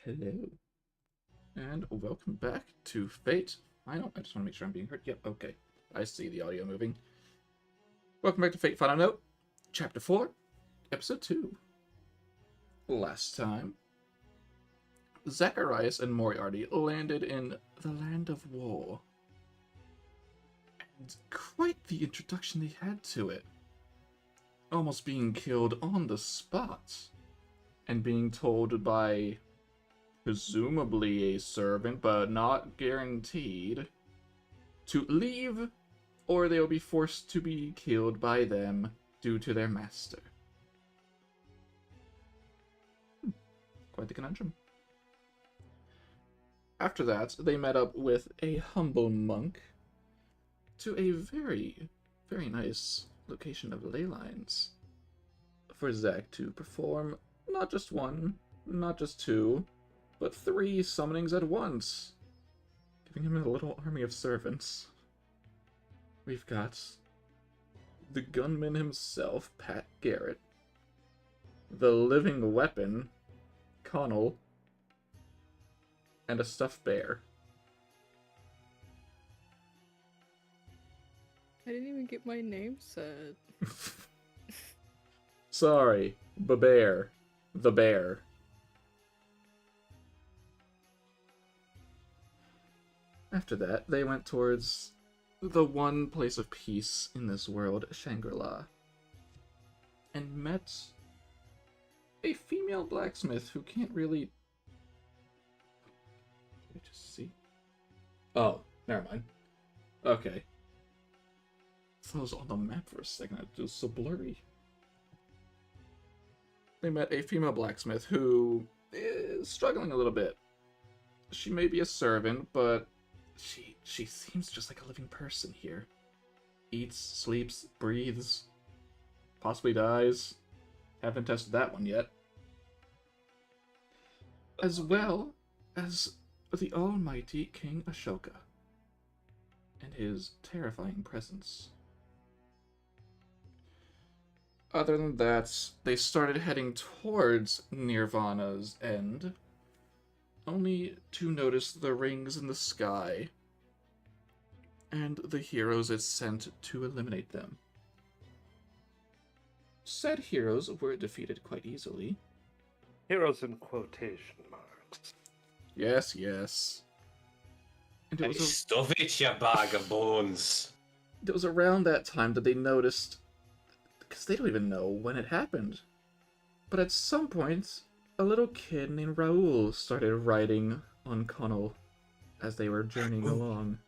Hello, and welcome back to Fate Final. I just want to make sure I'm being heard. Yep, okay. I see the audio moving. Welcome back to Fate Final Note, Chapter 4, Episode 2. Last time, Zacharias and Moriarty landed in the Land of War. And quite the introduction they had to it. Almost being killed on the spot. And being told by presumably a servant, but not guaranteed, to leave, or they will be forced to be killed by them due to their master. Quite the conundrum. After that, they met up with a humble monk to a very, very nice location of ley lines for Zach to perform not just one, not just two, but 3 summonings at once, giving him a little army of servants. We've got the gunman himself, Pat Garrett, the living weapon, Connell, and a stuffed bear. I didn't even get my name said. Sorry, Bear. The bear. After that, they went towards the one place of peace in this world, Shangri-La, and met a female blacksmith who can't really... Did I just see? Oh, never mind. Okay. I thought it was on the map for a second. It was so blurry. They met a female blacksmith who is struggling a little bit. She may be a servant, but she seems just like a living person here. Eats, sleeps, breathes, possibly dies. Haven't tested that one yet. As well as the almighty King Ashoka and his terrifying presence. Other than that, they started heading towards Nirvana's end, only to notice the rings in the sky and the heroes it sent to eliminate them. Said heroes were defeated quite easily. Heroes in quotation marks. Yes, yes. And Hey, stuff it, you bag of bones. it was around that time that they noticed, because they don't even know when it happened, but at some point, a little kid named Raoul started riding on Connell as they were journeying along.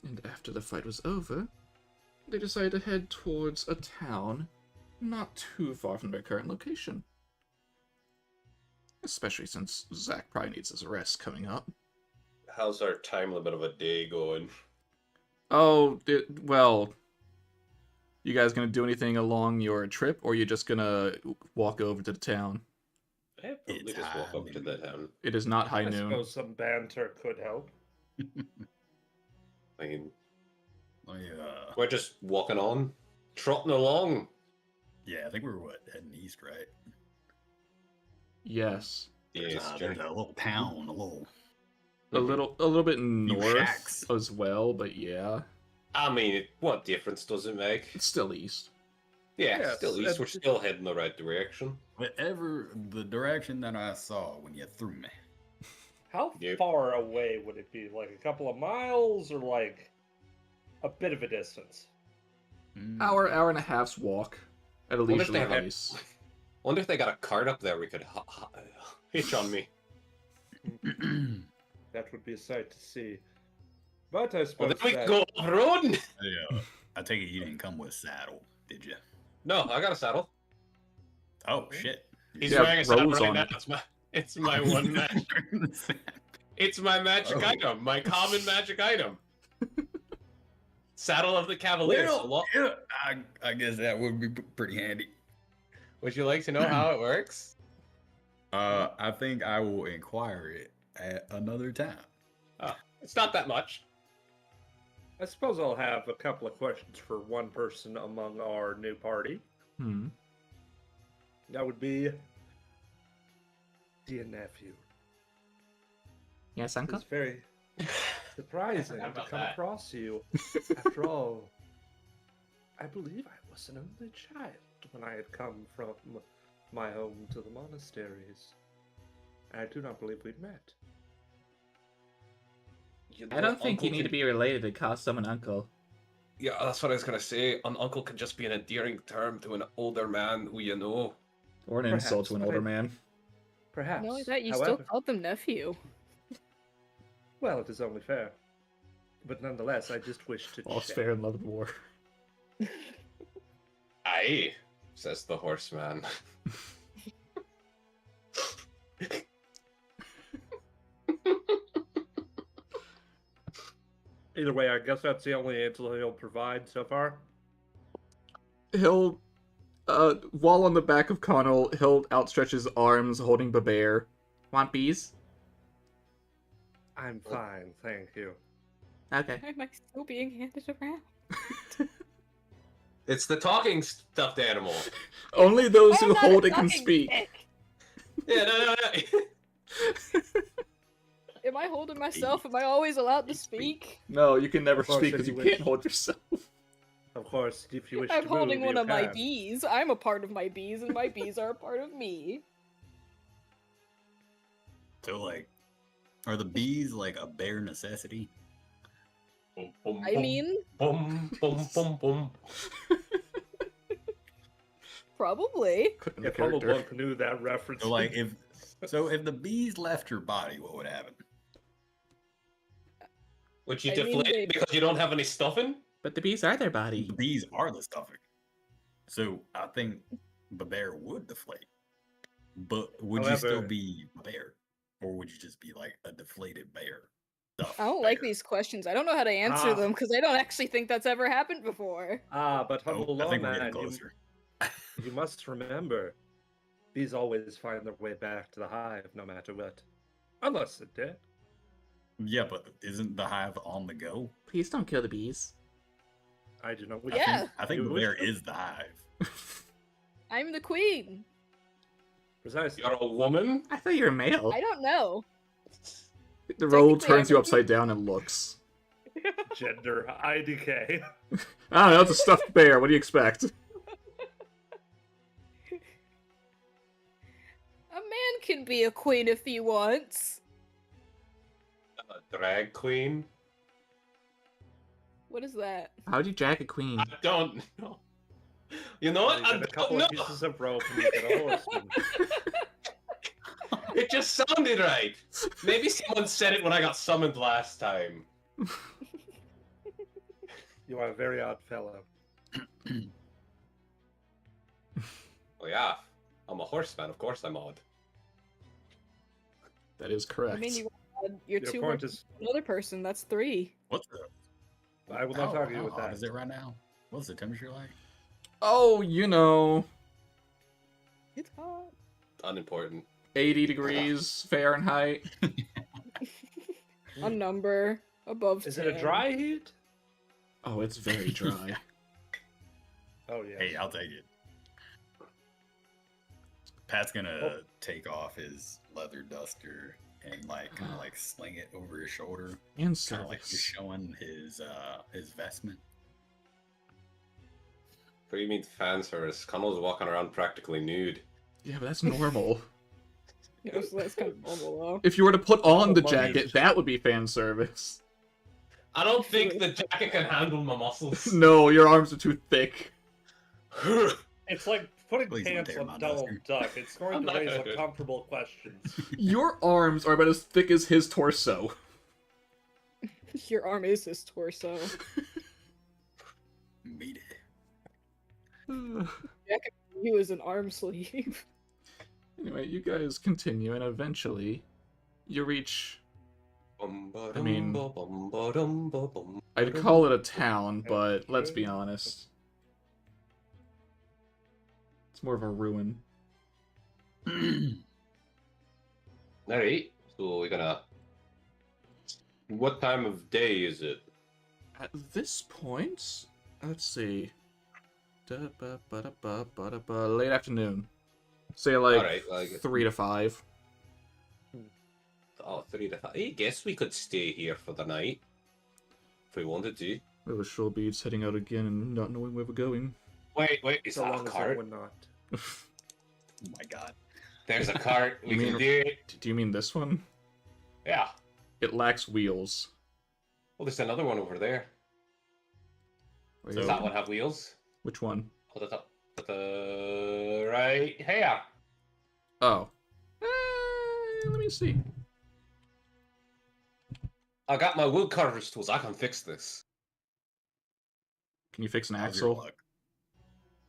And after the fight was over, they decided to head towards a town not too far from their current location. Especially since Zach probably needs his rest coming up. How's our time limit of a day going? Oh, well, you guys gonna do anything along your trip, or you just gonna walk over to the town? I probably just walk up to the town. It is not high I noon. suppose some banter could help. I mean, Yeah. we're just walking on, trotting along. Yeah, I think we were heading east, right? Yes. Yes, There's a little town, a little. A little bit north shacks. as well, but yeah. I mean, what difference does it make? It's still east. Yeah, Yes, still east. We're still heading the right direction. Whatever the direction that I saw when you threw me. How Yep. far away would it be? Like a couple of miles or like a bit of a distance? Hour and a half's walk at a Wonder if leisurely they have- pace. Wonder if they got a cart up there we could hitch on me. That would be a sight to see. But I Well, suppose then we that... can go off-road. Yeah. I take it you didn't come with a saddle, did you? No, I got a saddle. Oh shit. He's Yeah, wearing a saddle Rose right on now. it. It's my one match. It's my magic Oh. item, my common magic item. Saddle of the Cavalier. So Well, yeah, I guess that would be pretty handy. would you like to know how it works? I think I will inquire it at another time. It's not that much. I suppose I'll have a couple of questions for one person among our new party. Hmm. That would be, dear nephew. Yes, uncle? It's very surprising How to about come that? across you. After all, I believe I was an only child when I had come from my home to the monasteries. I do not believe we'd met. I don't think you need to be related to call someone uncle. Yeah, that's what I was gonna say. An uncle can just be an endearing term to an older man who you know. Or an insult to an Perhaps, but older man. Perhaps. Not only that, you However, still called them nephew. well, it is only fair. But nonetheless, I just wish to All's check. fair in love and war. Aye, says the horseman. Either way, I guess that's the only answer he'll provide so far. He'll, while on the back of Connell, he'll outstretch his arms holding Babear. Want bees? I'm fine, thank you. Okay. Why am I still being handed around? It's the talking stuffed animal. Only those I'm who not a hold it can talking speak. stick. Yeah, no. Am I holding myself? Am I always allowed to Speak. speak? No, you can never Of course, speak if because you you can't wish. hold yourself. Of course, if you wish I'm to holding move, one you of my can. bees. I'm a part of my bees, and my bees are a part of me. So, like, are the bees like a bare necessity? Boom, boom, I boom, mean, boom, boom, boom, boom. probably. Click on the If Humble character. Bunk knew that reference. So, like, if the bees left your body, what would happen? Would you I mean, deflate they- because you don't have any stuffing? But the bees are their body. The bees are the stuffing. So I think the bear would deflate. But would you still However- be a bear? Or would you just be like a deflated bear? I don't like these questions. I don't know how to answer Ah. them because I don't actually think that's ever happened before. But Humble I think we're getting Lawman, closer. you must remember, bees always find their way back to the hive, no matter what. Unless they're dead. Yeah, but isn't the hive on the go? Please don't kill the bees. I do not wish. Yeah. I think You the wish bear to? is the hive. I'm the queen. Precisely. You're a woman? I thought you were male. I don't know. The roll Technically, turns you I'm a upside down and looks. Gender IDK. I don't know, it's a stuffed bear. What do you expect? A man can be a queen if he wants. A drag queen? What is that? How'd you jack a queen? I don't know. You know what? You I get a don't couple know. of pieces of rope and you get a horseman. It just sounded right. Maybe someone said it when I got summoned last time. You are a very odd fellow. Oh yeah, I'm a horseman. Of course I'm odd. That is correct. I mean, you're Your two point with is, another person. That's three. What's the I will not argue with how hot that. is it right now? What's the temperature like? Oh, you know, It's hot. Unimportant. 80 degrees Fahrenheit. A number above Is it a 10. dry heat? Oh, it's very dry. Oh yeah. Hey, I'll take it. Pat's gonna take off his leather duster and kind of like sling it over his shoulder, And kind of like just service. showing his vestment. What do you mean fan service? Connell's walking around practically nude. Yeah, but that's normal. Yeah, so that's kind of normal though. If you were to put on the Oh, jacket, money. that would be fan service. I don't think the jacket can handle my muscles. No, your arms are too thick. It's like putting Please don't pants tear on my Donald duster. Duck. It's going I'm to not raise gonna do it. uncomfortable questions. Your arms are about as thick as his torso. Your arm is his torso. Meet it. You is an arm sleeve. Anyway, you guys continue, and eventually, you reach. I mean, I'd call it a town, but let's be honest. It's more of a ruin. Alright, so we're gonna... What time of day is it? At this point, let's see. Late afternoon. Say like Alright, like 3 to 5. Oh, I guess we could stay here for the night if we wanted to. We have a shore beads heading out again and not knowing where we're going. Wait, is So that a long as cart? would not. Oh my god. There's a cart. We You can mean- do it. Do you mean this one? Yeah. It lacks wheels. Well, there's another one over there. Where Does is that it? one have wheels? Which one? Hold it up. At the right here. Oh. Let me see. I got my wood carver's tools. I can fix this. Can you fix an How's your axle? luck?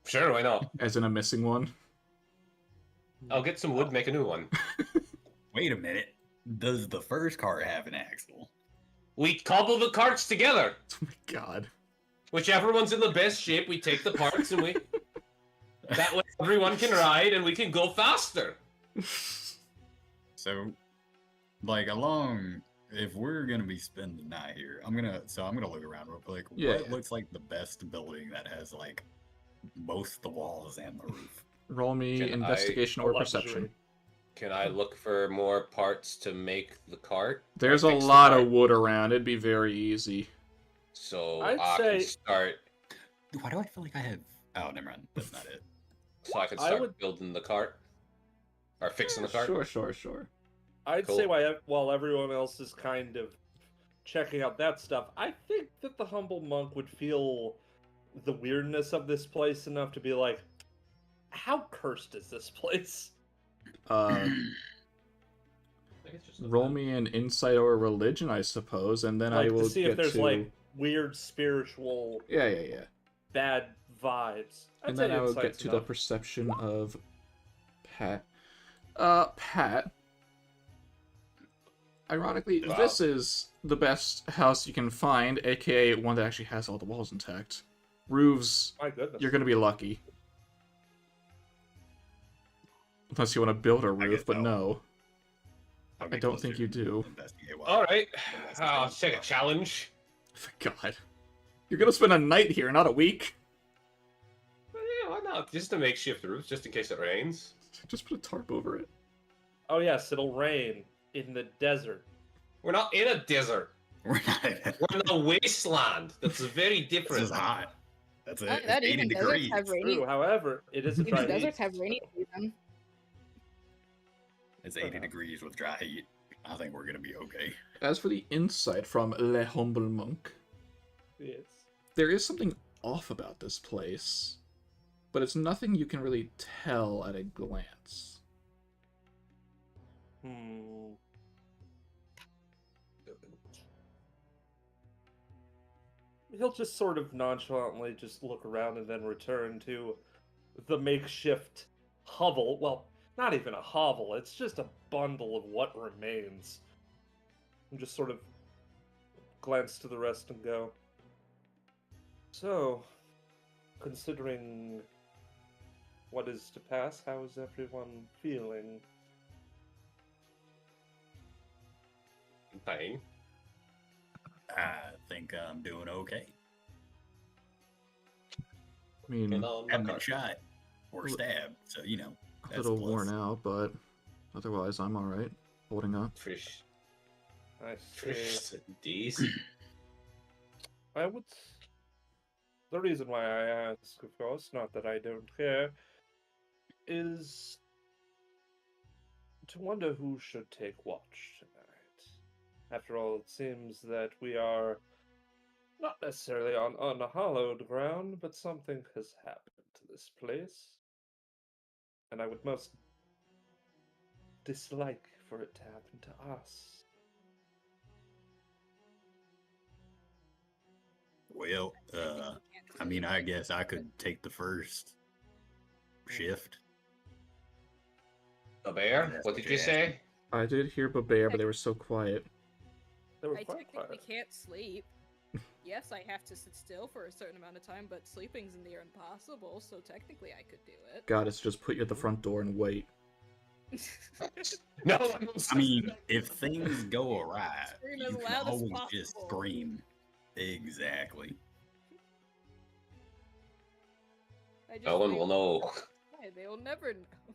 Sure, why not? As in a missing one? I'll get some wood, make a new one. Wait a minute. Does the first cart have an axle? We cobble the carts together. Oh my god. Whichever one's in the best shape, we take the parts and we... That way everyone can ride and we can go faster. So, like, if we're gonna be spending the night here, I'm gonna look around real quick. Yeah, What yeah. looks like the best building that has like both the walls and the roof? Roll me Can investigation or Luxury. perception. Can I look for more parts to make the cart? There's Or a fix the lot cart? of wood around. It'd be very easy. So I'd I say- can start. Why do I feel like I have? Oh, never mind. That's not it. So I can I start would- building the cart or fixing the cart. Sure. I'd Cool. say while everyone else is kind of checking out that stuff, I think that the humble monk would feel the weirdness of this place enough to be like, how cursed is this place? Uh, roll me an insight or a religion, I suppose, and then I Like will to see get if there's to... like weird spiritual Yeah. bad vibes. I'd And say then I will get insight's to the enough. perception of Pat. Pat. Ironically, Wow. this is the best house you can find, aka one that actually has all the walls intact. Roofs, My goodness. you're gonna be lucky. Unless you want to build a roof, guess but I'll- no. I'll I get don't closer think you to do. investigate while- All right, Let's I'll see. take a challenge. God. You're gonna spend a night here, not a week. Yeah, why not? Just a makeshift roof, just in case it rains. Just put a tarp over it. Oh yes, it'll rain in the desert. We're not in a desert. We're not. We're in a wasteland. That's very This different. is hot. That's it. Not It's that 80 even degrees. deserts have rainy. True, however, it is a dry Even deserts heat. have rainy season. It's 80 degrees with dry heat. I think we're gonna be okay. As for the insight from Le Humble Monk, Yes. there is something off about this place, but it's nothing you can really tell at a glance. He'll just sort of nonchalantly just look around and then return to the makeshift hovel. Well, not even a hovel, it's just a bundle of what remains. And just sort of glance to the rest and go. So, considering what is to pass, how is everyone feeling? Fine. I think I'm doing okay. I mean, And on my Haven't been cart. shot or stabbed, so you know. a That's little a plus. worn out, but otherwise I'm alright. Holding up. Fish. I Fish. see. These. I would. The reason why I ask, of course, not that I don't care, is to wonder who should take watch tonight. After all, it seems that we are not necessarily on unhallowed ground, but something has happened to this place. And I would most dislike for it to happen to us. Well, I mean, I guess I could take the first shift. A bear? That's What what did you're you say? I did hear Babere, but they were so quiet. They were I fine. technically can't sleep. Yes, I have to sit still for a certain amount of time, but sleeping's near impossible, so technically I could do it. God, it's just put you at the front door and wait. No. I mean, if things go awry, Scream you as can loud as always just possible. scream. Exactly. I just no one think- will know. Yeah, they'll never know.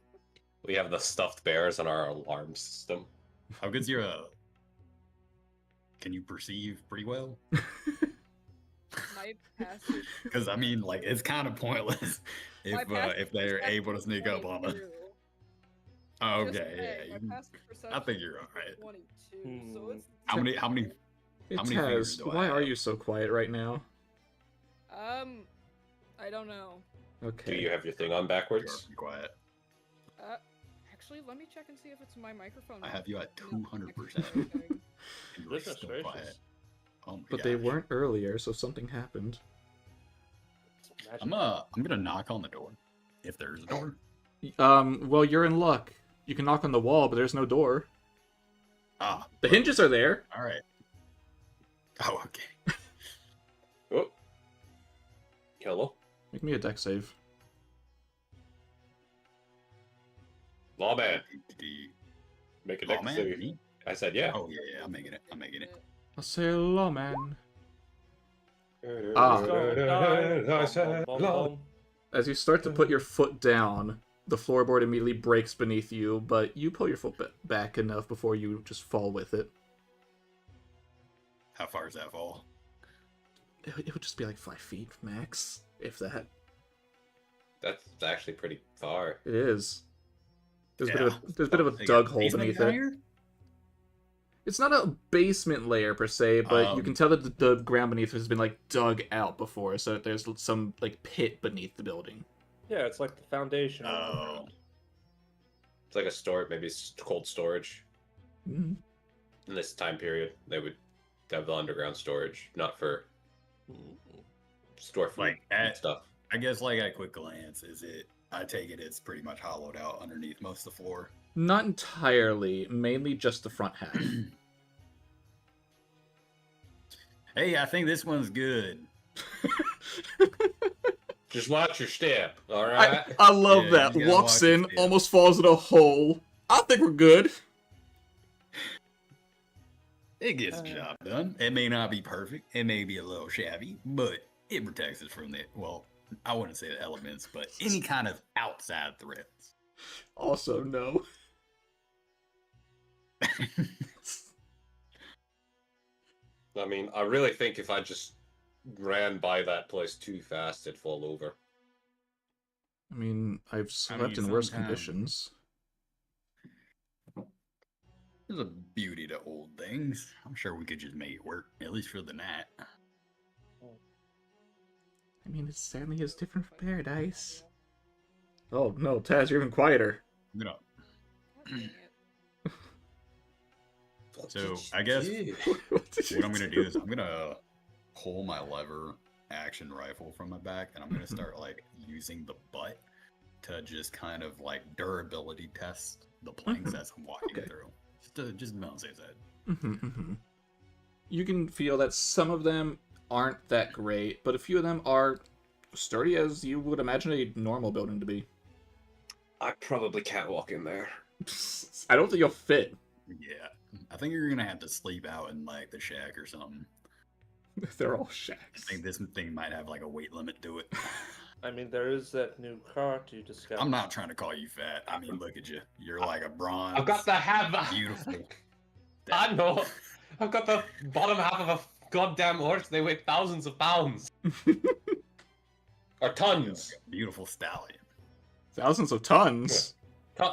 We have the stuffed bears on our alarm system. How good's your can you perceive pretty well? My passive. Because I mean, like, it's kind of pointless My passive if they're perception able to is sneak up on us. 22. Oh, Just okay, saying, yeah. my passive I perception think you're is alright. 22, so it's How many How many fingers Taz, do I why are have? you so quiet right now? I don't know. Okay. Do you have your thing on You're backwards? be quiet. Actually, let me check and see if it's my microphone. I have you at No, 200%. actually, And you're Goodness still gracious. quiet. Oh my But they gosh. weren't earlier, so something happened. Magic. I'm gonna knock on the door. If there's a door. Well, you're in luck. You can knock on the wall, but there's no door. Ah. The hinges are there. Alright. Oh, okay. Oh. Hello? Make me a deck save. Lawman. Make a Oh deck man, save. me? I said yeah. Oh yeah, I'm making it. I'm making it. I'll say lawman. Let's go, die. I said Bum, bum, law. bum. As you start to put your foot down, the floorboard immediately breaks beneath you, but you pull your foot back enough before you just fall with it. How far is that fall? It would just be like 5 feet max, if that. That's actually pretty far. It is. There's Yeah. a bit of a They got dug hole basement beneath down it. here? It's not a basement layer per se, but you can tell that the ground beneath has been like dug out before, so there's some like pit beneath the building. Yeah, it's like the foundation. Oh. It's like a storage, maybe it's cold storage. Mhm. In this time period, they would have the underground storage, not for store food Like, and stuff. I guess like at quick glance, I take it it's pretty much hollowed out underneath most of the floor. Not entirely, mainly just the front half. Hey, I think this one's good. Just watch your step, all right? I love Yeah, that. you gotta Walks watch in, it, yeah. almost falls in a hole. I think we're good. It gets the job done. It may not be perfect. It may be a little shabby, but it protects us from the, well, I wouldn't say the elements, but any kind of outside threats. Also, no. I mean, I really think if I just ran by that place too fast, it'd fall over. I mean, I've slept in worse sometimes- conditions. There's a beauty to old things. I'm sure we could just make it work, at least for the night. I mean, it certainly is different from paradise. Oh no, Taz, you're even quieter. You know, God dang it. so I guess What did you what I'm gonna do is I'm gonna pull my lever action rifle from my back, and I'm gonna start like using the butt to just kind of like durability test the planks as I'm walking Okay. through. Just on safe side. You can feel that some of them aren't that great, but a few of them are sturdy as you would imagine a normal building to be. I probably can't walk in there. I don't think you'll fit. Yeah, I think you're gonna have to sleep out in like the shack or something. They're all I shacks. think this thing might have like a weight limit to it. I mean, there is that new cart you discovered. I'm not trying to call you fat. I mean, look at you. You're like a bronze. I've got the half. Beautiful. I know. I've got the bottom half of a goddamn horse. They weigh thousands of pounds. Or tons. Beautiful stallion. Thousands of tons.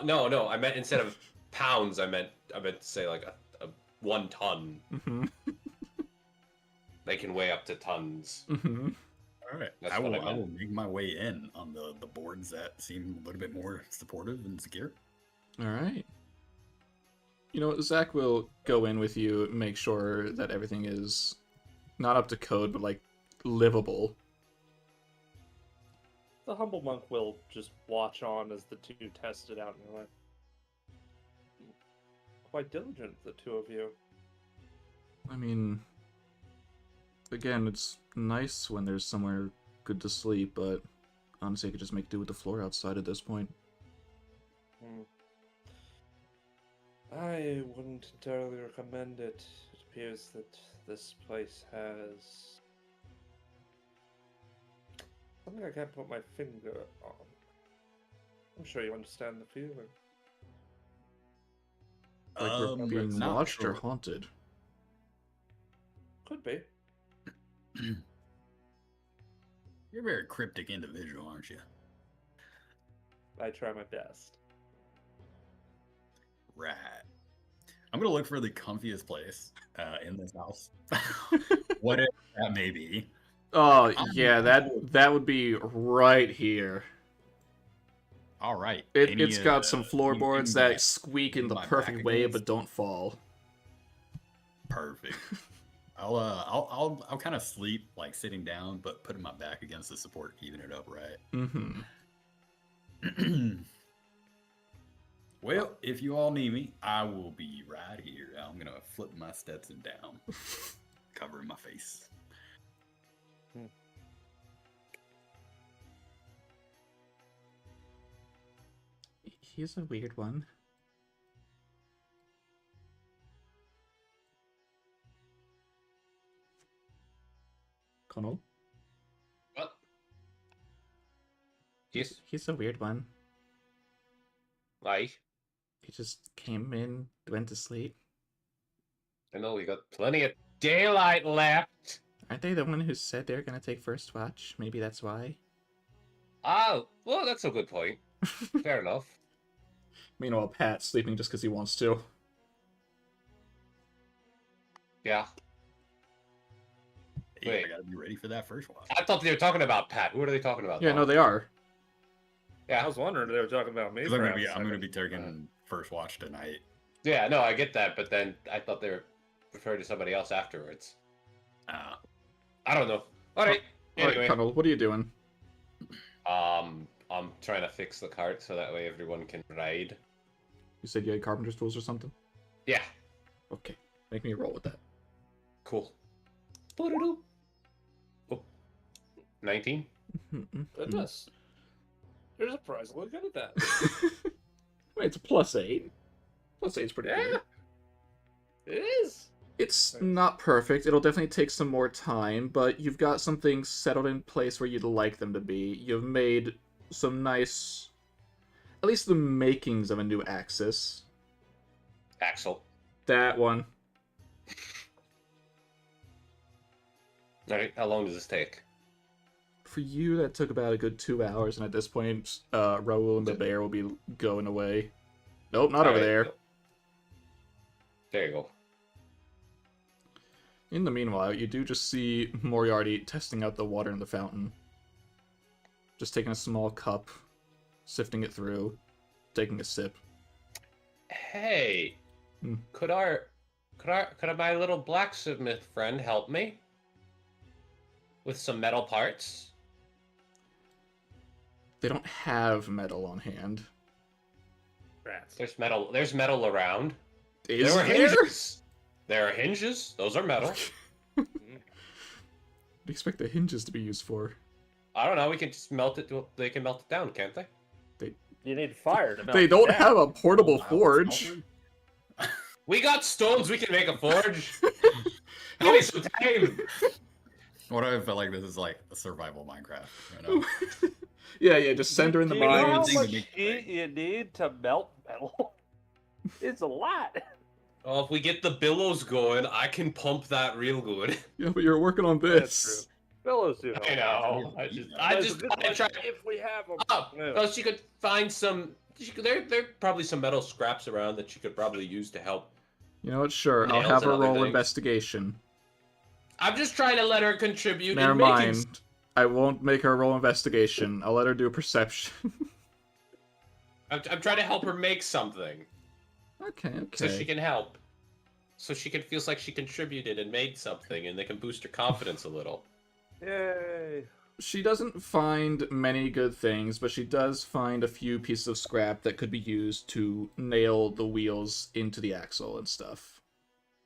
No. I meant instead of pounds, I meant to say like a 1 ton. Mhm. They can weigh up to tons. Mhm. All right. That's I what will. I I meant. will make my way in on the boards that seem a little bit more supportive and secure. All right. You know what? Zach will go in with you, make sure that everything is not up to code, but like livable. The humble monk will just watch on as the two test it out, and you're like, quite diligent, the two of you. I mean, again, it's nice when there's somewhere good to sleep, but honestly, I could just make do with the floor outside at this point. I wouldn't entirely recommend it. It appears that this place has something I can't put my finger on. I'm sure you understand the feeling. Like we're being not watched or sure. haunted. Could be. You're a very cryptic individual, aren't you? I try my best. Right. I'm gonna look for the comfiest place in this house, whatever that may be. Oh, I'm yeah, that would be right here. All right. It's got some floorboards anything that squeak in in the my perfect back way, against? but don't fall. Perfect. I'll kind of sleep like sitting down, but putting my back against the support, keeping it upright. Mm-hmm. Well, if you all need me, I will be right here. I'm gonna flip my Stetson down, covering my face. He's a weird one. Connell? What? Yes. He's a weird one. Why? He just came in, went to sleep. I know we got plenty of daylight left. Aren't they the one who said they're gonna take first watch? Maybe that's why. Oh, well, that's a good point. Fair enough. Meanwhile, Pat's sleeping just because he wants to. Yeah. Hey, Wait. I gotta be ready for that first watch. I thought they were talking about Pat. Who are they talking about? Yeah, now? no, they are. I Yeah. was wondering if they were talking about me. 'Cause for I'm half a gonna second. be taking first watch tonight. Yeah, no, I get that, but then I thought they were referring to somebody else afterwards. I don't know. All right. Alright, Anyway, Connell, what are you doing? I'm trying to fix the cart so that way everyone can ride. You said you had carpenter's tools or something? Yeah. Okay, make me roll with that. Cool. Oh. 19? Goodness. You're surprisingly good at that. Wait, it's a +8. +8's pretty Yeah. good. It is. It's not perfect. It'll definitely take some more time, but you've got some things settled in place where you'd like them to be. You've made some nice... At least the makings of a new axis. Axel. That one. Alright, how long does this take? For you, that took about a good 2 hours, and at this point, Raoul and the bear will be going away. Nope, not over Alright. there. There you go. In the meanwhile, you do just see Moriarty testing out the water in the fountain. Just taking a small cup, sifting it through, taking a sip. Hey, Hmm. could my little blacksmith friend help me with some metal parts? They don't have metal on hand. Rats. There's metal around. Is There were there? hinges. There are hinges. Those are metal. What do you expect the hinges to be used for? I don't know. We can just melt it. They can melt it down, can't they? You need fire to melt They it don't down. have a portable Wow, forge. smelter? We got stones. We can make a forge. Give me some time. What I felt like this is like a survival Minecraft. You know? Yeah, just send her in the Do you know how mines. Thing to much make- heat you need to melt metal? It's a lot. Oh, if we get the billows going, I can pump that real good. Yeah, but you're working on That's this. Fellows do. I know. I just try. If we have them. Oh, well, she could find some. There are probably some metal scraps around that she could probably use to help. You know what? Sure, I'll Nails have and her other roll things. investigation. I'm just trying to let her contribute. Never in making mind. I won't make her roll investigation. I'll let her do perception. I'm trying to help her make something Okay. so she can help. So she can feel like she contributed and made something, and they can boost her confidence a little. Yay. She doesn't find many good things, but she does find a few pieces of scrap that could be used to nail the wheels into the axle and stuff.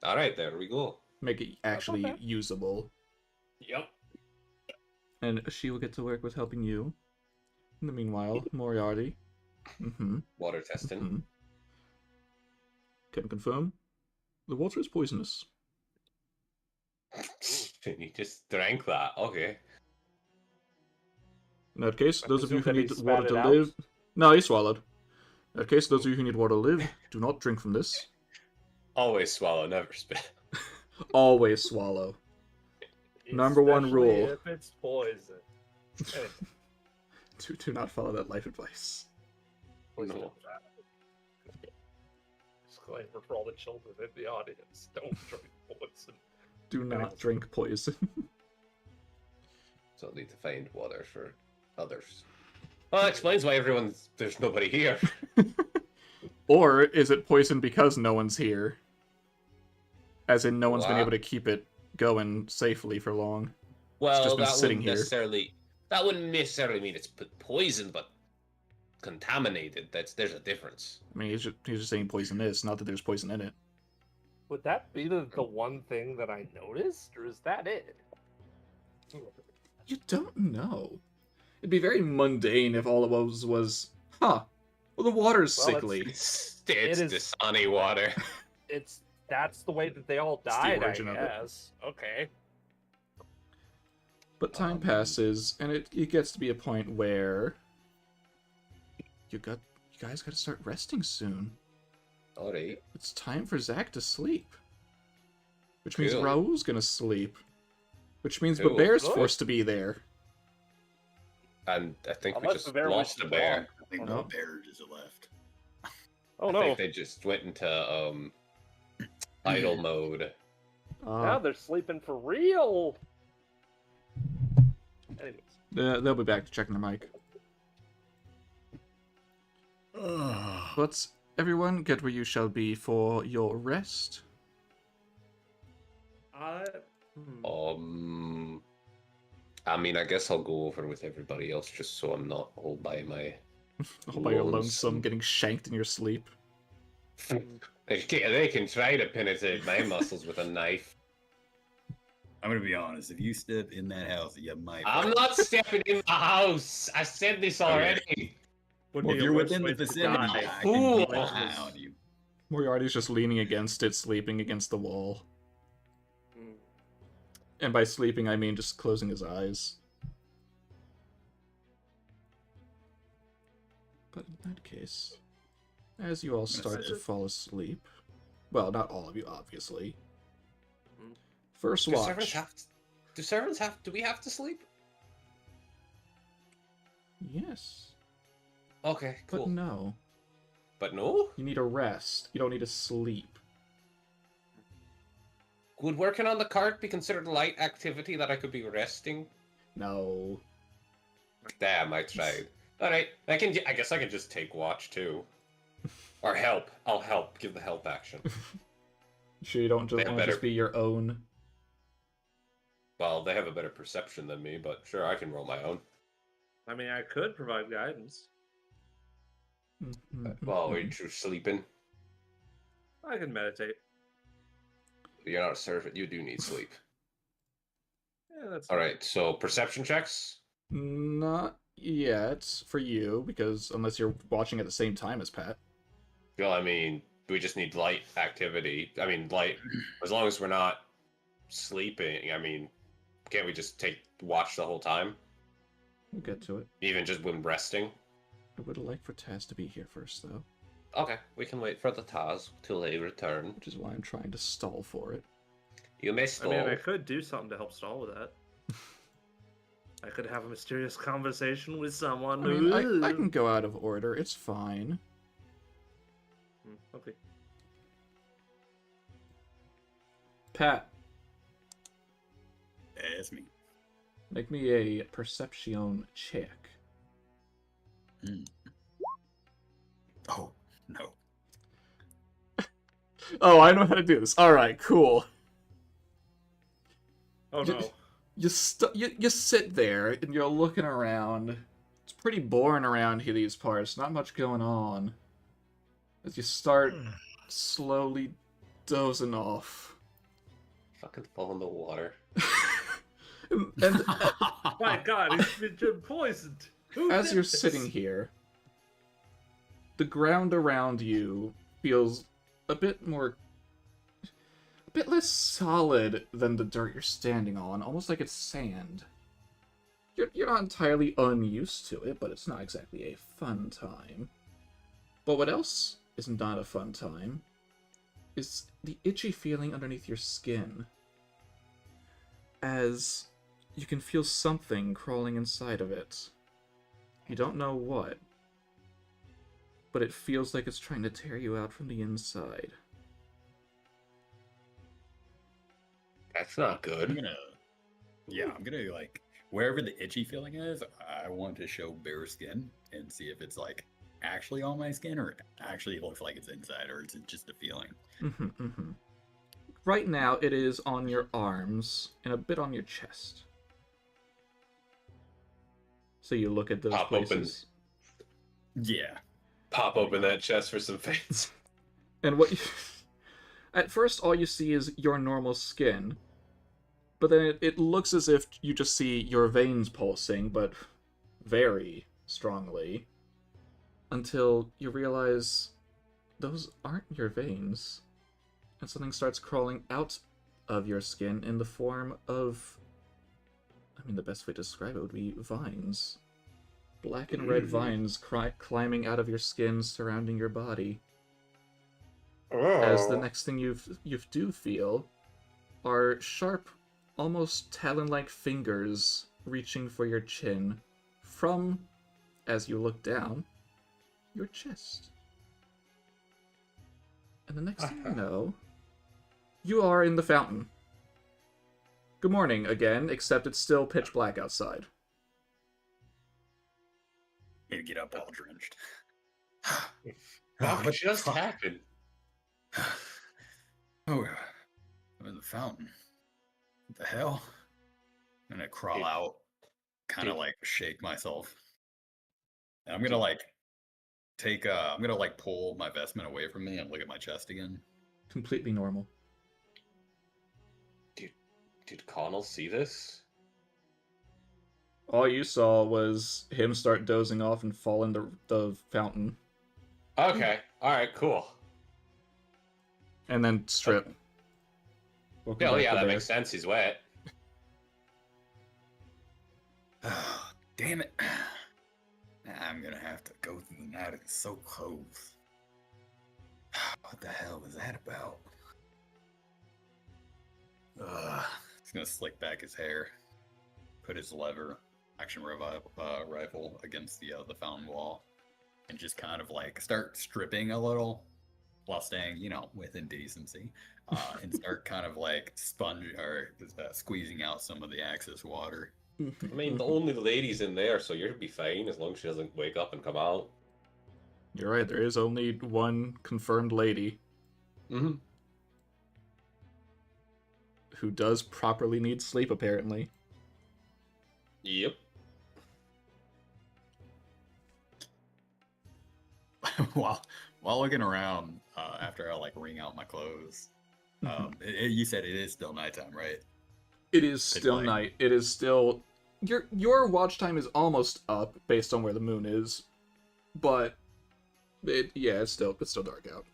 All right, there we go. Make it actually okay. usable. Yep. And she will get to work with helping you. In the meanwhile, Moriarty. Water testing. Mhm. Can confirm. The water is poisonous. You just drank that. Okay. In that case, those of you who presume that need he water spat to it out? live... No, he swallowed. In that case, those of you who need water to live, do not drink from this. Always swallow, never spit. Always swallow. Number one Especially rule. if it's poison. Hey, Do not follow that life advice. poison No. is bad. Disclaimer for all the children in the audience: don't drink poison. Do not Anyways. drink poison. So I'll need to find water for others. Well, that explains why there's nobody here. Or is it poison because no one's here? As in, no one's been What? able to keep it going safely for long. Well, just been that sitting wouldn't here. wouldn't necessarily mean it's poisoned, but contaminated. There's a difference. I mean, he's just saying poison is, not that there's poison in it. Would that be the one thing that I noticed, or is that it? You don't know. It'd be very mundane if all it was, well, the water's Well, sickly. It's is- Dasani water. That's the way that they all the died, I origin of it. guess. Okay. But time passes, and it gets to be a point where you guys got to start resting soon. Alright. It's time for Zach to sleep, which means Cool. Raul's gonna sleep, which means Cool. Bear's Good. forced to be there. And I think we Unless just the bear lost wants a to bear. belong. I think No. the bear just left. Oh I no. think they just went into idle mode. Now they're sleeping for real. Anyways. They'll be back to checking their mic. Let's everyone get where you shall be for your rest. I mean, I guess I'll go over with everybody else just so I'm not all by my. All by your Lonesome. lonesome, getting shanked in your sleep. They can try to penetrate my muscles with a knife. I'm gonna be honest. If you step in that house, you might. I'm not stepping in the house. I said this already. Would Well, be if a you're worse within way the to vicinity, die. I can keep an Ooh. eye on you. Moriarty's just leaning against it, sleeping against the wall. Mm. And by sleeping, I mean just closing his eyes. But in that case, as you all start to fall asleep, well, not all of you, obviously. Mhm. First Do servants watch. have? Do servants have? Do we have to sleep? Yes, Okay, but cool. no. But no. You need a rest. You don't need to sleep. Would working on the cart be considered light activity that I could be resting? No. Damn, I tried. All right, I guess I can just take watch too, or help. I'll help. Give the help action. Sure, you don't just They have want to just better- be your own. Well, they have a better perception than me, but sure, I can roll my own. I mean, I could provide guidance. Well, are you sleeping? I can meditate. You're not a servant. You do need sleep. Yeah, that's All right. So perception checks. Not yet for you, because unless you're watching at the same time as Pat. Well, I mean, we just need light activity. I mean, light. As long as we're not sleeping. I mean, can't we just watch the whole time, We'll get to it. even just when resting? I would like for Taz to be here first, though, Okay, we can wait for the Taz till they return. which is why I'm trying to stall for it. You may I stall. mean, I could do something to help stall with that. I could have a mysterious conversation with someone. I mean, I can go out of order. It's fine. Okay. Pat, Ask me. make me a perception check. Oh no. Oh, I know how to do this. All right, cool. Oh You- no. You sit there and you're looking around. It's pretty boring around here, these parts. Not much going on. As you start slowly dozing off. Fucking fall in the water. and My God, he's been poisoned. Who as did you're this? sitting here, the ground around you feels a bit less solid than the dirt you're standing on, almost like it's sand. You're not entirely unused to it, but it's not exactly a fun time. But what else is not a fun time is the itchy feeling underneath your skin. as you can feel something crawling inside of it. You don't know what, but it feels like it's trying to tear you out from the inside. That's not I'm good. gonna like wherever the itchy feeling is, I want to show bare skin and see if it's like actually on my skin or actually it looks like it's inside or is it just a feeling. Right now, it is on your arms and a bit on your chest. So you look at those Pop open. places. Yeah. Pop open that chest for some fans. And what you... At first, all you see is your normal skin. But then it looks as if you just see your veins pulsing, but very strongly. Until you realize those aren't your veins. And something starts crawling out of your skin in the form of... I mean, the best way to describe it would be vines. Black and red vines climbing out of your skin, surrounding your body. As the next thing you do feel are sharp, almost talon-like fingers reaching for your chin from, as you look down, your chest. And the next thing you know, you are in the fountain. Good morning again, except it's still pitch black outside. Maybe get up all drenched. What just happened? Oh, I'm in the fountain. What the hell? I'm gonna crawl out, kind of like shake myself. And I'm gonna like I'm gonna like pull my vestment away from me and look at my chest again. Completely normal. Did Connell see this? All you saw was him start dozing off and fall in the fountain. Okay. Alright, cool. And then strip. Yeah, that makes sense. He's wet. Oh, damn it. I'm gonna have to go through the night. It's so close. What the hell was that about? He's gonna slick back his hair, put his action rifle against the fountain wall, and just kind of like start stripping a little while staying, within decency, and start kind of like squeezing out some of the excess water. I mean, only the lady's in there, so you'll be fine as long as she doesn't wake up and come out. You're right, there is only one confirmed lady. Mm-hmm. Who does properly need sleep, apparently. Yep. while looking around, after I like wring out my clothes, you said it is still nighttime, right? It is still night. It is still... Your watch time is almost up, based on where the moon is. But, it's still dark out.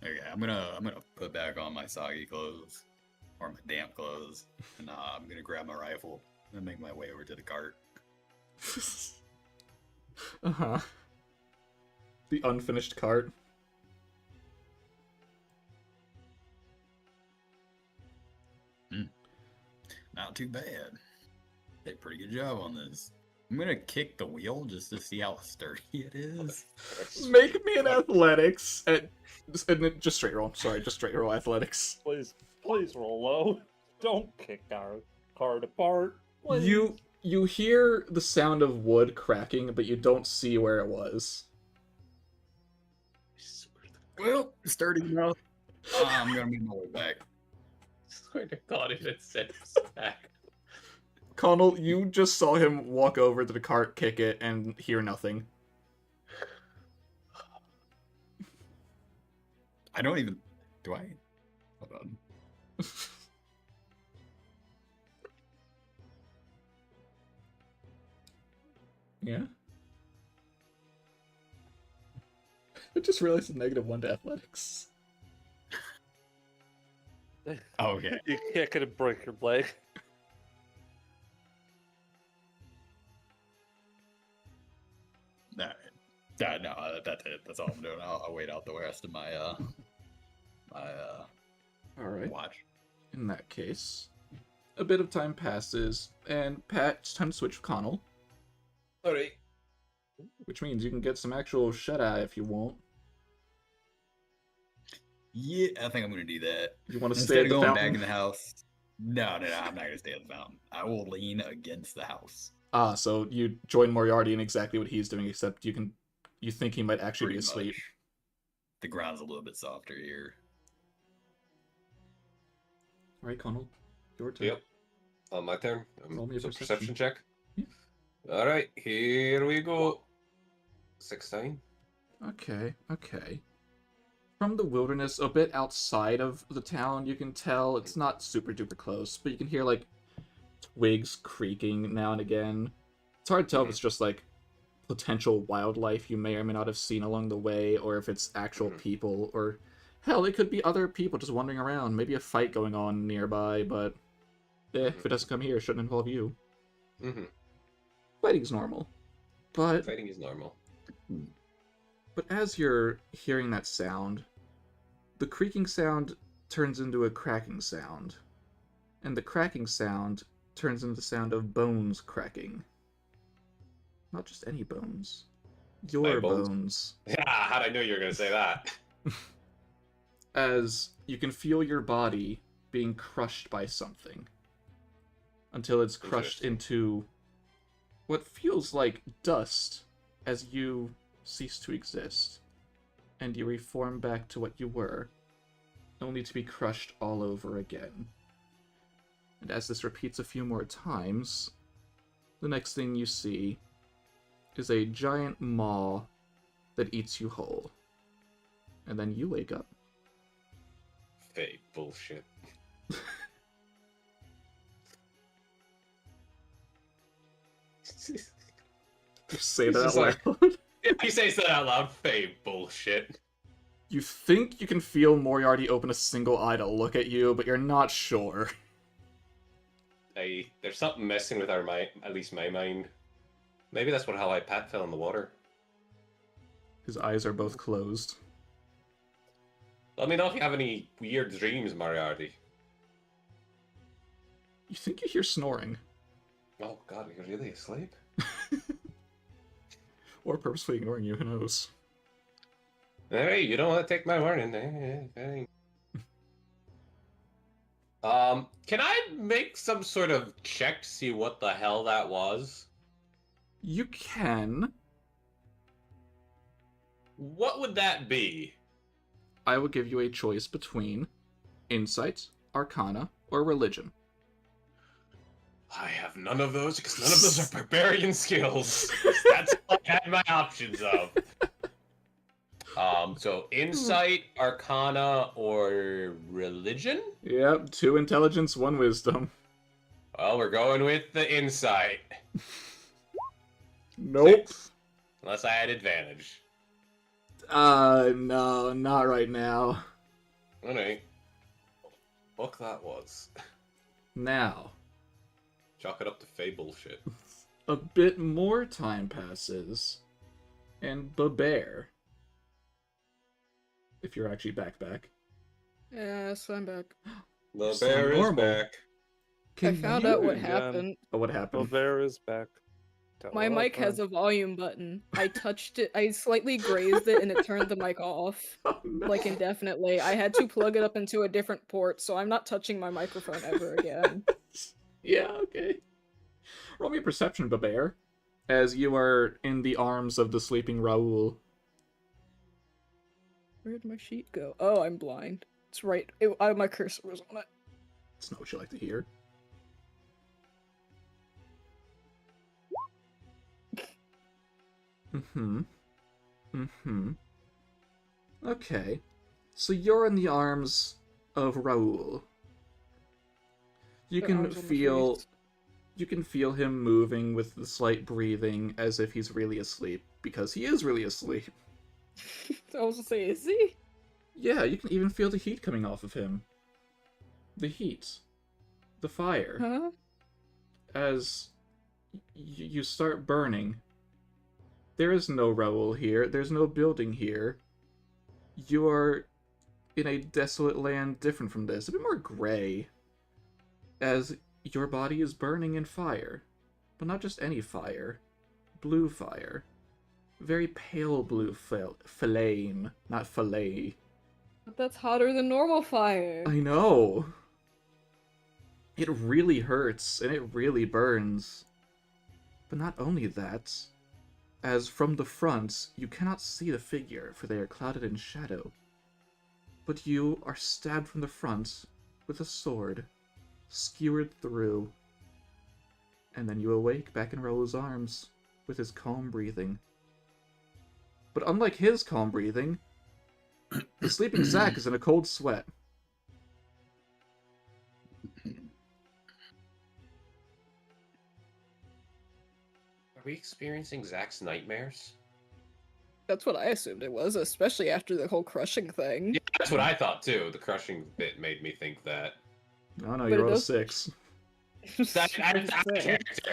Okay, I'm gonna put back on my soggy clothes, or my damp clothes, and I'm gonna grab my rifle and make my way over to the cart. Uh-huh. The unfinished cart. Not too bad. Did a pretty good job on this. I'm gonna kick the wheel just to see how sturdy it is. Make me an athletics just straight roll. Sorry, just straight roll athletics. Please roll low. Don't kick our cart apart. Please. You hear the sound of wood cracking, but you don't see where it was. Well, sturdy enough. I'm gonna make my way back. I swear to God, if it said back. Connell, you just saw him walk over to the cart, kick it, and hear nothing. I don't even... Do I? Hold on. Yeah? I just realized a -1 to athletics. Oh, okay. You kick it and break your leg. No, that's it. That's all I'm doing. I'll wait out the rest of my Alright. watch. In that case, a bit of time passes, and Pat, it's time to switch with Connell, Alright. which means you can get some actual shut-eye if you want. Yeah, I think I'm gonna do that. You want to Instead stay of at the going fountain? back in the house. No, I'm not gonna stay at the fountain. I will lean against the house. Ah, so you join Moriarty in exactly what he's doing, except you think he might actually be Pretty asleep. much. The ground's a little bit softer here. Alright, Connell, your turn. Yep. On my turn. Roll me a So perception. perception check. Yeah. Alright, here we go. 16. Okay. From the wilderness, a bit outside of the town, you can tell it's not super duper close, but you can hear, like, twigs creaking now and again. It's hard to tell if it's just, like, potential wildlife you may or may not have seen along the way, or if it's actual people, or hell, it could be other people just wandering around. Maybe a fight going on nearby, but if it doesn't come here, it shouldn't involve you. Mm-hmm. Fighting's normal. But Fighting is normal. as you're hearing that sound, the creaking sound turns into a cracking sound. And the cracking sound turns into the sound of bones cracking. Not just any bones. Your My bones? bones. Yeah, how'd I know you were gonna say that? As you can feel your body being crushed by something. Until it's crushed into what feels like dust as you cease to exist. And you reform back to what you were, only to be crushed all over again. And as this repeats a few more times, the next thing you see is a giant maw that eats you whole. And then you wake up. Fake bullshit. Just say It's that out just like- loud. If he says that out loud, fake bullshit. You think you can feel Moriarty open a single eye to look at you, but you're not sure. There's something messing with our mind, at least my mind. Maybe that's how Pat fell in the water. His eyes are both closed. Let me know if you have any weird dreams, Moriarty. You think you hear snoring. Oh god, you're really asleep? Or purposefully ignoring you, who knows? Hey, you don't want to take my warning. Can I make some sort of check to see what the hell that was? You can. What would that be? I will give you a choice between Insight, Arcana, or Religion. I have none of those because none of those are barbarian skills. That's all I had my options of. So insight, arcana, or religion? Yep, 2 intelligence, 1 wisdom. Well, we're going with the insight. Nope. Unless I had advantage. No, not right now. Alright. Fuck that was. Now, Chalk it up to fey bullshit. a bit more time passes, and Bear, if you're actually back. Yeah, so I'm back. The So bear is normal. back. I found out what again. happened. Oh, what happened? Bear is back. My mic has a volume button. I touched it, I slightly grazed it, and it turned the mic off. Oh, no. Like indefinitely. I had to plug it up into a different port, so I'm not touching my microphone ever again. Yeah, okay. Roll me a perception, Bear, as you are in the arms of the sleeping Raoul. Where'd my sheet go? Oh, I'm blind. It's right. My cursor was on it. That's not what you like to hear. Okay. So you're in the arms of Raoul. You The can arms on the feel face. you can feel him moving with the slight breathing as if he's really asleep, because he is really asleep. I was gonna say, is he? Yeah, you can even feel the heat coming off of him. The heat. The fire. Huh? As you start burning. There is no Raoul here. There's no building here. You are in a desolate land different from this. A bit more gray. As your body is burning in fire. But not just any fire. Blue fire. Very pale blue flame. Not fillet. But that's hotter than normal fire. I know. It really hurts, and it really burns. But not only that, as from the front, you cannot see the figure, for they are clouded in shadow. But you are stabbed from the front with a sword, skewered through, and then you awake back in Raoul's arms, with his calm breathing. But unlike his calm breathing, the sleeping Zach is in a cold sweat. Are we experiencing Zach's nightmares? That's what I assumed it was, especially after the whole crushing thing. Yeah, that's what I thought too. The crushing bit made me think that. Oh no, But you it rolled a does- 6. That's out of character.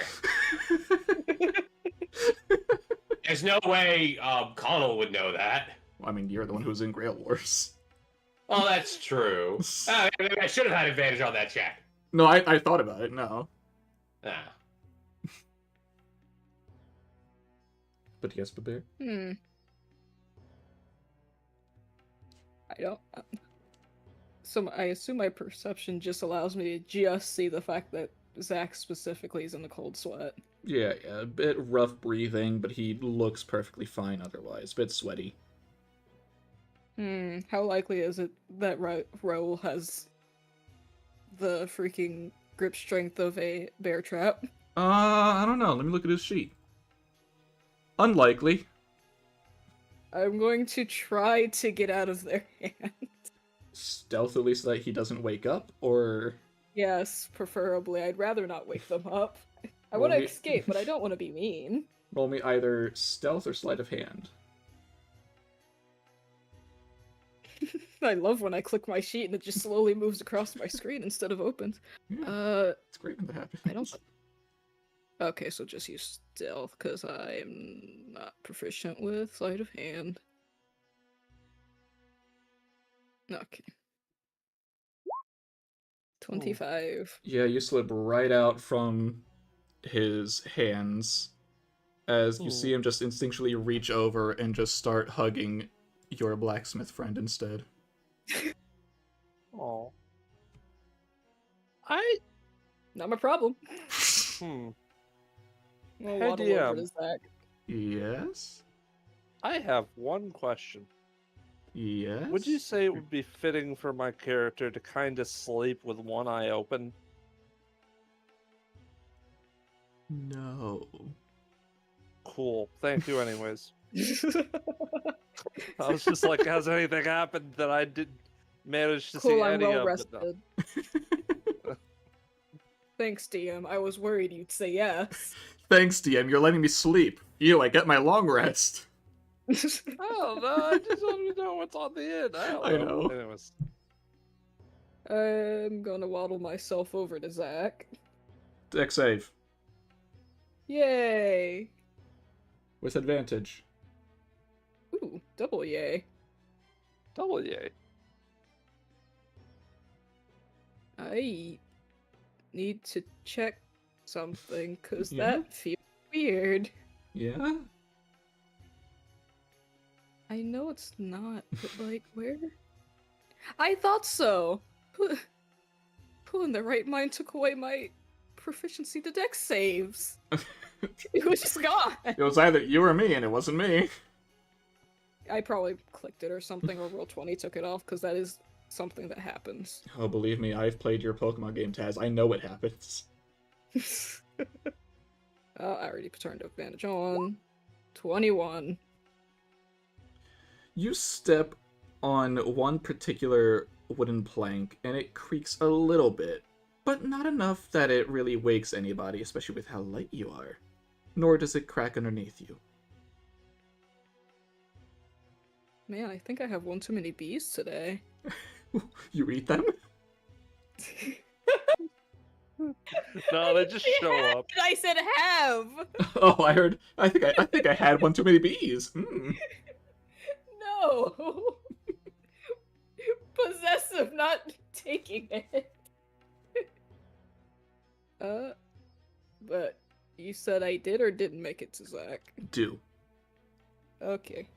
There's no way Connell would know that. I mean, you're the one who's in Grail Wars. Oh, that's true. Maybe I should have had advantage on that check. No, I thought about it, no. Ah. But yes, Bear. I don't. So I assume my perception just allows me to just see the fact that Zach specifically is in a cold sweat. Yeah, a bit rough breathing, but he looks perfectly fine otherwise. A bit sweaty. How likely is it that Raoul has the freaking grip strength of a bear trap? I don't know. Let me look at his sheet. Unlikely. I'm going to try to get out of their hand. Stealthily so that he doesn't wake up, or... Yes, preferably. I'd rather not wake them up. I Well, want to we- escape, but I don't want to be mean. Roll me either stealth or sleight of hand. I love when I click my sheet and it just slowly moves across my screen instead of opens. Yeah, it's great when that happens. I don't. Okay, so just use stealth because I am not proficient with sleight of hand. Okay. 25. Yeah, you slip right out from his hands as you see him just instinctually reach over and just start hugging your blacksmith friend instead. Oh. Not my problem. Hmm. We'll Hey, waddle over DM. to Zach. Yes? I have one question. Yes? Would you say it would be fitting for my character to kind of sleep with one eye open? No. Cool. Thank you, anyways. I was just like, has anything happened that I did manage to see Cool, I'm any well of? But no. rested. Thanks, DM. I was worried you'd say yes. Thanks, DM. You're letting me sleep. Ew, I get my long rest. I don't know. I just want to know what's on the end. I don't I know. Anyways. I'm gonna waddle myself over to Zach. Deck save. Yay! With advantage. Ooh, double yay. Double yay. I need to check something, cause Yeah? that feels weird. Yeah? I know it's not, but like, where? I thought so! Who in their right mind took away my proficiency to dex saves? It was just gone! It was either you or me, and it wasn't me. I probably clicked it or something, or Roll20 took it off, because that is something that happens. Oh, believe me, I've played your Pokemon game, Taz. I know it happens. I already turned advantage on. 21. You step on one particular wooden plank, and it creaks a little bit, but not enough that it really wakes anybody, especially with how light you are. Nor does it crack underneath you. Man, I think I have one too many bees today. You eat them? No, they just show up. I said have! Oh, I think I had one too many bees. Mm. No! Possessive, not taking it. But you said I did or didn't make it to Zach. Do. Okay.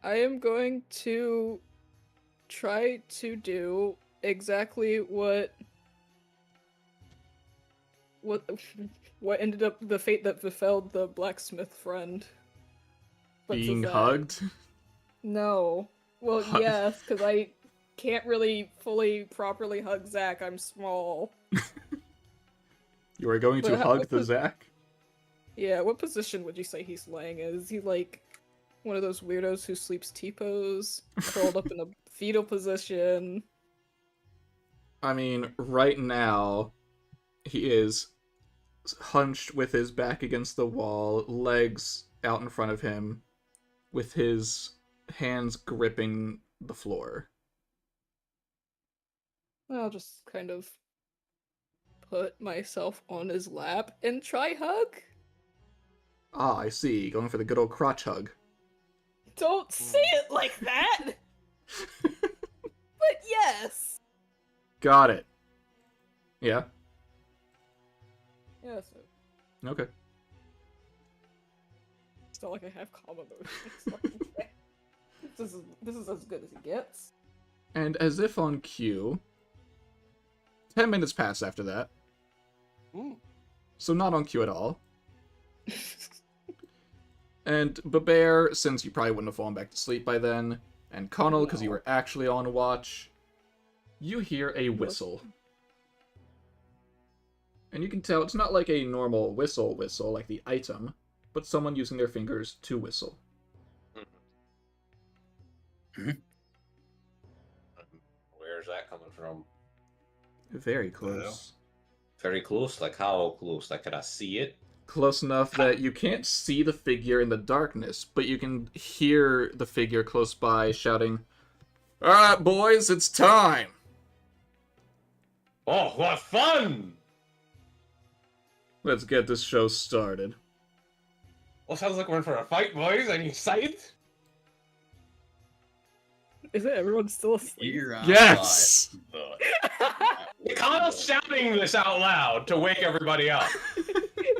I am going to try to do exactly what what ended up the fate that befell the blacksmith friend. But to Being Zach. hugged? No. Well, Hug. yes, because I can't really fully properly hug Zach. I'm small. You are going to But hug the Zach? Yeah, what position would you say he's laying in? Is he like one of those weirdos who sleeps T-pose, curled up in a fetal position? I mean, right now, he is hunched with his back against the wall, legs out in front of him, with his hands gripping the floor. I'll just kind of put myself on his lap and try hug. Ah, I see. Going for the good old crotch hug. Don't say it like that! But yes! Got it. Yeah? Yeah, so Okay. it's not like I have calm emotions. This is as good as it gets. And as if on cue, 10 minutes pass after that. So not on cue at all. And Babear, since you probably wouldn't have fallen back to sleep by then, and Connell, because you were actually on watch, you hear a whistle. And you can tell it's not like a normal whistle like the item, but someone using their fingers to whistle. Where's that coming from? Very close. Very close? Like how close? Like, can I see it? Close enough that you can't see the figure in the darkness, but you can hear the figure close by shouting, "Alright, boys, it's time!" Oh, what fun! Let's get this show started. Well, sounds like we're in for a fight, boys. Are you excited? Is it everyone still asleep? Yes! Connell's shouting this out loud to wake everybody up.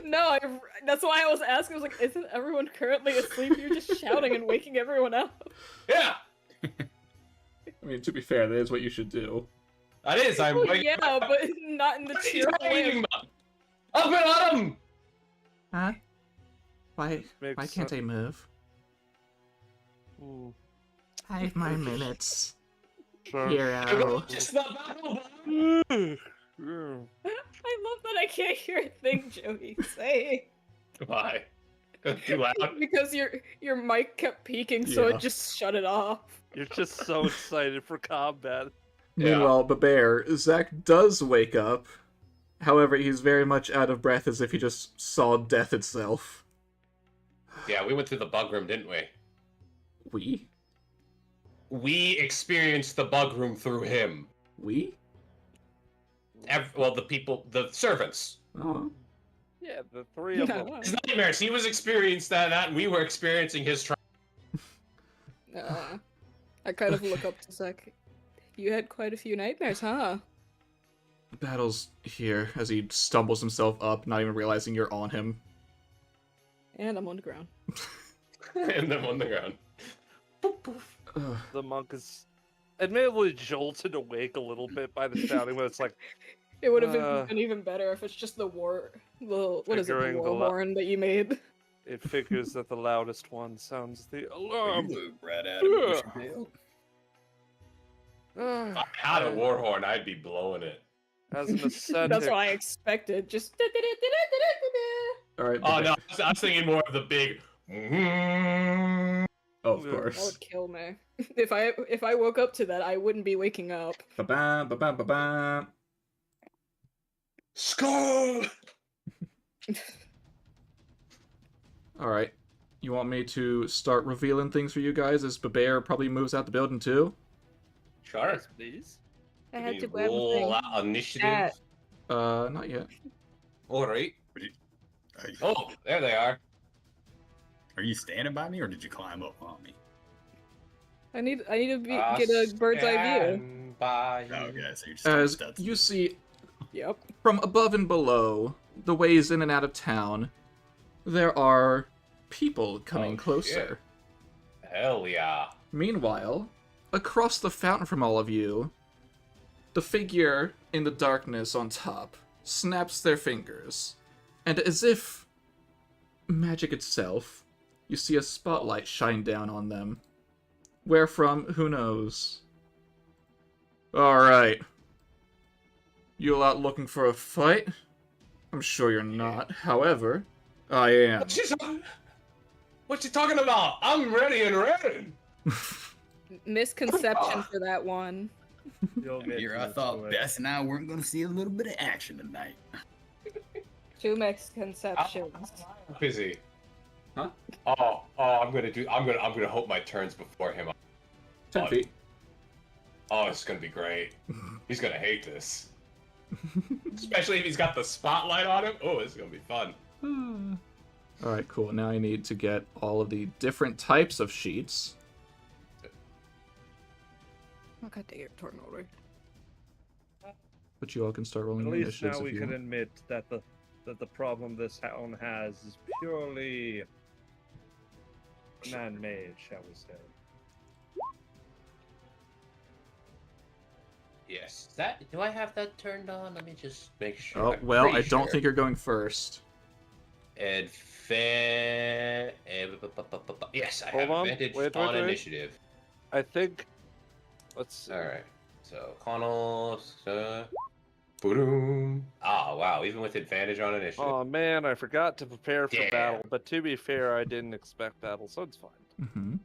No, that's why I was asking. I was like, isn't everyone currently asleep? You're just shouting and waking everyone up. Yeah, I mean, to be fair, that is what you should do. that is. I'm Well, waking yeah, up. but not in the What are you cheerful talking way. about? Up and at 'em! Huh? Why Makes can't sense. I move? Hmm, 5 more minutes. sure. Hero. It's the battle, boy. I love that I can't hear a thing Joey say. Why? That's too loud. Because your mic kept peaking, so Yeah. it just shut it off. You're just so excited for combat. Meanwhile, Babear, Zach does wake up. However, he's very much out of breath as if he just saw death itself. Yeah, we went through the bug room, didn't we? We? We experienced the bug room through him. We? Well, the people, the servants. Oh. Yeah, the three of them. No. His nightmares. He was experiencing that, and we were experiencing his. I kind of look up to Zach. You had quite a few nightmares, huh? Battle's here as he stumbles himself up, not even realizing you're on him. And I'm on the ground. and them on the ground. Poof, poof. Ugh. The monk is admittedly jolted awake a little bit by the shouting, but it's like, It would have been even better if it's just the what is it, the Figuring the war lo- horn that you made. it figures that the loudest one sounds the You alarm. move right at him. Bushy tail. If I had a war horn, I'd be blowing it. As an ascetic, That's what I expected. Just. Alright. Oh no, I was thinking more of the big. Oh, of Yeah. That course. would kill me. If I woke up to that, I wouldn't be waking up. Ba-bam, ba-bam, ba-bam. Skull. Alright. You want me to start revealing things for you guys as Babear probably moves out the building too? Sure. yes, please. I Can had we to grab a roll thing. out initiative. Not yet. All right. Are you, Oh, there they are. are you standing by me or did you climb up on me? I need to get a bird's eye view. Stand by. Oh, okay, so you're just As doing stats. you see Yep. from above and below, the ways in and out of town, there are people coming Oh, closer. Hell yeah. Meanwhile, across the fountain from all of you, the figure in the darkness on top snaps their fingers, and as if magic itself, you see a spotlight shine down on them. Wherefrom, who knows? Alright. You out looking for a fight? I'm sure you're not. However, I am. What you talking about? I'm ready and ready. Misconception for that one. You'll get Here, I used thought to it. Bess and I weren't going to see a little bit of action tonight. 2 misconceptions. Busy. Huh? I'm gonna hope my turn's before him. 10 feet. Oh, it's gonna be great. He's gonna hate this. Especially if he's got the spotlight on him. Oh, it's gonna be fun. Alright, cool. Now I need to get all of the different types of sheets. Oh, god dang it, turn over. But you all can start rolling At your least initiatives now if we you can want. admit that the problem this town has is purely man-made, shall we say. Yes. Do I have that turned on? Let me just make sure. Oh, I'm well, I pretty don't sure. think you're going first. Yes, I Hold have on. advantage Wait. on initiative. I think. Let's see. All right. So Connell. Boom. Ah, wow. Even with advantage on initiative. Oh man, I forgot to prepare for Damn. battle. But to be fair, I didn't expect battle, so it's fine. Mm-hmm.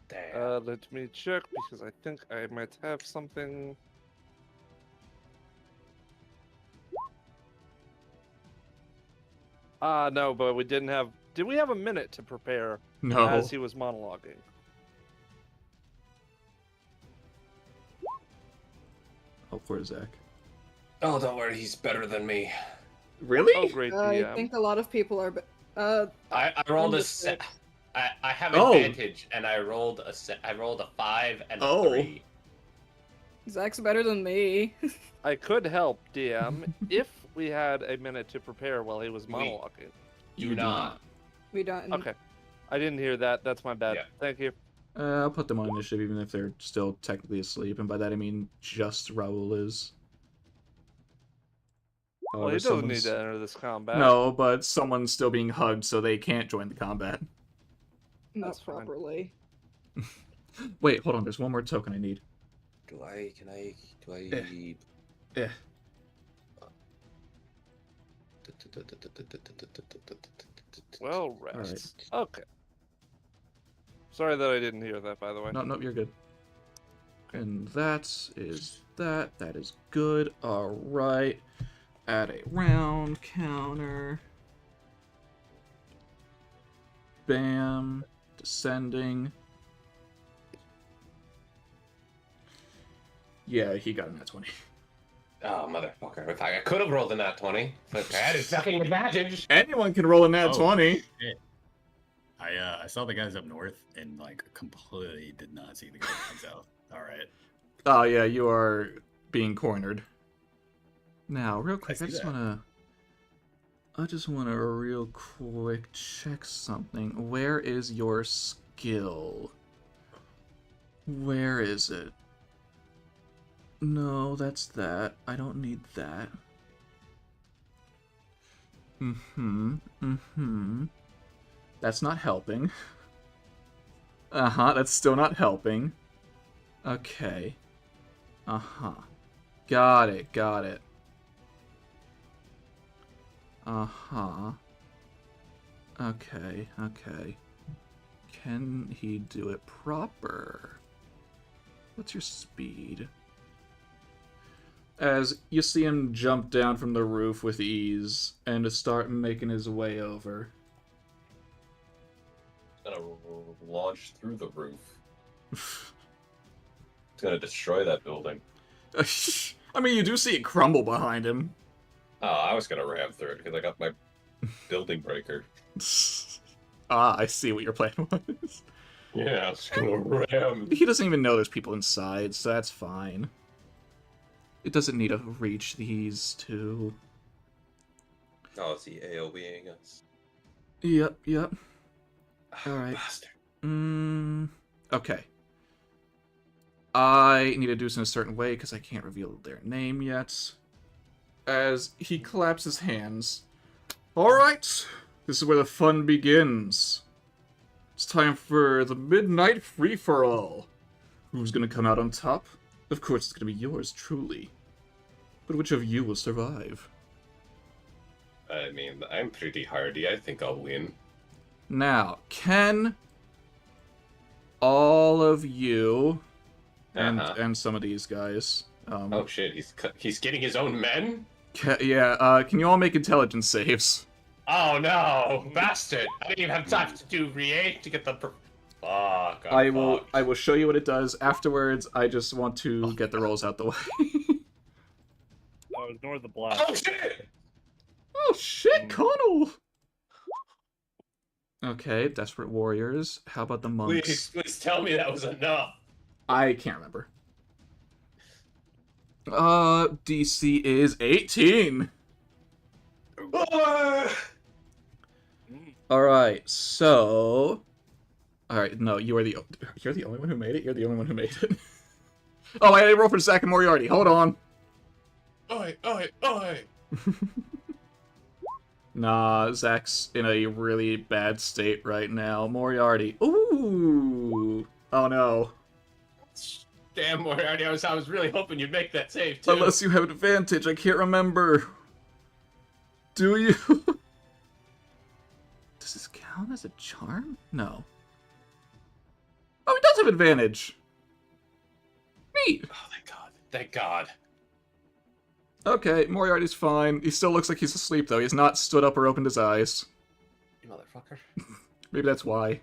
Damn. Let me check because I think I might have something. No, but we didn't have. Did we have a minute to prepare No. as he was monologuing? Oh, poor Zach. Oh, don't worry. He's better than me. Really? Oh, great I DM. think a lot of people are. I rolled a Understood. set. I have Oh. advantage, and I rolled a set. I rolled a 5 and a Oh. 3. Zach's better than me. I could help DM if we had a minute to prepare while he was We- monologuing. Do not. We don't. Okay, I didn't hear that. That's my bad. Yeah. Thank you. I'll put them on initiative even if they're still technically asleep, and by that I mean just Raul is. Well, However, he doesn't need someone's- to enter this combat. No, but someone's still being hugged, so they can't join the combat. Not That's fine. properly. Wait, hold on. There's one more token I need. Do I? Yeah. Well, rest. Okay. Sorry that I didn't hear that, by the way. No, you're good. And that is that. That is good. All right. Add a round counter. Bam. Descending. Yeah, he got a nat 20. Oh, motherfucker. If I could have rolled a nat 20, but I had a fucking advantage. Anyone can roll a nat Oh. 20. Shit. I saw the guys up north and like completely did not see the guys down south. All right. Oh, yeah, you are being cornered. Now, real quick, see I just that. want to real quick check something. Where is your skill? Where is it? No, that's that. I don't need that. That's not helping. That's still not helping. Okay. Got it. Okay. Can he do it proper? What's your speed? As you see him jump down from the roof with ease and to start making his way over. It's gonna launch through the roof. It's gonna destroy that building. I mean, you do see it crumble behind him. Oh, I was gonna ram through it because I got my building breaker. I see what your plan was. Yeah, it's gonna ram. He doesn't even know there's people inside, so that's fine. It doesn't need to reach these two. Oh, is he AoEing us? Yep. Alright. Bastard. Okay. I need to do this in a certain way because I can't reveal their name yet. As he claps his hands. Alright, this is where the fun begins. It's time for the midnight free-for-all. Who's gonna come out on top? Of course it's gonna be yours, truly. But which of you will survive? I mean, I'm pretty hardy. I think I'll win. Now, can all of you and some of these guys Oh shit, he's getting his own men? can you all make intelligence saves? Oh no, bastard! I didn't even have time to do Re-8 to get the. Fuck. I will show you what it does afterwards. I just want to get the rolls out the way. Oh, ignore the black. Oh shit! Oh shit, Connell! Okay, Desperate Warriors. How about the monks? Please tell me that was enough. I can't remember. DC is 18. Alright, so... Alright, no, you're the only one who made it? You're the only one who made it. Oh, I had to roll for Zach and Moriarty. Hold on. Oi! Nah, Zach's in a really bad state right now. Moriarty. Ooh! Oh no. Damn, Moriarty, I was really hoping you'd make that save, too. Unless you have an advantage, I can't remember. Do you? Does this count as a charm? No. Oh, he does have advantage. Neat. Oh, thank God. Thank God. Okay, Moriarty's fine. He still looks like he's asleep, though. He's not stood up or opened his eyes. You motherfucker. Maybe that's why.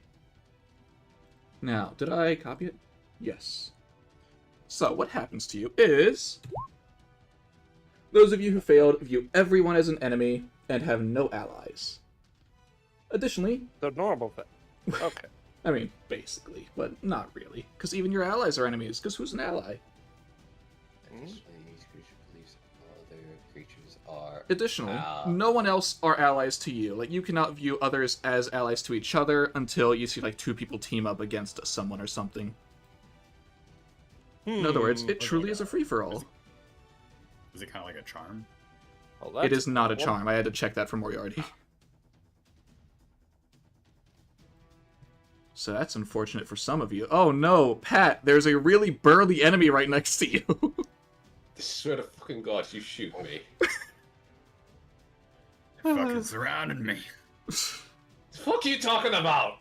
Now, did I copy it? Yes. So, what happens to you is... Those of you who failed view everyone as an enemy and have no allies. Additionally... The normal thing. Okay. I mean, basically, but not really. Because even your allies are enemies, because who's an ally? Additionally, no one else are allies to you. Like, you cannot view others as allies to each other until you see, like, two people team up against someone or something. In other words, it truly is a free-for-all. Is it kind of like a charm? Well, It is not a charm. I had to check that for Moriarty. So that's unfortunate for some of you. Oh no, Pat, there's a really burly enemy right next to you. I swear to fucking God, you shoot me. They fucking surrounded me. The fuck are you talking about?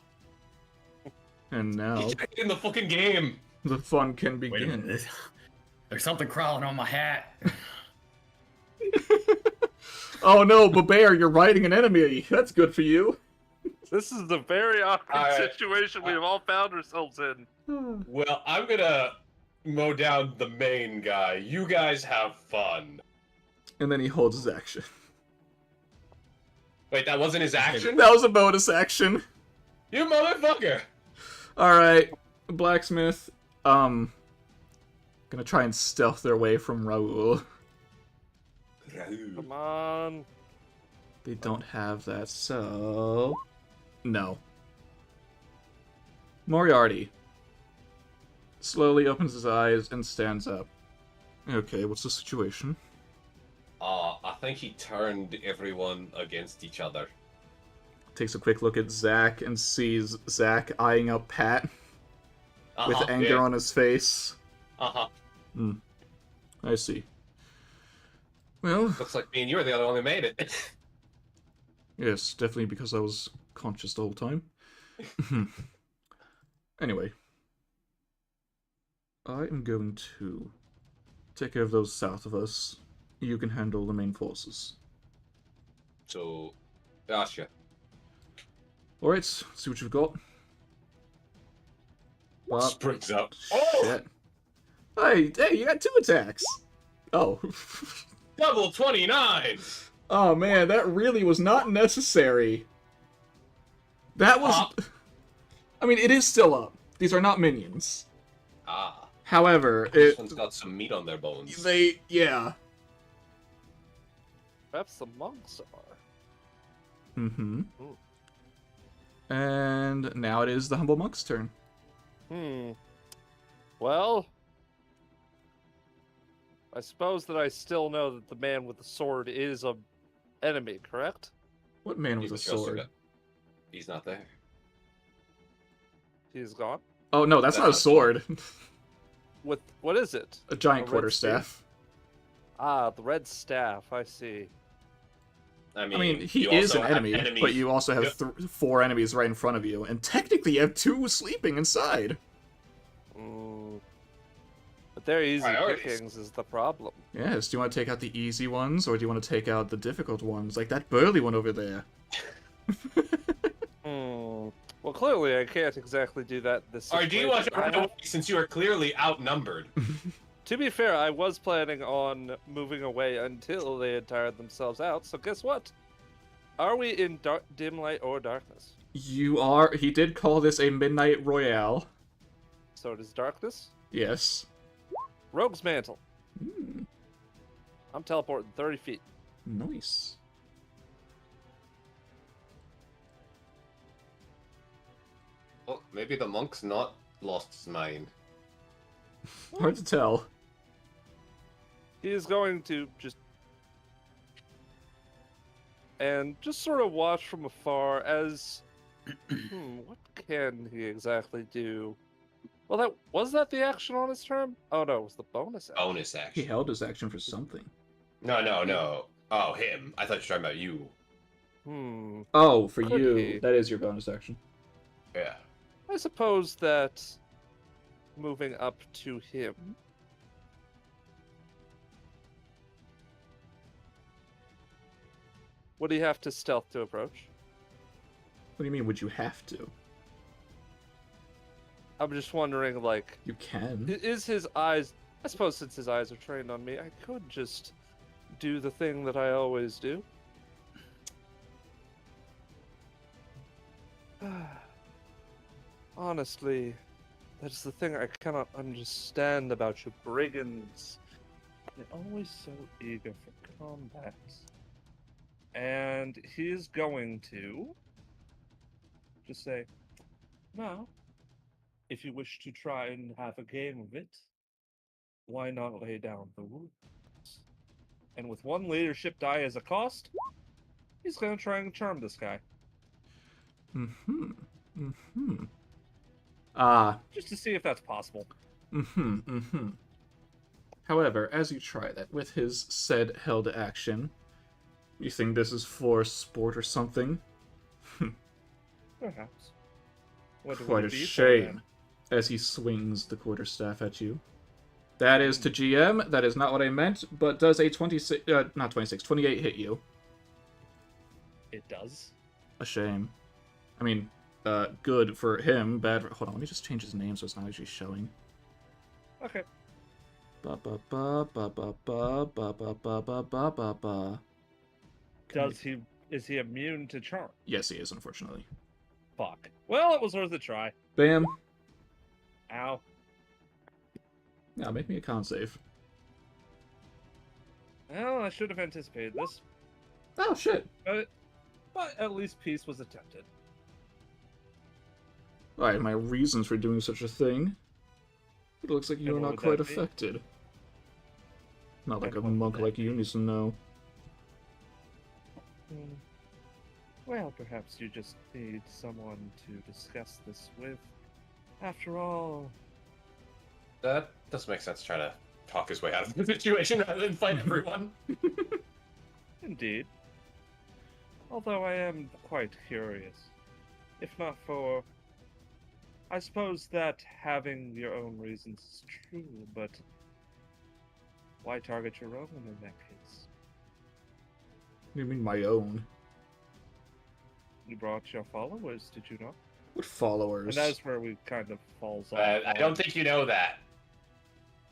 And now, Get in the fucking game. the fun can Wait a begin. minute. There's something crawling on my hat. Oh no, Babear, you're riding an enemy. That's good for you. This is the very awkward Alright. situation we have all found ourselves in. Well, I'm gonna mow down the main guy. You guys have fun. And then he holds his action. Wait, that wasn't his action? That was a bonus action. You motherfucker! Alright, Blacksmith, gonna try and stealth their way from Raoul. Come on. They don't have that, so... No. Moriarty slowly opens his eyes and stands up. Okay, what's the situation? I think he turned everyone against each other. Takes a quick look at Zach and sees Zach eyeing up Pat with anger on his face. I see. Well, Looks like me and you are the only one who made it. yes, definitely because I was conscious the whole time. Anyway. I am going to take care of those south of us. You can handle the main forces. So, gotcha. Alright, see what you've got. Springs up. Shit. Hey, you got 2 attacks! Oh. Double 29! Oh man, that really was not necessary. That was... Up. I mean, it is still up. These are not minions. Ah, However, this one's got some meat on their bones. yeah. Perhaps the monks are. Mm-hmm. Ooh. And now it is the humble monk's turn. Well, I suppose that I still know that the man with the sword is a enemy, correct? What man with a But you also sword? got- He's not there. He's gone. Oh no, that's not a sword. With what is it? A giant A red quarterstaff. Ah, the red staff. I see. I mean, he you is also an have enemy, enemies- but you also have Yep. 4 enemies right in front of you, and technically you have 2 sleeping inside. But they're easy Priorities. pickings is the problem. Yes, do you want to take out the easy ones, or do you want to take out the difficult ones, like that burly one over there? Well, clearly I can't exactly do that this Or do you want to situation. run away since you are clearly outnumbered? To be fair, I was planning on moving away until they had tired themselves out, so guess what? Are we in dim light or darkness? You are. He did call this a midnight royale. So it is darkness? Yes. Rogue's Mantle. Hmm, I'm teleporting 30 feet. nice. Well, maybe the monk's not lost his mind. Hard to tell. He is going to just... And just sort of watch from afar as... what can he exactly do? Well, was that the action on his turn? Oh no, it was the bonus action. Bonus He action. held his action for something. No. Oh, him. I thought you were talking about you. Oh, for Could you, he? that is your bonus action. Yeah. I suppose that moving up to him. Would he have to stealth to approach? What do you mean, would you have to? I'm just wondering, like, You can. is his eyes... I suppose since his eyes are trained on me, I could just do the thing that I always do. Honestly, that's the thing I cannot understand about you brigands. They're always so eager for combat. And he is going to just say, now, if you wish to try and have a game of it, why not lay down the rules? And with 1 leadership die as a cost, he's going to try and charm this guy. Mm-hmm. Mm-hmm. Just to see if that's possible. Mm-hmm. Mm-hmm. However, as you try that with his said held action, you think this is for sport or something? Perhaps. What would Quite it a be for, shame. then? As he swings the quarterstaff at you. That is to GM. That is not what I meant, but does a 26, not 26, 28 hit you? It does. A shame. I mean, good for him, bad for... Hold on, let me just change his name so it's not actually showing. Okay. Ba ba ba ba ba ba ba ba ba ba ba ba ba. Is he immune to charm? Yes, he is, unfortunately. Fuck. Well, it was worth a try. Bam. Ow. Now make me a con save. Well, I should have anticipated this. Oh, shit. But at least peace was attempted. Alright, my reasons for doing such a thing. It looks like you are And what not would quite that be? affected. Not like And a what would monk that like you be? needs to know. Well, perhaps you just need someone to discuss this with. After all, That does make sense. Try to talk his way out of the situation rather than fight everyone. indeed. Although I am quite curious. If not for... I suppose that having your own reasons is true, but... why target your own in that case? What do you mean, my own? You brought your followers, did you not? What followers? And that's where we kind of falls off. I don't think you know that.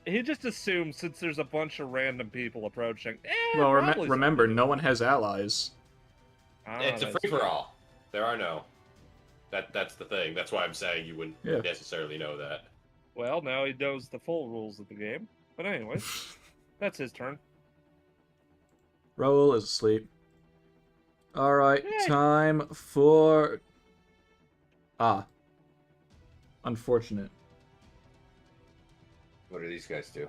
He just assumes since there's a bunch of random people approaching. Well, probably remember, something. no one has allies. Ah, It's a that's free for all. There are no. That's the thing. That's why I'm saying you wouldn't Yeah. necessarily know that. Well, now he knows the full rules of the game. But anyways, that's his turn. Raoul is asleep. Alright, Yay. time for... Unfortunate. What do these guys do?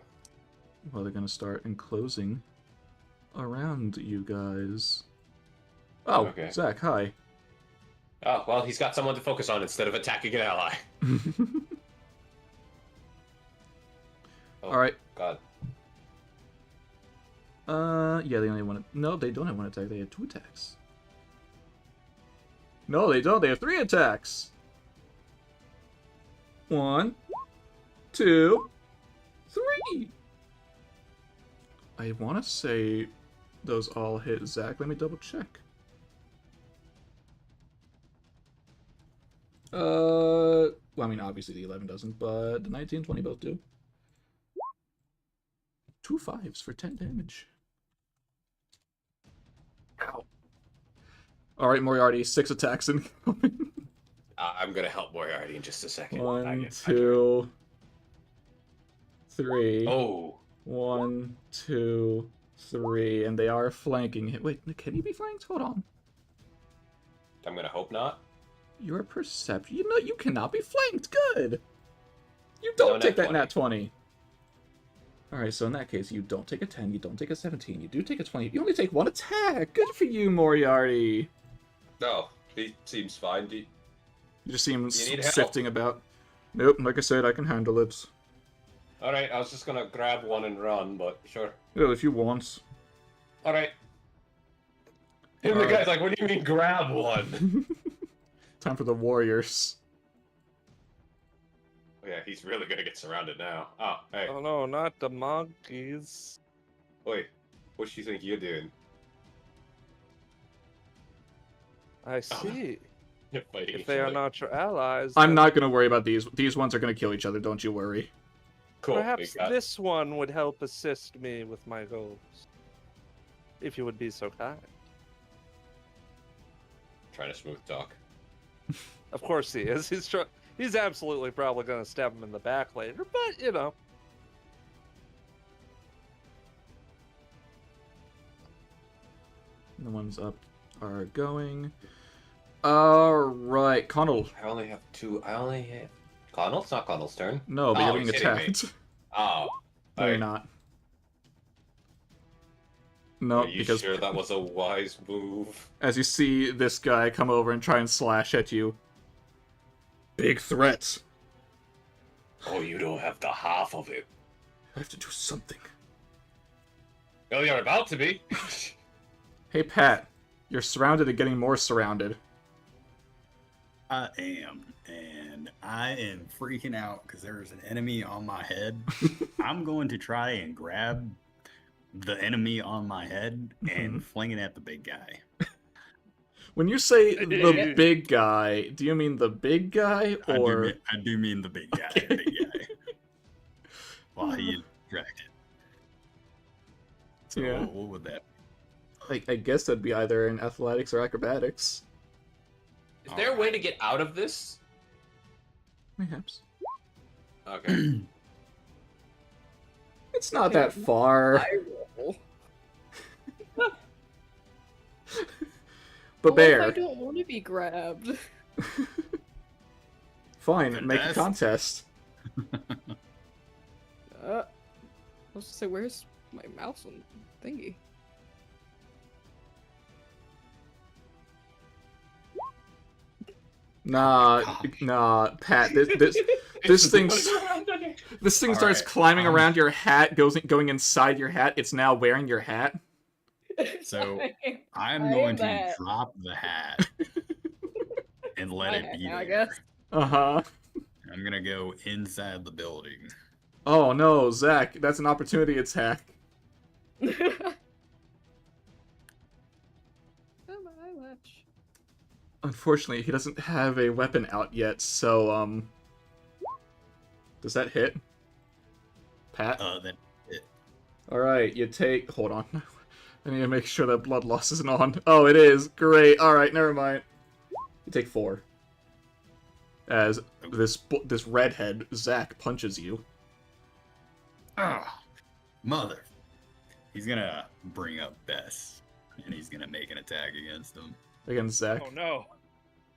Well, they're gonna start enclosing around you guys. Oh, Okay. Zach, hi. Oh, well, he's got someone to focus on instead of attacking an ally. Oh, Alright. God. Yeah, they only want to... No, they don't have one attack. They have 2 attacks. No, they don't. They have 3 attacks. 1, 2, 3. I want to say those all hit Zach. Let me double check. Well, I mean, obviously the 11 doesn't, but the 19 and 20 both do. 2 5s for 10 damage. Ow. Alright, Moriarty, 6 attacks incoming. I'm gonna help Moriarty in just a second. 1, 2, 3. Oh. 1, 2, 3. And they are flanking him. Wait, can he be flanked? Hold on. I'm gonna hope not. Your perception. You know, you cannot be flanked. Good. You don't No take nat that nat 20. Alright, so in that case, you don't take a 10, you don't take a 17, you do take a 20. You only take 1 attack. Good for you, Moriarty. No, he seems fine. You just see him You need help? sifting about. Nope, like I said, I can handle it. Alright, I was just gonna grab one and run, but sure. Well, if you want. Alright. And the Alright. guy's like, what do you mean grab one? Time for the warriors. Yeah, he's really gonna get surrounded now. Oh, hey. Oh no, not the monkeys. Wait, what do you think you're doing? I see. You're fighting If each they are other. not your allies, I'm then not gonna worry about these. These ones are gonna kill each other, don't you worry. Cool. perhaps we got- this one would help assist me with my goals. If you would be so kind. Trying to smooth talk. Of course he is. He's absolutely probably going to stab him in the back later, but you know. The ones up are going. Alright, Connell. I only have 2. I only have... Connell? It's not Connell's turn. No, but Oh, you're being he's hitting me. attacked. Oh. No, you're Alright. not. No, Are you because sure that was a wise move? as you see this guy come over and try and slash at you. Big threat. Oh, you don't have the half of it. I have to do something. Oh, you're about to be. Hey, Pat. You're surrounded and getting more surrounded. I am, and I am freaking out because there's an enemy on my head. I'm going to try and grab the enemy on my head and fling it at the big guy. When you say the big guy, do you mean the big guy or... I do mean the big guy. Okay. The big guy. While he is distracted. So Yeah. what would that be? I guess that'd be either in athletics or acrobatics. Is there a way to get out of this? Perhaps. Okay. It's not that far. I roll. But What if I bear. don't want to be grabbed? Fine, make a Fantastic. contest. I was to say, where's my mouse on thingy? Nah, Pat. This thing starts Alright, climbing around your hat, going inside your hat. It's now wearing your hat. So I'm I going am to that. drop the hat and let it be I there. guess. Uh-huh. I'm gonna go inside the building. Oh no, Zach, that's an opportunity attack. Unfortunately, he doesn't have a weapon out yet, so, does that hit? Pat? That Alright, you take... Hold on. I need to make sure that blood loss isn't on. Oh, it is. Great. Alright, never mind. You take 4. as this redhead Zach punches you. Ah, mother. He's gonna bring up Bess, and he's gonna make an attack against him. Against Zach. Oh no!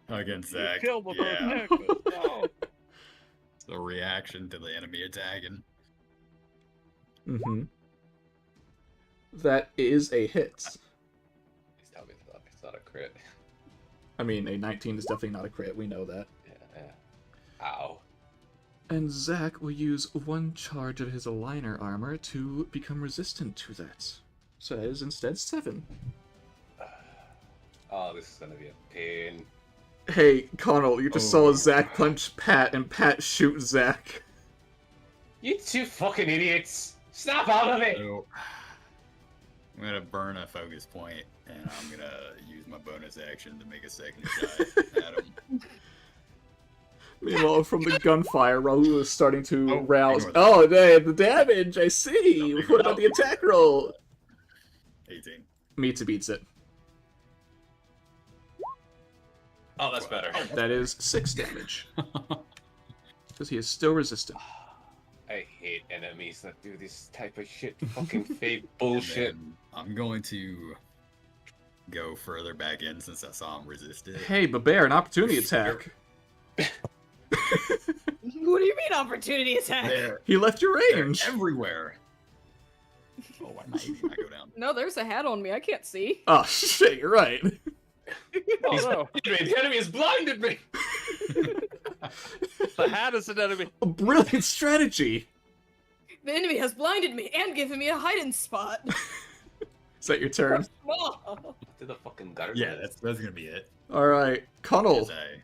Against You Zach. killed the Yeah. protagonist. No. It's a reaction to the enemy attacking. Mm-hmm. That is a hit. Please tell me it's not a crit. I mean, a 19 is definitely not a crit. We know that. Yeah. Ow. And Zach will use 1 charge of his aligner armor to become resistant to that. So that is instead 7. Oh, this is gonna be a pain. Hey, Connell, you just saw Zach punch Pat, and Pat shoot Zach. You two fucking idiots! Snap out of it! So, I'm gonna burn a focus point, and I'm gonna use my bonus action to make a second shot at him. Meanwhile, from the gunfire, Raul is starting to rouse. ignore that. Oh, the damage, I see! Don't What about the attack roll? 18. Meets beats it. Oh, that's better. That is 6 damage. Because he is still resistant. I hate enemies that do this type of shit. Fucking fake bullshit. And then I'm going to go further back in since I saw him resist it. Hey, Babear, an opportunity attack. What do you mean opportunity attack? He left your They're range. everywhere. Oh, I'm not eating. I go down. No, there's a hat on me. I can't see. Oh, shit, you're right. Oh no! The enemy has blinded me! The hat is an enemy. A brilliant strategy. The enemy has blinded me and given me a hiding spot. Is that your turn? Small. To the fucking gutter. Yeah, that's gonna be it. Alright, Connell, As I-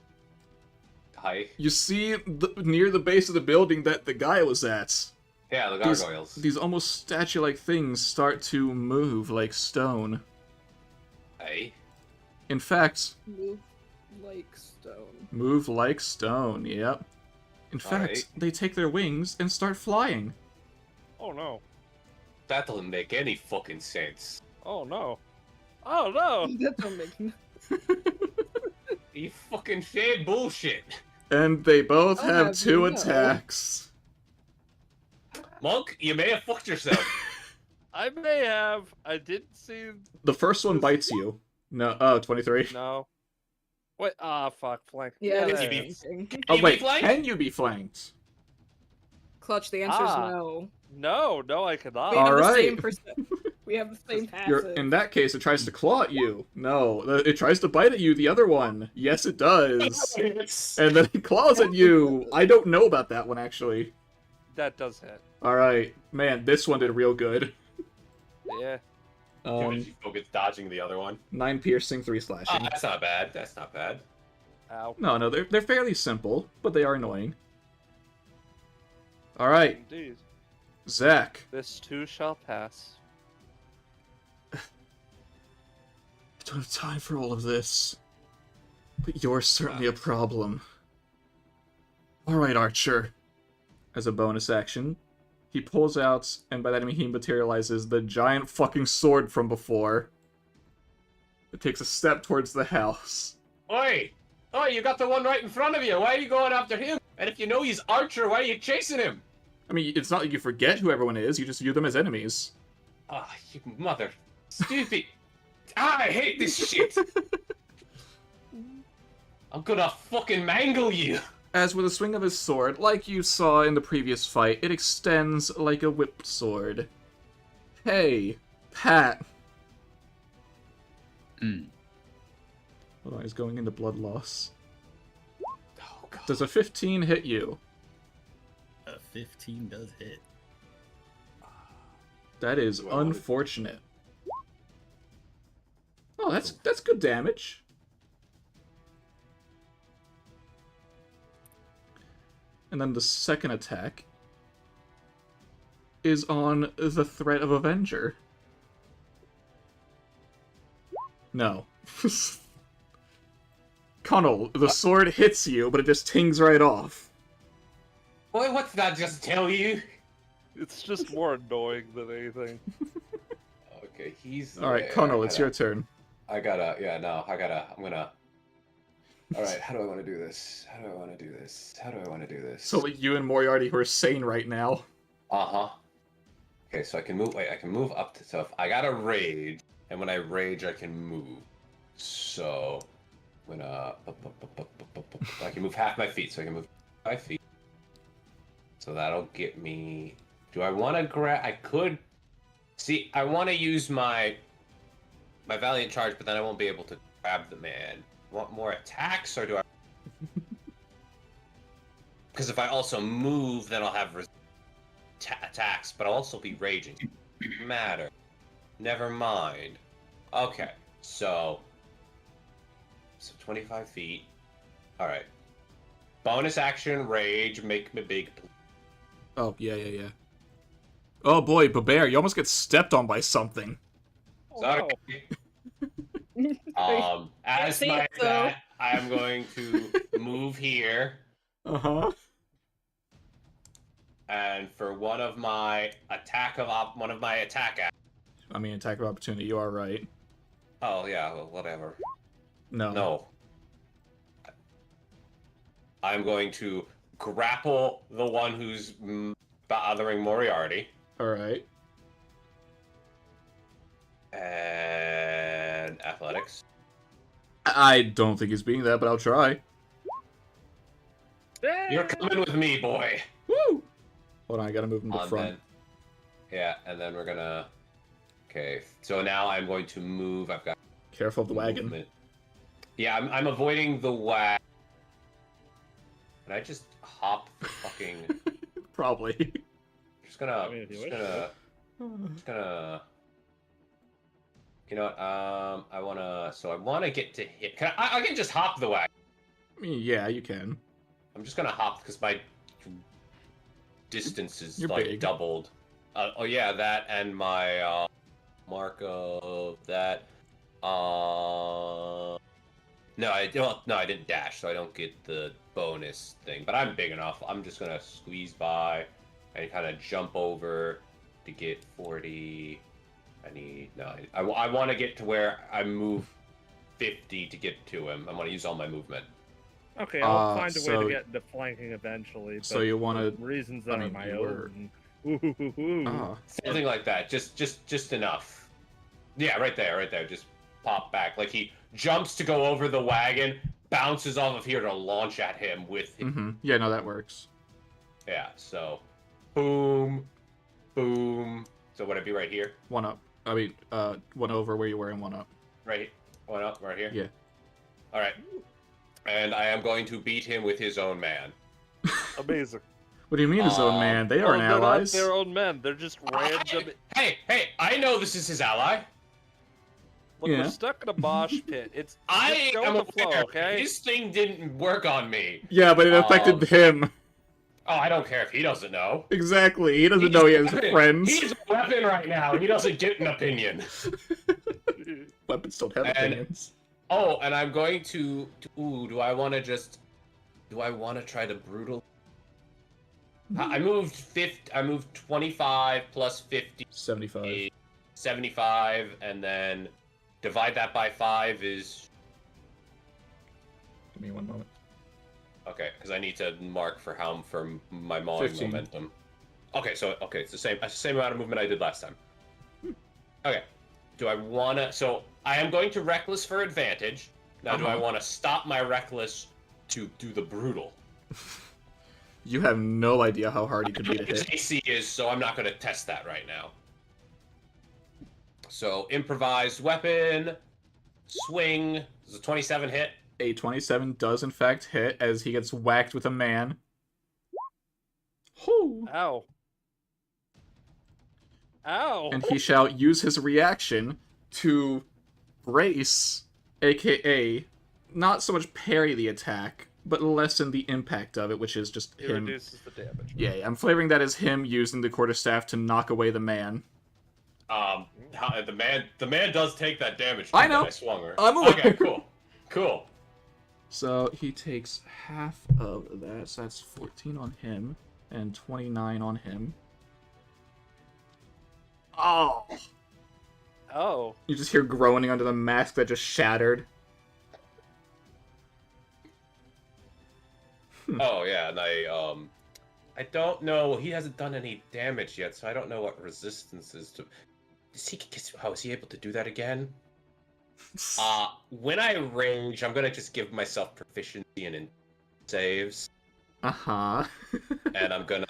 Hi. you see near the base of the building that the guy was at, Yeah, the These- gargoyles. these almost statue-like things start to move like stone. Hey. In fact, Move like stone. move like stone, yep. In fact, Alright. they take their wings and start flying. Oh no! That doesn't make any fucking sense. Oh no! Oh no! That don't make no. You fucking say bullshit. And they both Oh, have no, 2 no. attacks. Monk, you may have fucked yourself. I may have. I didn't see. The first one bites you. No, oh, 23. No. Wait. Ah, fuck. Flank. Yeah, it is Yeah. flanking. Oh You wait, be flanked? can you be flanked? Clutch, the answer is Ah. no. No, I cannot. We have the Alright. same we have the same passive. In that case, it tries to claw at you. No, it tries to bite at you. The other one. Yes, it does. And then it claws at you. I don't know about that one actually. That does hit. All right, man, this one did real good. Yeah. You focus dodging the other one. 9 piercing, 3 Oh, slashing. that's not bad. That's not bad. Ow. No, they're fairly simple, but they are annoying. All right, Indeed. Zach. This too shall pass. I don't have time for all of this. But you're certainly a problem. Alright, Archer. As a bonus action, he pulls out, and by that I mean he materializes the giant fucking sword from before. It takes a step towards the house. Oi! Oi, you got the one right in front of you. Why are you going after him? And if you know he's Archer, why are you chasing him? I mean, it's not like you forget who everyone is, you just view them as enemies. Ah, you mother. Stupid. I hate this shit. I'm gonna fucking mangle you. As with a swing of his sword, like you saw in the previous fight, it extends like a whipped sword. Hey, Pat. Hold on, he's going into blood loss. Oh, God. Does a 15 hit you? A 15 does hit. That is Well, unfortunate. Oh, that's good damage. And then the second attack is on the threat of Avenger. No. Connell, the sword hits you, but it just tings right off. Boy, what's that just tell you? It's just more annoying than anything. Okay, he's... Alright, Connell, it's your turn. I'm gonna... All right, how do I want to do this? How do I want to do this? How do I want to do this? So you and Moriarty who are sane right now. Uh-huh. Okay, so I can move. Wait, I can move up to. So if I gotta rage, and when I rage, I can move. So when I can move half my feet, so I can move 5 feet. So that'll get me. Do I want to grab? I could. See, I want to use my Valiant Charge, but then I won't be able to grab the man. Want more attacks, or do I? Because if I also move, then I'll have attacks, but I'll also be raging. Matter. Never mind. Okay, so 25 feet. All right. Bonus action, rage, make me big. Oh, yeah. Oh boy, Babear, you almost get stepped on by something. Sorry. As see my it, though. that, I'm going to move here, Uh-huh. and for one of my attack. I mean, attack of opportunity, you are right. Oh yeah, well, whatever. No. No. I'm going to grapple the one who's bothering Moriarty. Alright. And athletics. I don't think he's being that, but I'll try. You're coming with me, boy. Woo! Hold on, I gotta move him to And front. and then we're gonna. Okay, so now I'm going to move. I've got Careful of the wagon. movement. Yeah, I'm avoiding the wagon. Can I just hop the fucking? Probably. Just gonna. I mean, if you wish. Just gonna. You know what? I wanna get to hit. I can just hop the wagon. I mean, yeah, you can. I'm just gonna hop because my distance is You're like big. doubled. Oh yeah, that and my mark of that. No, I didn't dash, so I don't get the bonus thing. But I'm big enough. I'm just gonna squeeze by and kind of jump over to get 40. I want to get to where I move 50 to get to him. I want to use all my movement. Okay, I'll find a way so- to get into flanking eventually. so but you wanna- for reasons that I mean, are my you were- own. Ooh. Ah. Something like that. Just enough. Yeah, right there. Just pop back. Like he jumps to go over the wagon, bounces off of here to launch at him with him. Mm-hmm. Yeah, no, that works. Yeah, so boom, boom. So would it be right here? One up. I mean, one over where you were and one up. Right, one up, right here? Yeah. All right. And I am going to beat him with his own man. Amazing. What do you mean his own man? They aren't they're allies. not their own men. They're just random. Hey, I know this is his ally. Look, Yeah. we're stuck in a mosh pit. It's I just go am with the flow, aware. okay? His thing didn't work on me. Yeah, but it affected him. Oh, I don't care if he doesn't know. Exactly. He doesn't know he has friends. He's a weapon right now. He doesn't get an opinion. Weapons don't have And- opinions. Oh, and I'm going to ooh, do I want to try the brutal? I moved 25 plus 50, 75. 75, and then divide that by 5 is Give me one moment. okay, because I need to mark for my mauling 15. momentum. Okay, it's the same amount of movement I did last time. Okay. Do I wanna so I am going to reckless for advantage. Now do I want to stop my reckless to do the brutal? You have no idea how hard he could be to His hit. AC is, so I'm not going to test that right now. So improvised weapon, swing. Does a 27 hit? A 27 does in fact hit as he gets whacked with a man. Whoo! Ow. Ow. And he shall use his reaction to brace, aka not so much parry the attack, but lessen the impact of it, which is just It him. reduces the damage. Yeah, I'm flavoring that as him using the quarterstaff to knock away the man. The man does take that damage. I know. That I swung her. I'm aware. Okay, cool. So he takes half of that, so that's 14 on him, and 29 on him. Oh! Oh. You just hear groaning under the mask that just shattered. Yeah, and I don't know. He hasn't done any damage yet, so I don't know what resistance is to. How is he able to do that again? When I range, I'm gonna just give myself proficiency in saves. Uh-huh. And I'm gonna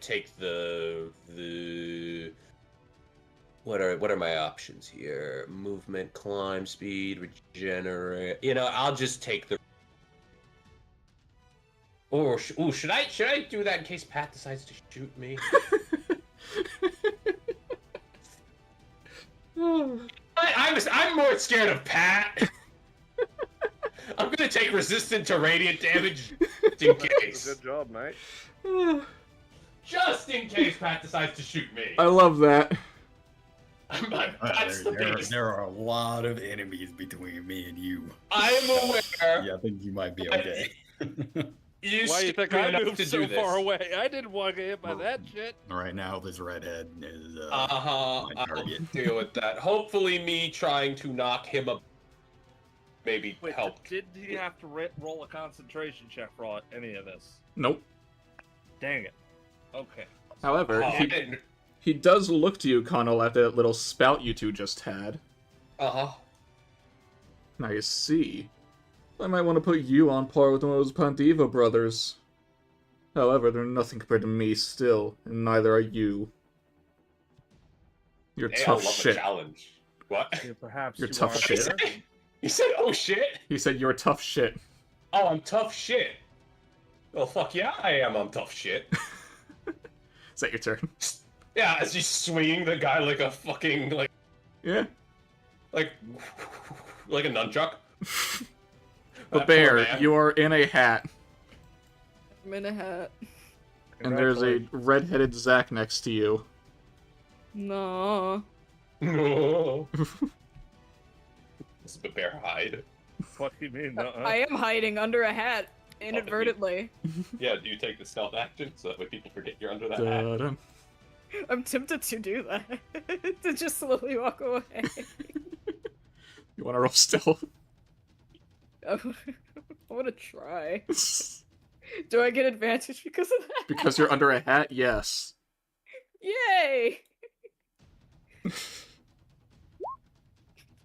take the what are my options here? Movement, climb, speed, regenerate. I'll just take the. Or should I do that in case Pat decides to shoot me? I'm more scared of Pat. I'm gonna take resistant to radiant damage just in case. Good job, mate. Just in case Pat decides to shoot me. I love that. That's the biggest. There are a lot of enemies between me and you. I'm aware. Yeah, I think you might be okay. Why do you think I moved so far away? I didn't want to get hit by that shit. Right now, this redhead is my I'll target. deal with that. Hopefully, me trying to knock him up maybe Wait, help. did he have to roll a concentration check for any of this? Nope. Dang it. Okay. However, I didn't. he does look to you, Connell, at that little spout you two just had. Uh-huh. Now you see, I might want to put you on par with one of those Pandiva brothers. However, they're nothing compared to me still, and neither are you. You're Hey, I tough love shit. a challenge. What? Yeah, perhaps You're you tough are shit. there. You said, oh shit? He said you're tough shit. Oh, I'm tough shit. Well, fuck yeah, I am. I'm tough shit. Is that your turn? Yeah, as he's swinging the guy like a fucking, Yeah. like a nunchuck. But That poor Bear, man. you are in a hat, I'm in a hat. and there's a red-headed Zach next to you. No. No. This is a bear hide. What do you mean? I am hiding under a hat, inadvertently. Yeah, do you take the stealth action so that way people forget you're under that hat? Da-dum. I'm tempted to do that. To just slowly walk away. You want to roll stealth? I want to try. Do I get advantage because of that? Because you're under a hat? Yes. Yay!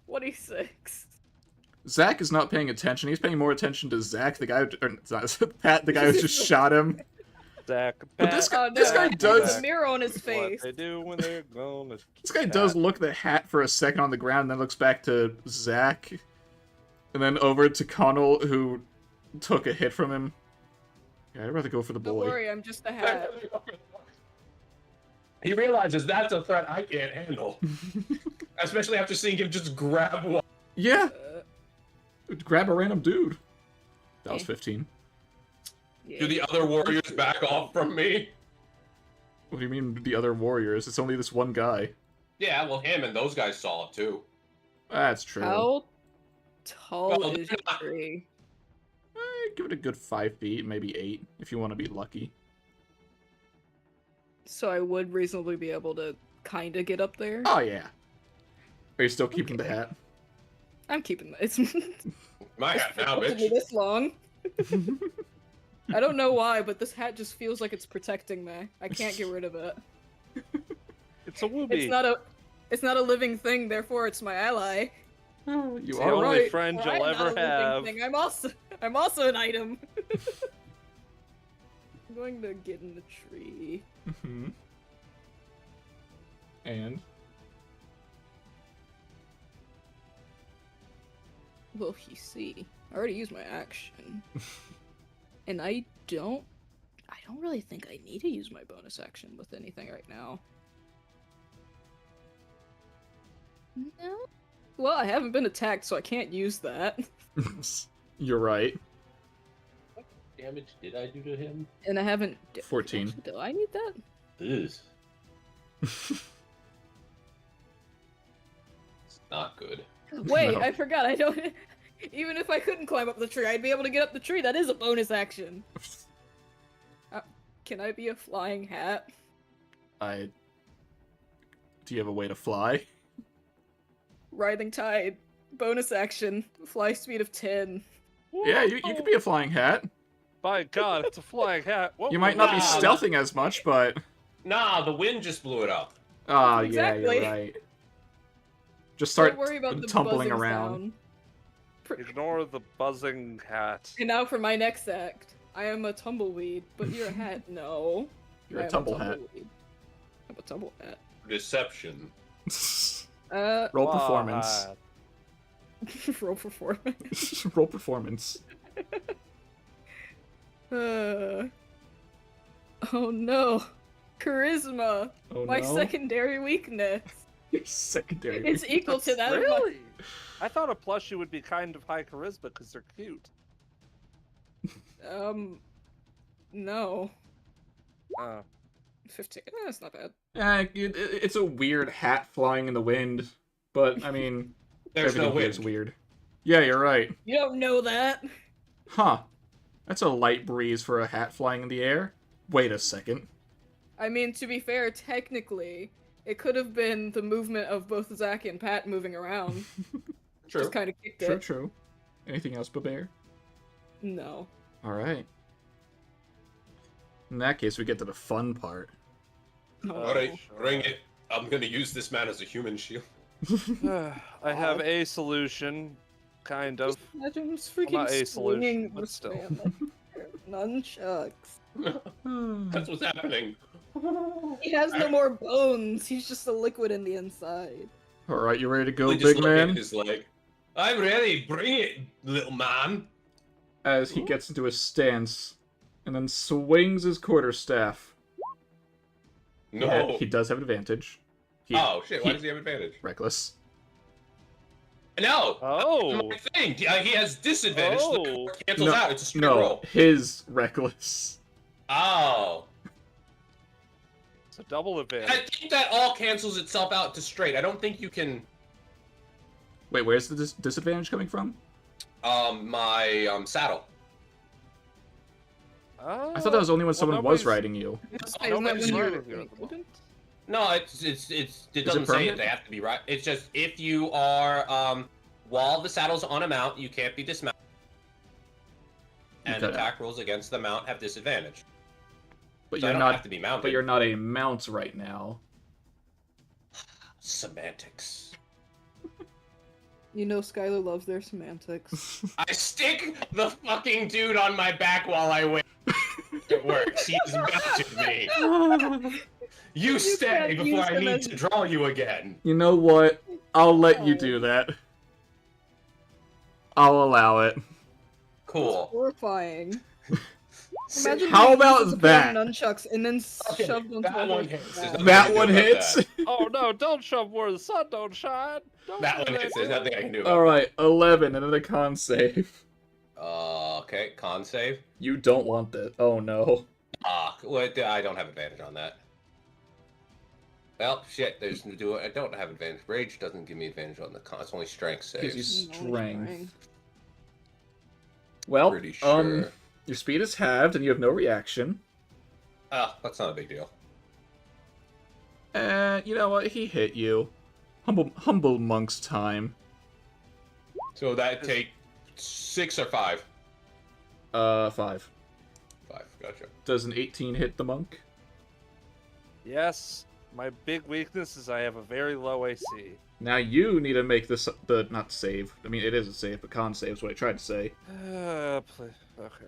26. Zach is not paying attention. He's paying more attention to Zach, the guy who, or not, Pat, the guy who just shot him. Zach, But this guy, Oh, no, this guy there's does. a mirror on his What face. they do when they're gone. This guy does look at the hat for a second on the ground, and then looks back to Zach, and then over to Connell, who took a hit from him. Yeah, I'd rather go for the Don't boy. worry, I'm just a hat. He realizes that's a threat I can't handle. Especially after seeing him just grab one. Yeah, Uh, grab a random dude. That was Okay. 15. yeah. Do the other warriors back off from me? What do you mean the other warriors? It's only this one guy. Yeah, well, him and those guys saw it too. That's true. How tall Well, is they're your not- tree? Give it a good 5 feet, maybe 8, if you want to be lucky. So I would reasonably be able to kind of get up there. Oh, yeah. Are you still keeping the Okay. hat? I'm keeping this. My hat now, It's bitch. this long. I don't know why, but this hat just feels like it's protecting me. I can't get rid of it. It's a wooby. It's not a living thing, therefore it's my ally. You It's the are only right. friend Or you'll I'm not a ever living have. thing. I'm also an item. I'm going to get in the tree. Mhm. And? Well, you see, I already used my action. And I don't really think I need to use my bonus action with anything right now. No? Well, I haven't been attacked, so I can't use that. You're right. What damage did I do to him? And I haven't... 14. Actually, do I need that? It's not good. Wait, No. I forgot, I don't... Even if I couldn't climb up the tree, I'd be able to get up the tree. That is a bonus action. Can I be a flying hat? Do you have a way to fly? Writhing Tide. Bonus action. Fly speed of 10. Yeah, you could be a flying hat. by God, it's a flying hat. What You was might not be that? stealthing as much, but... Nah, the wind just blew it up. Ah, yeah, Exactly. you're right. Just start Don't worry about the tumbling buzzing around. sound. Ignore the buzzing hat. And now for my next act. I am a tumbleweed, but you're a hat. No. You're I a am tumble hat. tumbleweed. I'm a tumble hat. Deception. Roll Wow, performance. Roll performance. Roll performance. Oh no. Charisma. Oh My no. secondary weakness. Your secondary. It's equal to that of my... Really? I thought a plushie would be kind of high charisma because they're cute. No. Uh, 15. That's not bad. It's a weird hat flying in the wind, but I mean, There's no everything here is wind. weird. Yeah, you're right. You don't know that. Huh. That's a light breeze for a hat flying in the air. Wait a second. I mean, to be fair, technically, it could have been the movement of both Zach and Pat moving around. True. Just kind of kicked True, it. true. Anything else, Bear? No. Alright. In that case, we get to the fun part. Alright, sure. bring it. I'm gonna use this man as a human shield. I have a solution, kind of. Imagine just Well, freaking not a solution, swinging but this still. man like nunchucks. That's what's happening. He has no more bones. He's just a liquid in the inside. Alright, you ready to go, Really just big looking at man? his leg. I'm ready. Bring it, little man. As he gets into a stance, and then swings his quarterstaff. No. Yeah, he does have advantage. Oh shit! Why does he have advantage? Reckless. No. Oh. My thing. He has disadvantage. Oh. The card cancels out. It's a straight No, roll. his reckless. Oh. It's a double I advantage. think that all cancels itself out to straight. I don't think you can. Wait, where's the disadvantage coming from? My saddle. I thought that was only when someone was riding you. Isn't no, that it's when you're right here. incompetent? No, it doesn't say permanent? it. They have to be right. It's just if you are while the saddle's on a mount, you can't be dismounted. And Okay. attack rolls against the mount have disadvantage. But So I you're don't not. have to be mounted. But you're not a mount right now. Semantics. You know Skylar loves their semantics. I stick the fucking dude on my back while I wait. It works. He's mounted me. You stay can't before use I him need as- to draw you again. You know what? I'll let you do that. I'll allow it. Cool. Horrifying. Imagine How being about able to put on that? nunchucks and then Okay, shoved onto that a one horse's hits. back. There's That nothing I one can do about hits. that. Oh no, don't shove where the sun don't shine. Don't That do one hits. There's nothing I can do about All right, 11, another con save. it. Okay, con save. You don't want that. Oh no. What? I don't have advantage on that. Well, shit. I don't have advantage. Rage doesn't give me advantage on the con. It's only strength Gives you saves. strength. Well, Pretty sure. your speed is halved and you have no reaction. That's not a big deal. You know what? He hit you. Humble monk's time. So that take 6 or 5. 5. 5. Gotcha. Does an 18 hit the monk? Yes, my big weakness is I have a very low AC. Now you need to make this not save. I mean, it is a save, but con save is what I tried to say. Please. Okay.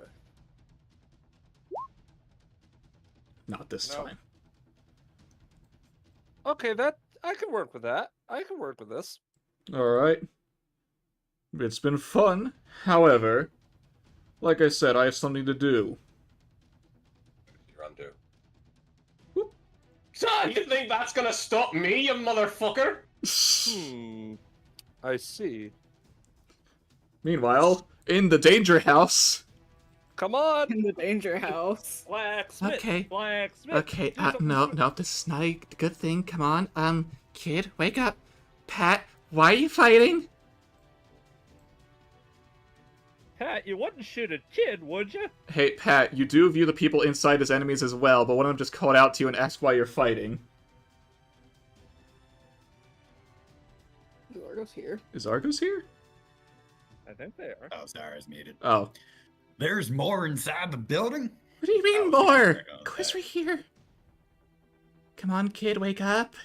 Not this No. time. Okay, that I can work with that. I can work with this. Alright. It's been fun. However, like I said, I have something to do. You're on 2. So, you think that's gonna stop me, you motherfucker? I see. Meanwhile, in the danger house. Come on, In the danger house. blacksmith. Okay. Blacksmith. Okay, do something no, good. no, this is not a good thing. Come on, kid, wake up. Pat, why are you fighting? Pat, you wouldn't shoot a kid, would you? Hey, Pat, you do view the people inside as enemies as well, but one of them just called out to you and asked why you're fighting. Argo's here. Is Argos here? I think they are. Oh, Zara's muted. Oh. There's more inside the building? What do you mean Oh, more? check out Quiz that. right here. Come on, kid, wake up.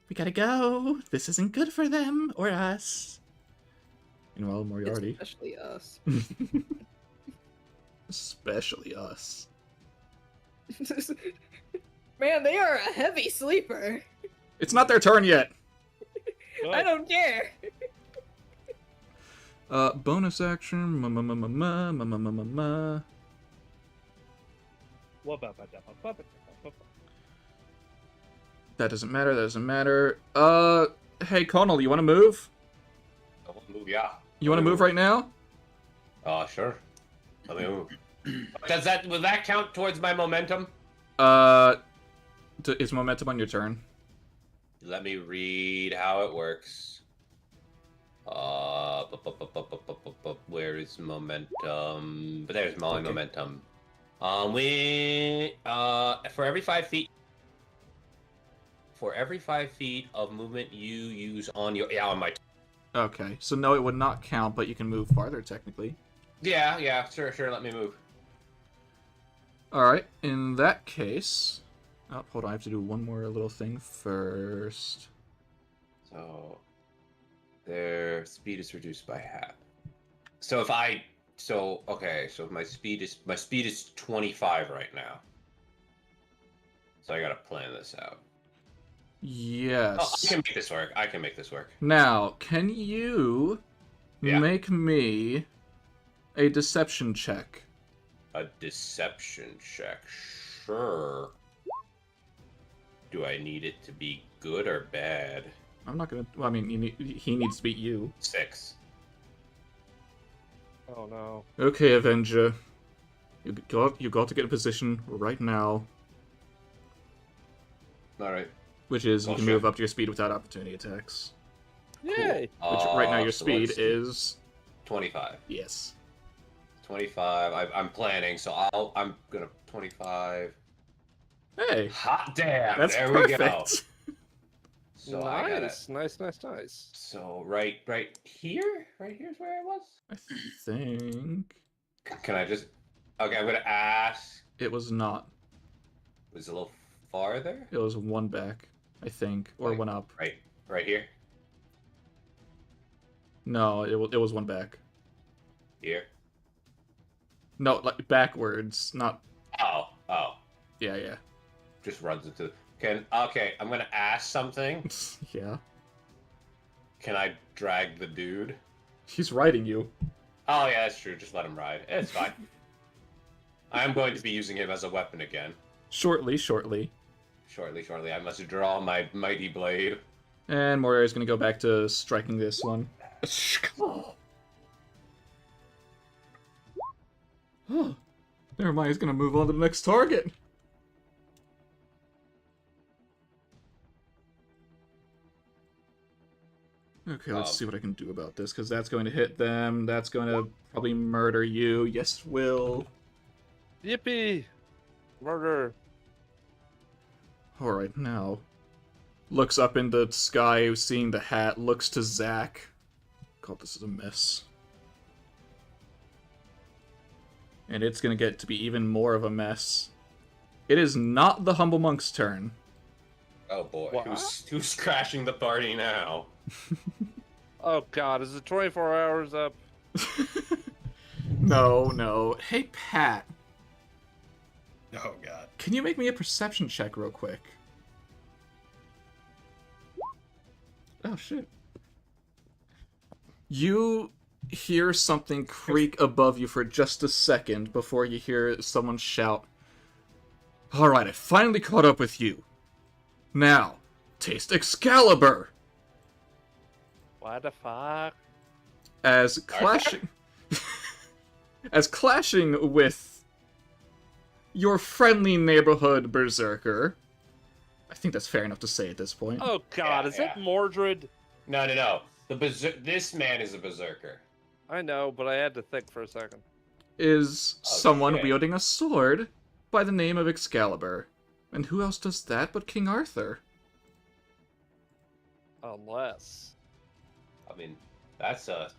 We gotta go. This isn't good for them or us. Meanwhile, Moriarty. Especially us. Especially us. Man, they are a heavy sleeper. It's not their turn yet. I don't care. Bonus action. That doesn't matter. That doesn't matter. Hey, Connell, you want to move? I want to move, yeah. You want to move right now? Sure. Let me move. Will that count towards my momentum? Is momentum on your turn? Let me read how it works. Where is momentum? But there's my momentum. For every 5 feet. For every 5 feet of movement you use on your on my. Okay, so no, it would not count, but you can move farther technically. Yeah, sure. Let me move. All right, in that case, oh, hold on, I have to do one more little thing first. So, their speed is reduced by half. So if I, so my speed is 25 right now. So I gotta plan this out. Yes. Oh, I can make this work. Now, can you make me a deception check? A deception check, sure. Do I need it to be good or bad? I'm not gonna. Well, I mean, he needs to beat you. 6. Oh no. Okay, Avenger. You got to get a position right now, All right. which is you Oh, can shit. move up to your speed without opportunity attacks. Yay! Which right now your So speed let's do is 25. yes. 25. I'm planning, so I'm gonna 25. Hey, Hot damn! that's there we go. perfect. So I got it. Nice. So right here, is where I was. I think Can I just? Okay, I'm gonna ask. it was not. Was it a little farther? It was one back, I think, or Like, one up. Right here. No, it was one back. Here. No, like backwards, not. Oh. Yeah. Just runs into. Okay, I'm gonna ask something. Yeah. Can I drag the dude? He's riding you. Oh yeah, that's true. Just let him ride. It's fine. I'm going to be using him as a weapon again. Shortly. Shortly. I must draw my mighty blade. And Moriarty's gonna go back to striking this one. Oh, never mind. He's gonna move on to the next target. Okay, let's see what I can do about this, because that's going to hit them. That's going to probably murder you. Yes, it will. Yippee! Murder. Alright, now. Looks up in the sky, seeing the hat, looks to Zach. God, this is a mess. And it's gonna get to be even more of a mess. It is not the Humble Monk's turn. Oh boy, What? who's crashing the party now? Oh god, is it 24 hours up? No. Hey, Pat. Oh god. Can you make me a perception check real quick? Oh, shit. You hear something creak above you for just a second before you hear someone shout, "Alright, I finally caught up with you. Now, taste Excalibur!" What the fuck? As clashing... as clashing with your friendly neighborhood berserker. I think that's fair enough to say at this point. Oh god, Yeah, is it Mordred? No. This man is a berserker. I know, but I had to think for a second. Is Oh, someone shit. wielding a sword by the name of Excalibur. And who else does that but King Arthur? Unless. I mean, that's a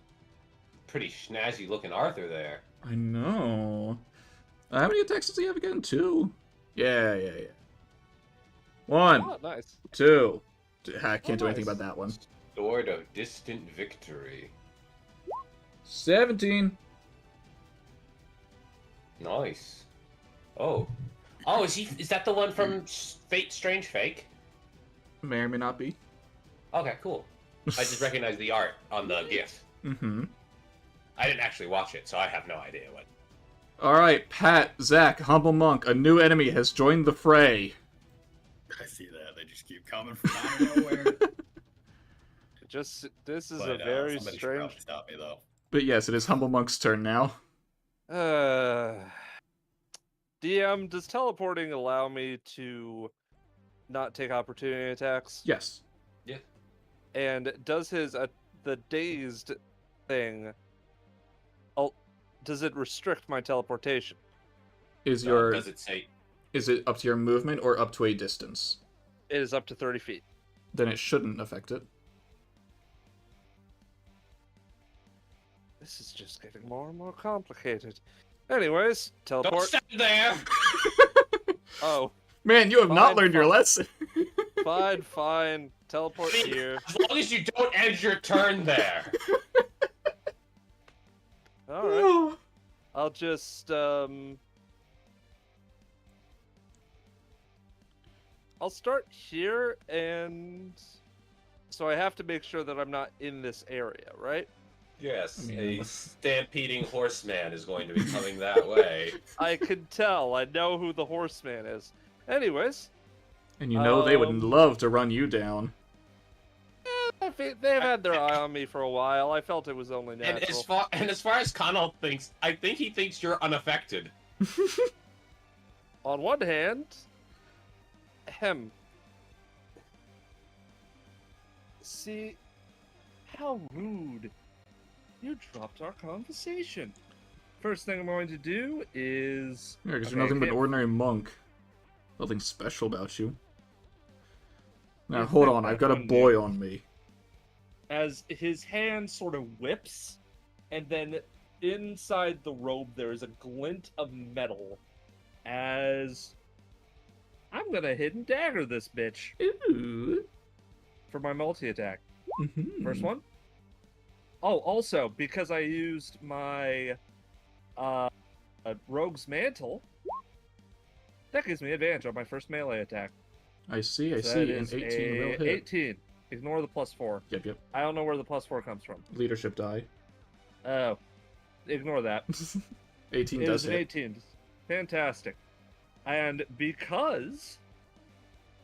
pretty snazzy looking Arthur there. I know. How many attacks does he have again? 2? Yeah. 1, Oh, nice. 2. I can't do anything nice. about that one. Sword of Distant Victory. 17. Nice. Oh. Oh, is that the one from Fate Strange Fake? May or may not be. Okay, cool. I just recognized the art on the GIF. Mm-hmm. I didn't actually watch it, so I have no idea what. Alright, Pat, Zach, Humble Monk, a new enemy has joined the fray. I see that. They just keep coming from out of nowhere. This is But, a very somebody should strange. probably stop me, though. But yes, it is Humble Monk's turn now. DM, does teleporting allow me to not take opportunity attacks? Yes. And does the dazed thing? Does it restrict my teleportation? Is your Does it say? is it up to your movement or up to a distance? It is up to 30 feet. Then it shouldn't affect it. This is just getting more and more complicated. Anyways, Don't teleport. stand there. Oh, Man, you have not Fine, learned your fine. lesson. fine. Teleport here. As long as you don't end your turn there. All right. I'll just I'll start here, and so I have to make sure that I'm not in this area, right? Yes, I a mean, stampeding horseman is going to be coming that way. I can tell. I know who the horseman is. Anyways, And you know they would Um, love to run you down. they've had their eye on me for a while. I felt it was only And natural. as far as Connell thinks, I think he thinks you're unaffected. On one hand, see how rude. You dropped our conversation. First thing I'm going to do is... Yeah, because Okay, you're nothing but an can't- ordinary monk. Nothing special about you. Now, You hold think on, that, I've got a wouldn't boy you? on me. As his hand sort of whips, and then inside the robe there is a glint of metal. As I'm gonna hidden dagger this bitch Ooh. for my multi-attack. Mhm. First one. Oh, also, because I used my rogue's mantle, that gives me advantage on my first melee attack. I see, I So see. that An is 18 a will hit. 18. Ignore the +4. Yep. I don't know where the +4 comes from. Leadership die. Oh, ignore that. 18 It does is an hit. 18. Fantastic. And because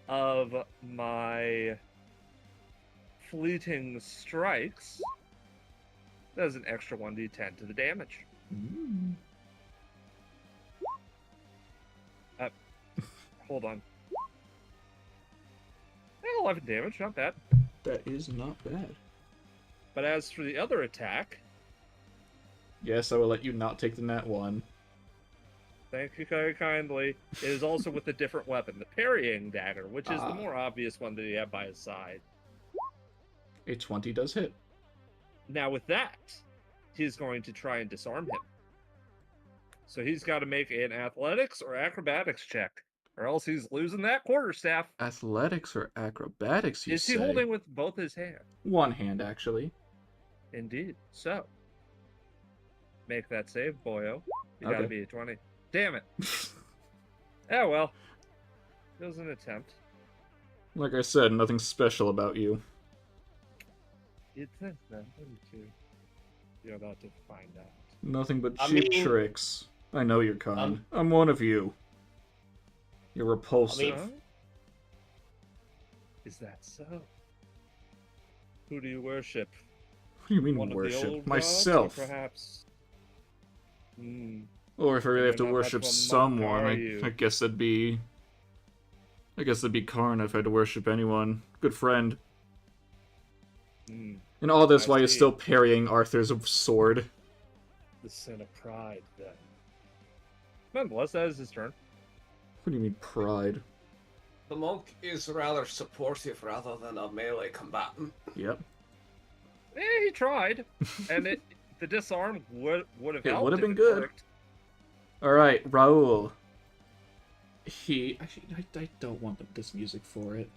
of my fleeting strikes, that is an extra 1d10 to the damage. Ooh. Hold on. 11 damage, not bad. That is not bad. But as for the other attack, Yes, I will let you not take the nat 1. thank you very kindly, it is also with a different weapon, the parrying dagger, which is Ah. the more obvious one that he had by his side. A 20 does hit. Now with that, he's going to try and disarm him. So he's got to make an athletics or acrobatics check, or else he's losing that quarterstaff. Athletics or acrobatics, you Is he say? holding with both his hands? One hand, actually. Indeed. So, make that save, boyo. You gotta Okay. be a 20. Damn it. Oh well. It was an attempt. Like I said, nothing special about you. You'd think that, wouldn't you? You're about to find out. Nothing but I cheap mean- tricks. I know you're kind. I'm one of you. You're repulsive. Huh? Is that so? Who do you worship? What do you mean One of the worship? old gods, Myself. or perhaps. Hmm. Or if I really have to You're not much worship of a monk, someone, are I you? guess that'd be... I guess that'd be Karn if I had to worship anyone. Good friend. Hmm. And all this I while he's see. still parrying Arthur's sword. The sin of pride, then. Nonetheless, that is his turn. What do you mean pride? The monk is rather supportive rather than a melee combatant. Yep. He tried, and The disarm would have It helped. would have if been it good. worked. Alright, Raul. Actually, I don't want this music for it.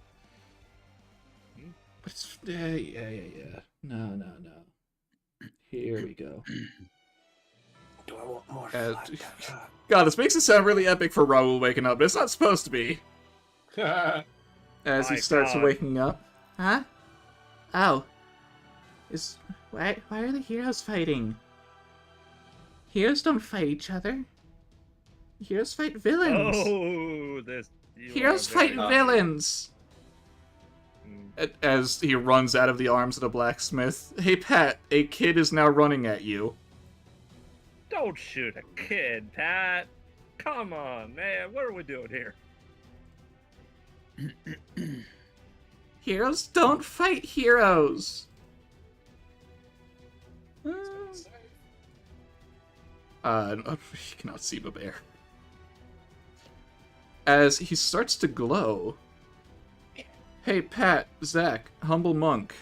But it's... Yeah. No. Here we go. Do I want more Uh, flat pepper? God, this makes it sound really epic for Raul waking up, but it's not supposed to be. As he My starts God. waking up. Huh? Oh. Why are the heroes fighting? Heroes don't fight each other. Heroes fight villains. Oh, this. you Heroes are very- fight villains. As he runs out of the arms of the blacksmith. Hey Pat, a kid is now running at you. Don't shoot a kid, Pat. Come on, man. What are we doing here? Heroes don't fight heroes. You cannot see the bear. As he starts to glow. Hey Pat, Zach, humble monk.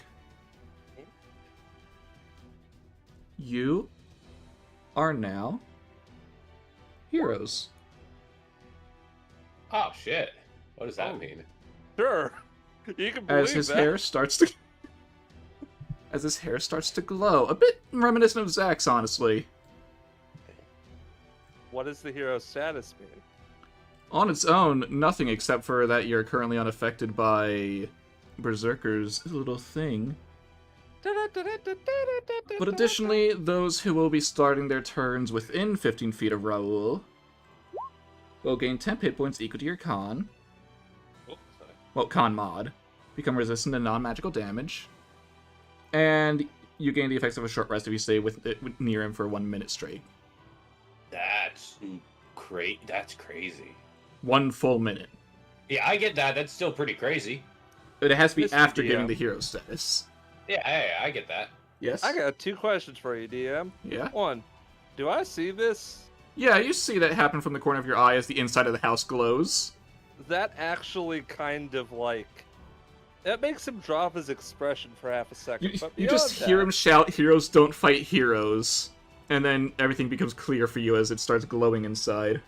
You are now heroes. Oh shit! What does that mean? Sure. You can believe As his that. hair starts to as his hair starts to glow. A bit reminiscent of Zach's, honestly. What does the hero status mean? On its own, nothing except for that you're currently unaffected by Berserker's little thing. But additionally, those who will be starting their turns within 15 feet of Raul will gain 10 hit points equal to your con. Oh, sorry. Well, con mod. Become resistant to non-magical damage. And you gain the effects of a short rest if you stay near him for 1 minute straight. That's great. That's crazy. 1 full minute. Yeah, I get that. That's still pretty crazy. But it has to be Mr. after DM. getting the hero status. Yeah, I get that. Yes? I got 2 questions for you, DM. Yeah? 1, do I see this? Yeah, you see that happen from the corner of your eye as the inside of the house glows. That actually kind of like... That makes him drop his expression for half a second. But You just beyond hear that- him shout, "Heroes don't fight heroes." And then everything becomes clear for you as it starts glowing inside.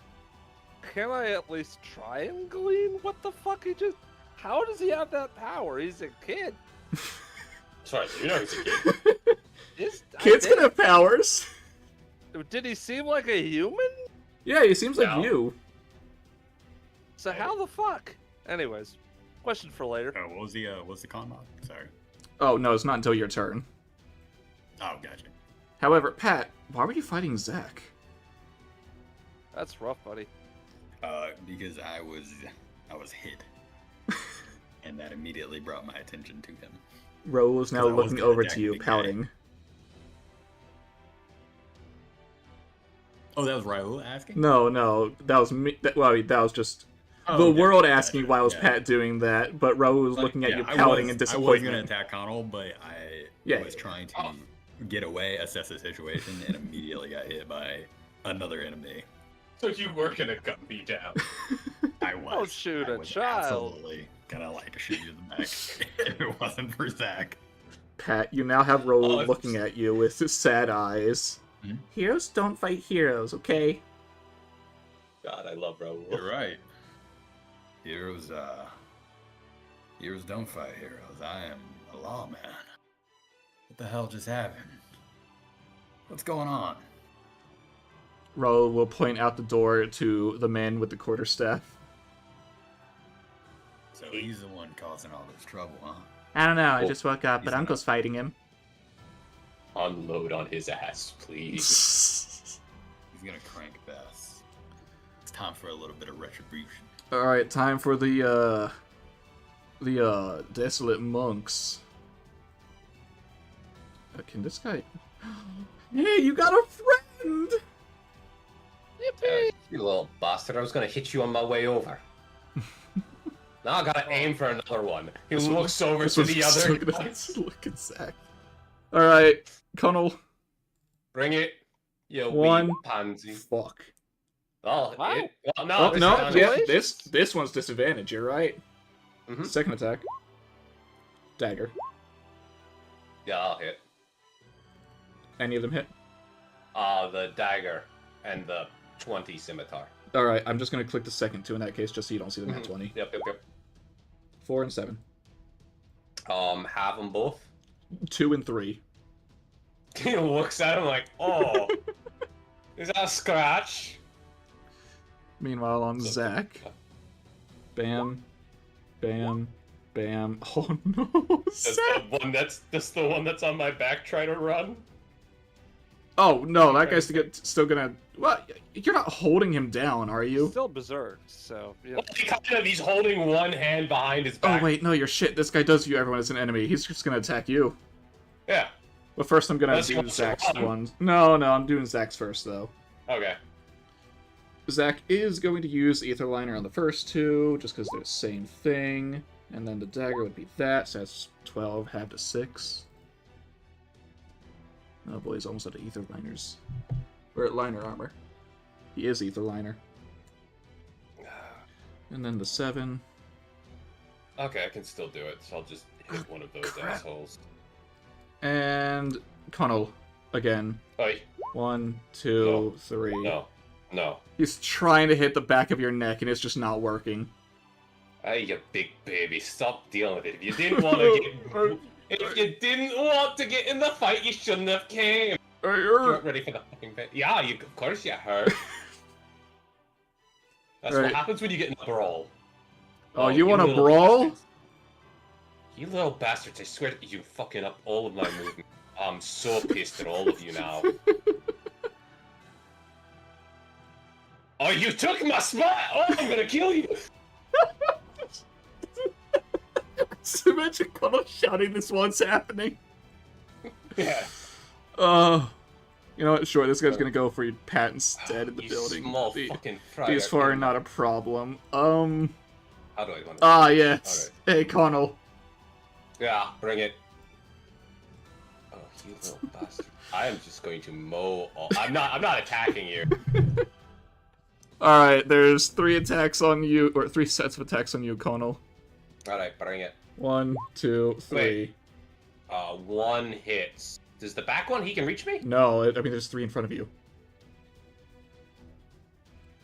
Can I at least try and glean what the fuck he just... How does he have that power? He's a kid. Sorry, you know he's a kid. Kids can have powers! Did he seem like a human? Yeah, he seems like No. you. So how the fuck? Anyways, question for later. Oh, what was the con mod? Sorry. Oh, no, it's not until your turn. Oh, gotcha. However, Pat, why were you fighting Zach? That's rough, buddy. Because I was hit, and that immediately brought my attention to him. Ro is now 'Cause I was looking gonna over attack to you, the guy. pouting. Oh, that was Raul asking? No, that was me. That was just Oh, the okay, world gotcha, asking why was yeah. Pat doing that, but Raul was Like, looking at yeah, you I pouting was- in I was disappointment. gonna attack Connell, but I Yeah, was yeah. trying to get away, assess the situation, and immediately got hit by another enemy. So you were gonna cut me down. I was. Don't shoot I a was child. Absolutely gonna like shoot you in the back if it wasn't for Zach. Pat, you now have Raul Oh, it's- looking at you with sad eyes. Hmm? Heroes don't fight heroes, okay? God, I love Raul. You're right. Heroes don't fight heroes. I am a lawman. What the hell just happened? What's going on? Raul will point out the door to the man with the quarterstaff. So he's the one causing all this trouble, huh? I don't know, I Oh, just woke up, but he's Uncle's fighting him. Unload on his ass, please. He's gonna crank Bess. It's time for a little bit of retribution. Alright, time for the desolate monks. Can this guy... Hey, you got a friend! You little bastard, I was gonna hit you on my way over. Now I gotta aim for another one. He looks over This to was the just other. looking at, look at Zach. Alright, Connell. Bring it, you One. wee pansy. Fuck. Oh, Wow. well, no, Oh, this no, is yeah, Congratulations. this one's disadvantage, you're right. Mhm. Second attack. Dagger. Yeah, I'll hit. Any of them hit? The dagger and the 20 scimitar. Alright, I'm just gonna click the second two in that case, just so you don't see the nat Mhm. 20. Yep. 4 and 7. Have them both. 2 and 3. He looks at him like, oh, is that a scratch? Meanwhile, on So- Zach. Bam. Bam. Bam. Oh no, That's Zach! the one that's on my back trying to run. Oh no, that guy's still gonna. Well, you're not holding him down, are you? Still berserked, so yeah. Well, he's holding one hand behind his Oh back. wait, no, you're shit. This guy does view everyone as an enemy. He's just gonna attack you. Yeah. But first, I'm gonna Unless he do wants to Zach's run. one. No, I'm doing Zach's first though. Okay. Zach is going to use Ether Liner on the first two, just because they're the same thing. And then the dagger would be that, so that's 12, half to 6. Oh boy, he's almost out of Ether Liners. Or Liner Armor. He is Ether Liner. And then the 7. Okay, I can still do it, so I'll just hit one of those crap. assholes. And Connell, again. Oi. 1, 2, No. 3. No. He's trying to hit the back of your neck, and it's just not working. Hey, you big baby, stop dealing with it. If you didn't want to get in the fight, you shouldn't have came. You weren't ready for the fucking fight. Yeah, of course you hurt. That's Right. what happens when you get in a brawl. Oh, you want to little brawl? bastards. You little bastards, I swear to you, fucking up all of my movement. I'm so pissed at all of you now. Oh, you took my spot! Oh, I'm gonna kill you! So imagine Connell shouting this while it's happening. Yeah. You know what? Sure, this guy's gonna go for your Pat instead in the You building. small fucking fryer. These four are not a problem. How do I want to... Ah, yes. Hey, Connell. Yeah, bring it. Oh, you little bastard. I am just going to mow all... I'm not attacking you. Alright, there's 3 attacks on you, or 3 sets of attacks on you, Connell. Alright, bring it. 1, 2, 3. Wait. One hits. Does the back one, he can reach me? No, I mean, there's 3 in front of you.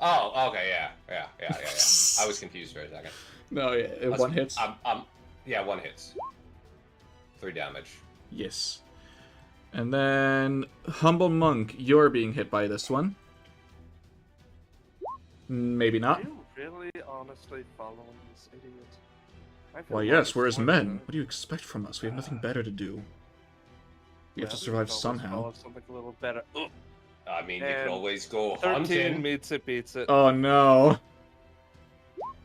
Oh, okay, yeah. I was confused for a second. No, yeah, 1 hits. Yeah, 1 hits. 3 damage. Yes. And then, Humble Monk, you're being hit by this one. Maybe Are not. you really honestly following this idiot? I feel Well, like yes, it's we're his one men. thing. What do you expect from us? We have nothing better to do. We have to Well, survive could always somehow. follow something a little better. Ugh. I mean, you And could always go 13 hunting. meets it, beats it. Oh no.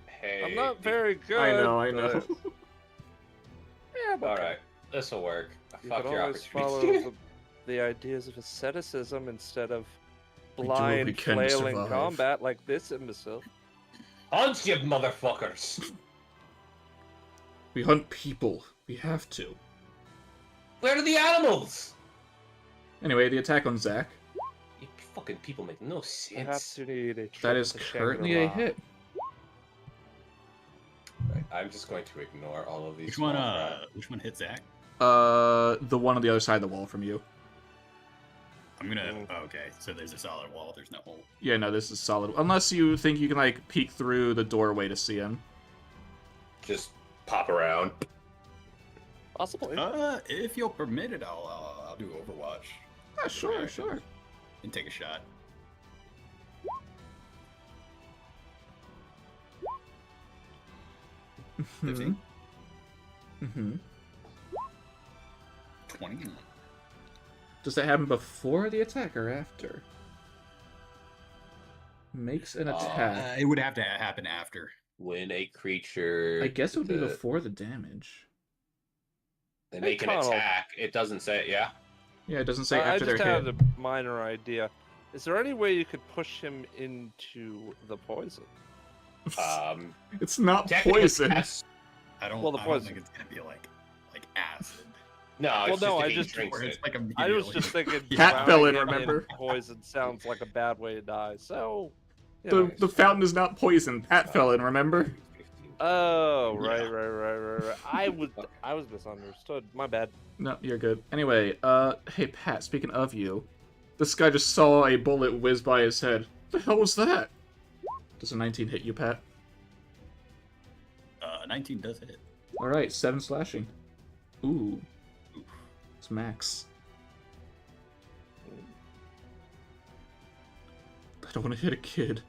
Hey. I'm not very good. I know. but- Yeah, but Alright, this'll work. you Fuck could your always follow opportunity. the ideas of asceticism instead of We do what we blind, can to flailing survive. combat like this imbecile. Hunt, you motherfuckers! We hunt people. We have to. Where are the animals? Anyway, the attack on Zach. You fucking people make no Perhaps sense. you need a trip That is to currently a Shangri-La. hit. Right, I'm just going to ignore all of these. Which one? small crap. Which one hit Zach? The one on the other side of the wall from you. I'm gonna. Oh, okay, so there's a solid wall. There's no hole. Yeah, no, this is solid. Unless you think you can, like, peek through the doorway to see him. Just pop around. Possibly. If you'll permit it, I'll do Overwatch Yeah, sure. and take a shot. Mm-hmm. 15, Mm-hmm. 21. Does that happen before the attack or after? Makes an attack. It would have to happen after. When a creature. I guess it would be the- before the damage. They Hey, make an Connell. attack. It doesn't say, yeah. Yeah, it doesn't say I after just they're had hit. a minor idea. Is there any way you could push him into the poison? It's not Technically, poison. yes. I don't. Well, the I don't poison- think it's gonna be like acid. No, Well, it's no, just I if he just- drinks Where it's it. like I was immediately- just thinking Cat drowning fell in, him remember? poison sounds like a bad way to die. So, you The, know. the fountain is not poison. Pat fell in, remember? Oh, Yeah. right. I was misunderstood. My bad. No, you're good. Anyway, hey Pat, speaking of you, This guy just saw a bullet whiz by his head. The hell was that? Does a 19 hit you, Pat? 19 does hit. Alright, 7 slashing. Ooh. It's max. I don't want to hit a kid.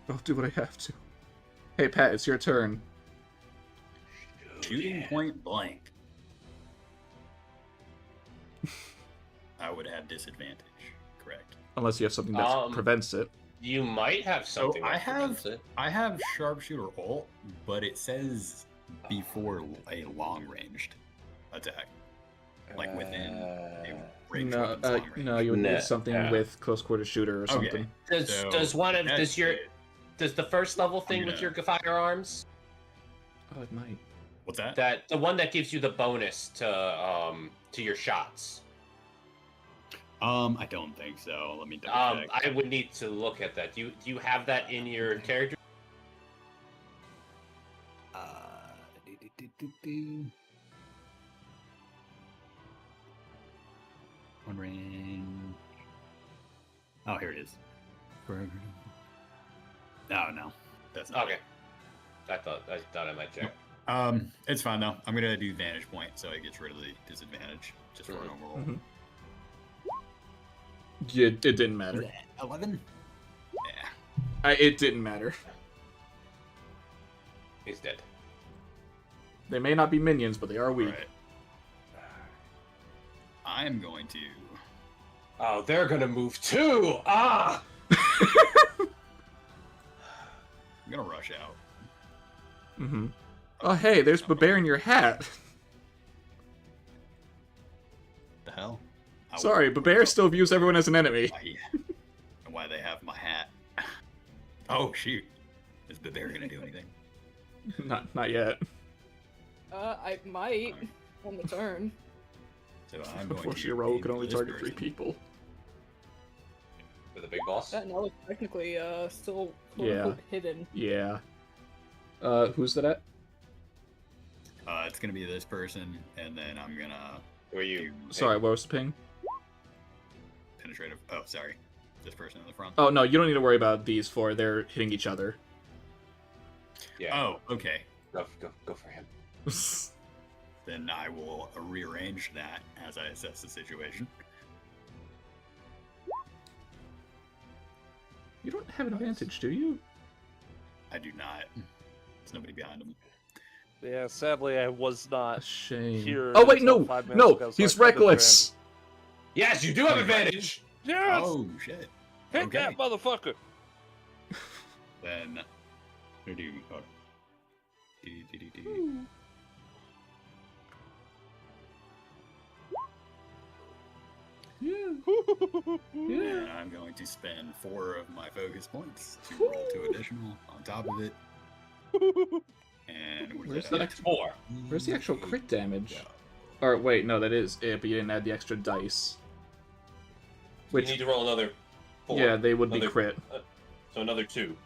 I'll do what I have to. Hey, Pat, it's your turn. Shooting point blank. I would have disadvantage, correct? Unless you have something that prevents it. You might have something. So that prevents it. I have sharpshooter ult, but it says before a long ranged attack, like within a range. No, you would need something with close quarter shooter or something. Okay. Does the first level thing with your firearms? Oh, it might. What's that? That the one that gives you the bonus to your shots. I don't think so. Let me double check. I would need to look at that. Do you have that in your character? One range. Oh, here it is. No, that's not Okay. I thought I might check. It's fine though. I'm gonna do vantage point, so it gets rid of the disadvantage just for an overall. Mm-hmm. Yeah, it didn't matter. 11. Yeah. It didn't matter. He's dead. They may not be minions, but they are weak. Right. I'm going to. Oh, they're gonna move too. Ah. I'm gonna rush out. Mm-hmm. Oh, hey, there's Bear in your hat. The hell? Sorry, Bear still views everyone as an enemy. Why they have my hat? Oh shoot! Is Bear gonna do anything? Not yet. I might on the turn. So I'm going Unfortunately, to roll can only this target 3 person. people. For the big boss. No, it's technically still Yeah. hidden. Yeah. Who's that at? It's gonna be this person, and then I'm gonna. Who are you? Sorry, what was the ping? Penetrative. Oh, sorry. This person in the front. Oh, no, you don't need to worry about these 4. They're hitting each other. Yeah. Oh, okay. Go for him. Then I will rearrange that as I assess the situation. You don't have an advantage, do you? I do not. There's nobody behind him. Yeah, sadly, I was A not shame. here. Oh, wait, until no! 5 minutes No! ago, so He's I could've reckless! Yes, you do have advantage. Yes! Oh shit! Hit okay. that motherfucker! Then we do. Do. And I'm going to spend 4 of my focus points to roll 2 additional on top of it. And Where's that? That's 4. Where's the actual crit damage? Or, wait, no, that is it, but you didn't add the extra dice. You need to roll another 4. Yeah, they would be Another- crit. So another 2.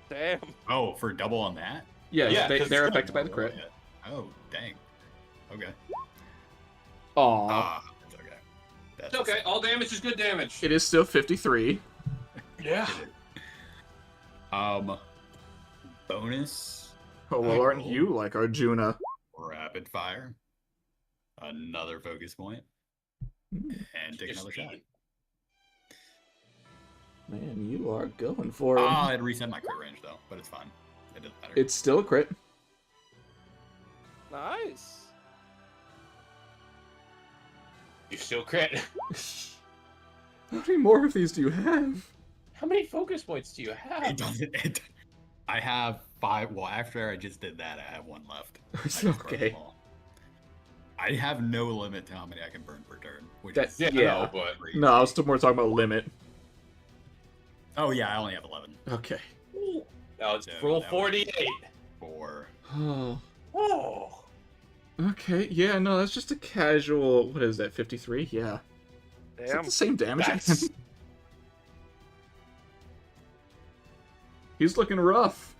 Damn. Oh, for double on that? Yeah, Yeah, 'cause they're it's affected by the crit. Oh, dang. Okay. Aw. That's okay. That's It's okay. All damage is good damage. It is still 53. Yeah. Bonus Oh, well, aren't you like Arjuna? rapid fire. Another focus point. And take another shot. Man, you are going for him. It reset my crit range though, but it's fine. It doesn't matter. It's still a crit. Nice. You still crit. How many more of these do you have? How many focus points do you It have? doesn't. I have 5. Well, after I just did that, I have 1 left. I It's just burned okay. them all. I have no limit to how many I can burn per turn. Which That- is yeah. No, but crazy. No, I was still more talking about limit. Oh yeah, I only have 11. Okay. now it's So roll that would be 48. 4. Oh. Oh. Okay, yeah, no, that's just a casual. What is that, 53? Yeah. Is that Damn. the same damage That's- again? He's looking rough.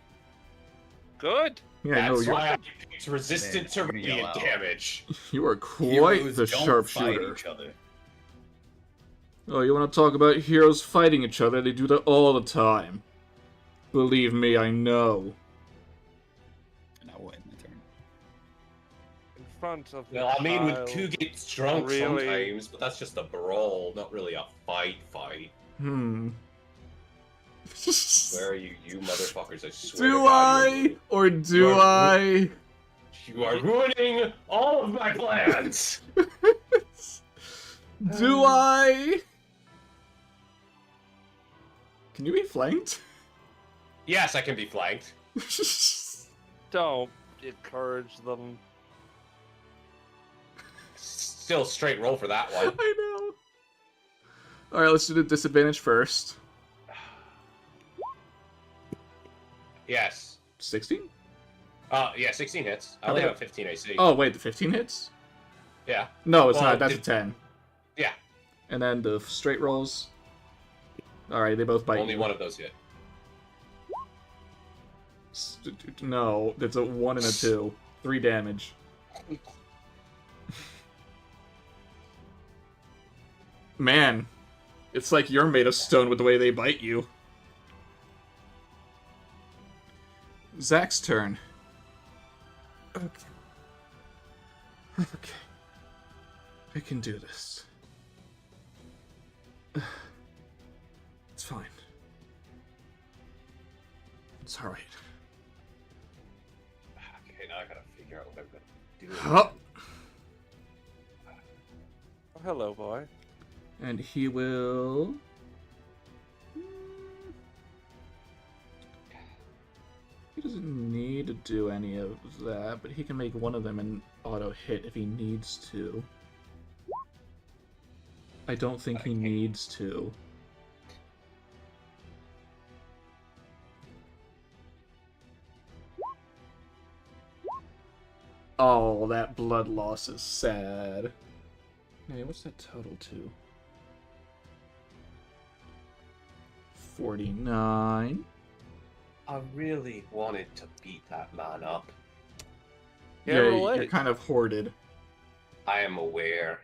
Good. Yeah, no, That's you're, why I picked resistant to Man, I'm gonna yell radiant out. damage. you are quite Heroes the don't fight sharpshooter. each other. Oh, you want to talk about heroes fighting each other? They do that all the time. Believe me, I know. And I wait my turn. In front of the Well, I mean, child, two get drunk really? sometimes, but that's just a brawl, not really a fight. Hmm. Where are you, you motherfuckers? I swear to Do God, I? Or do You're- I? you are ruining all of my plans. Do I? Can you be flanked? Yes, I can be flanked. don't encourage them. Still straight roll for that one. I know. Alright, let's do the disadvantage first. Yes. 16? Yeah, 16 hits. I only have a 15 AC. Oh, wait, the 15 hits? Yeah. No, it's Well, not. That's a 10. Yeah. And then the straight rolls. Alright, they both bite Only you. one of those hit. No, it's a 1 and a 2. 3 damage. Man, it's like you're made of stone with the way they bite you. Zach's turn. Okay. Okay. I can do this. It's fine. It's alright. Okay, now I gotta figure out what I'm gonna do. Huh. Oh, hello, boy. And he will... He doesn't need to do any of that, but he can make one of them an auto hit if he needs to. I don't think he needs to. Oh, that blood loss is sad. Hey, what's that total to? 49. I really wanted to beat that man up. Yeah, Yeah, relate. you're kind of hoarded. I am aware.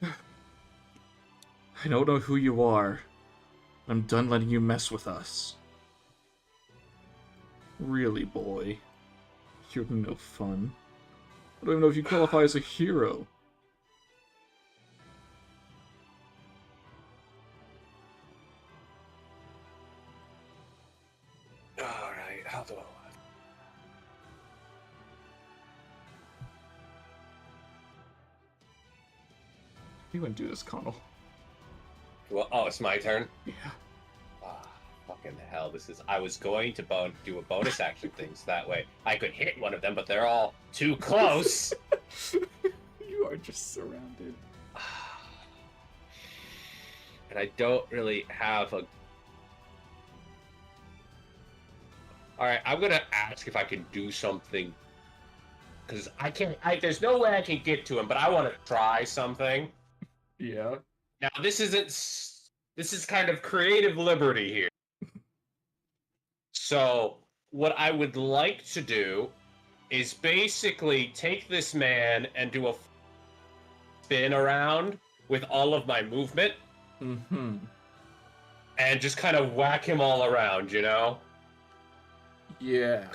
I don't know who you are. I'm done letting you mess with us. Really, boy. You're no fun. I don't even know if you qualify as a hero. Alright, how do I want You wouldn't do this, Connell. Well, oh, it's my turn? Yeah. Ah, fucking hell, this is... I was going to do a bonus action thing, so that way I could hit one of them, but they're all too close. You are just surrounded. And I don't really have a... Alright, I'm gonna ask if I can do something. Because I can't... there's no way I can get to him, but I want to try something. Yeah. Now, this isn't... This is kind of creative liberty here. So, what I would like to do is basically take this man and do a spin around with all of my movement. Mm-hmm. And just kind of whack him all around, you know? Yeah.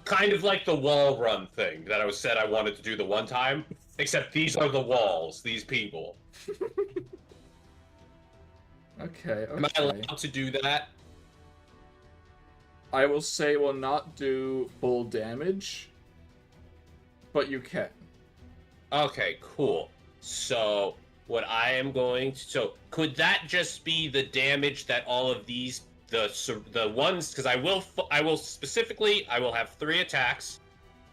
Kind of like the wall run thing that I said I wanted to do the one time. Except these are the walls, these people. Okay, Am I okay. allowed to do that? I will say will not do full damage, but you can. Okay, cool. So, what I am going to... So, could that just be the damage that all of these... The ones... Because I will specifically... I will have 3 attacks,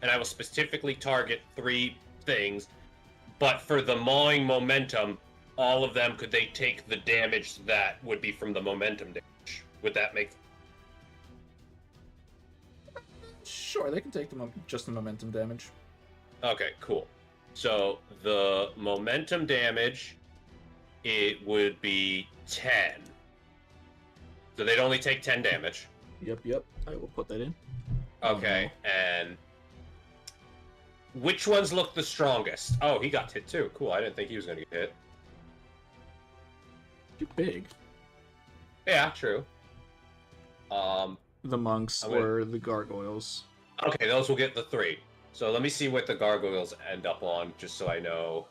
and I will specifically target 3 things. But for the mawing momentum, all of them, could they take the damage that would be from the momentum damage? Would that make... Sure, they can take just the momentum damage. Okay, cool. So the momentum damage, it would be 10. So they'd only take 10 damage. Yep. I will put that in. Okay, and which ones look the strongest? Oh, he got hit too. Cool, I didn't think he was going to get hit. pretty big. Yeah, true. The monks I'm gonna- or the gargoyles. Okay, those will get the 3. So let me see what the gargoyles end up on, just so I know.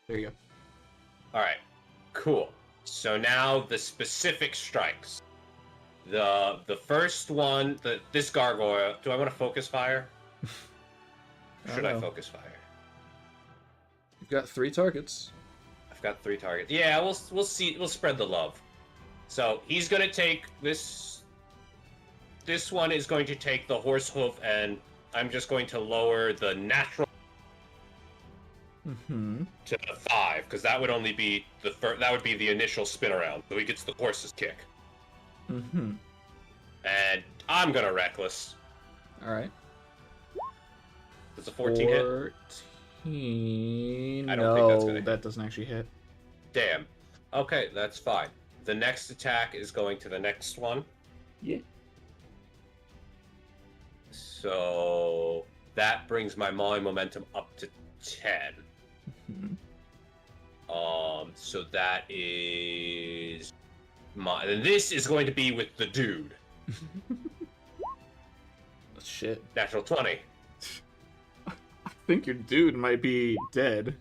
There you go. Alright, cool. So now the specific strikes. The first one, this gargoyle, do I want to focus fire? Should I know. focus fire? You've got 3 targets. I've got 3 targets. Yeah, we'll see. We'll spread the love. So he's gonna take this. This one is going to take the horse hoof, and I'm just going to lower the natural Mm-hmm. to 5, because that would only be the first. That would be the initial spin around. So he gets the horse's kick, Mm-hmm. and I'm gonna reckless. Alright. Does a 14 hit? 14. I don't think that's gonna No, hit. that doesn't actually hit. Damn. Okay, that's fine. The next attack is going to the next one. Yeah. So that brings my momentum up to 10. Mhm. So that is and this is going to be with the dude. Shit. Natural 20. I think your dude might be dead.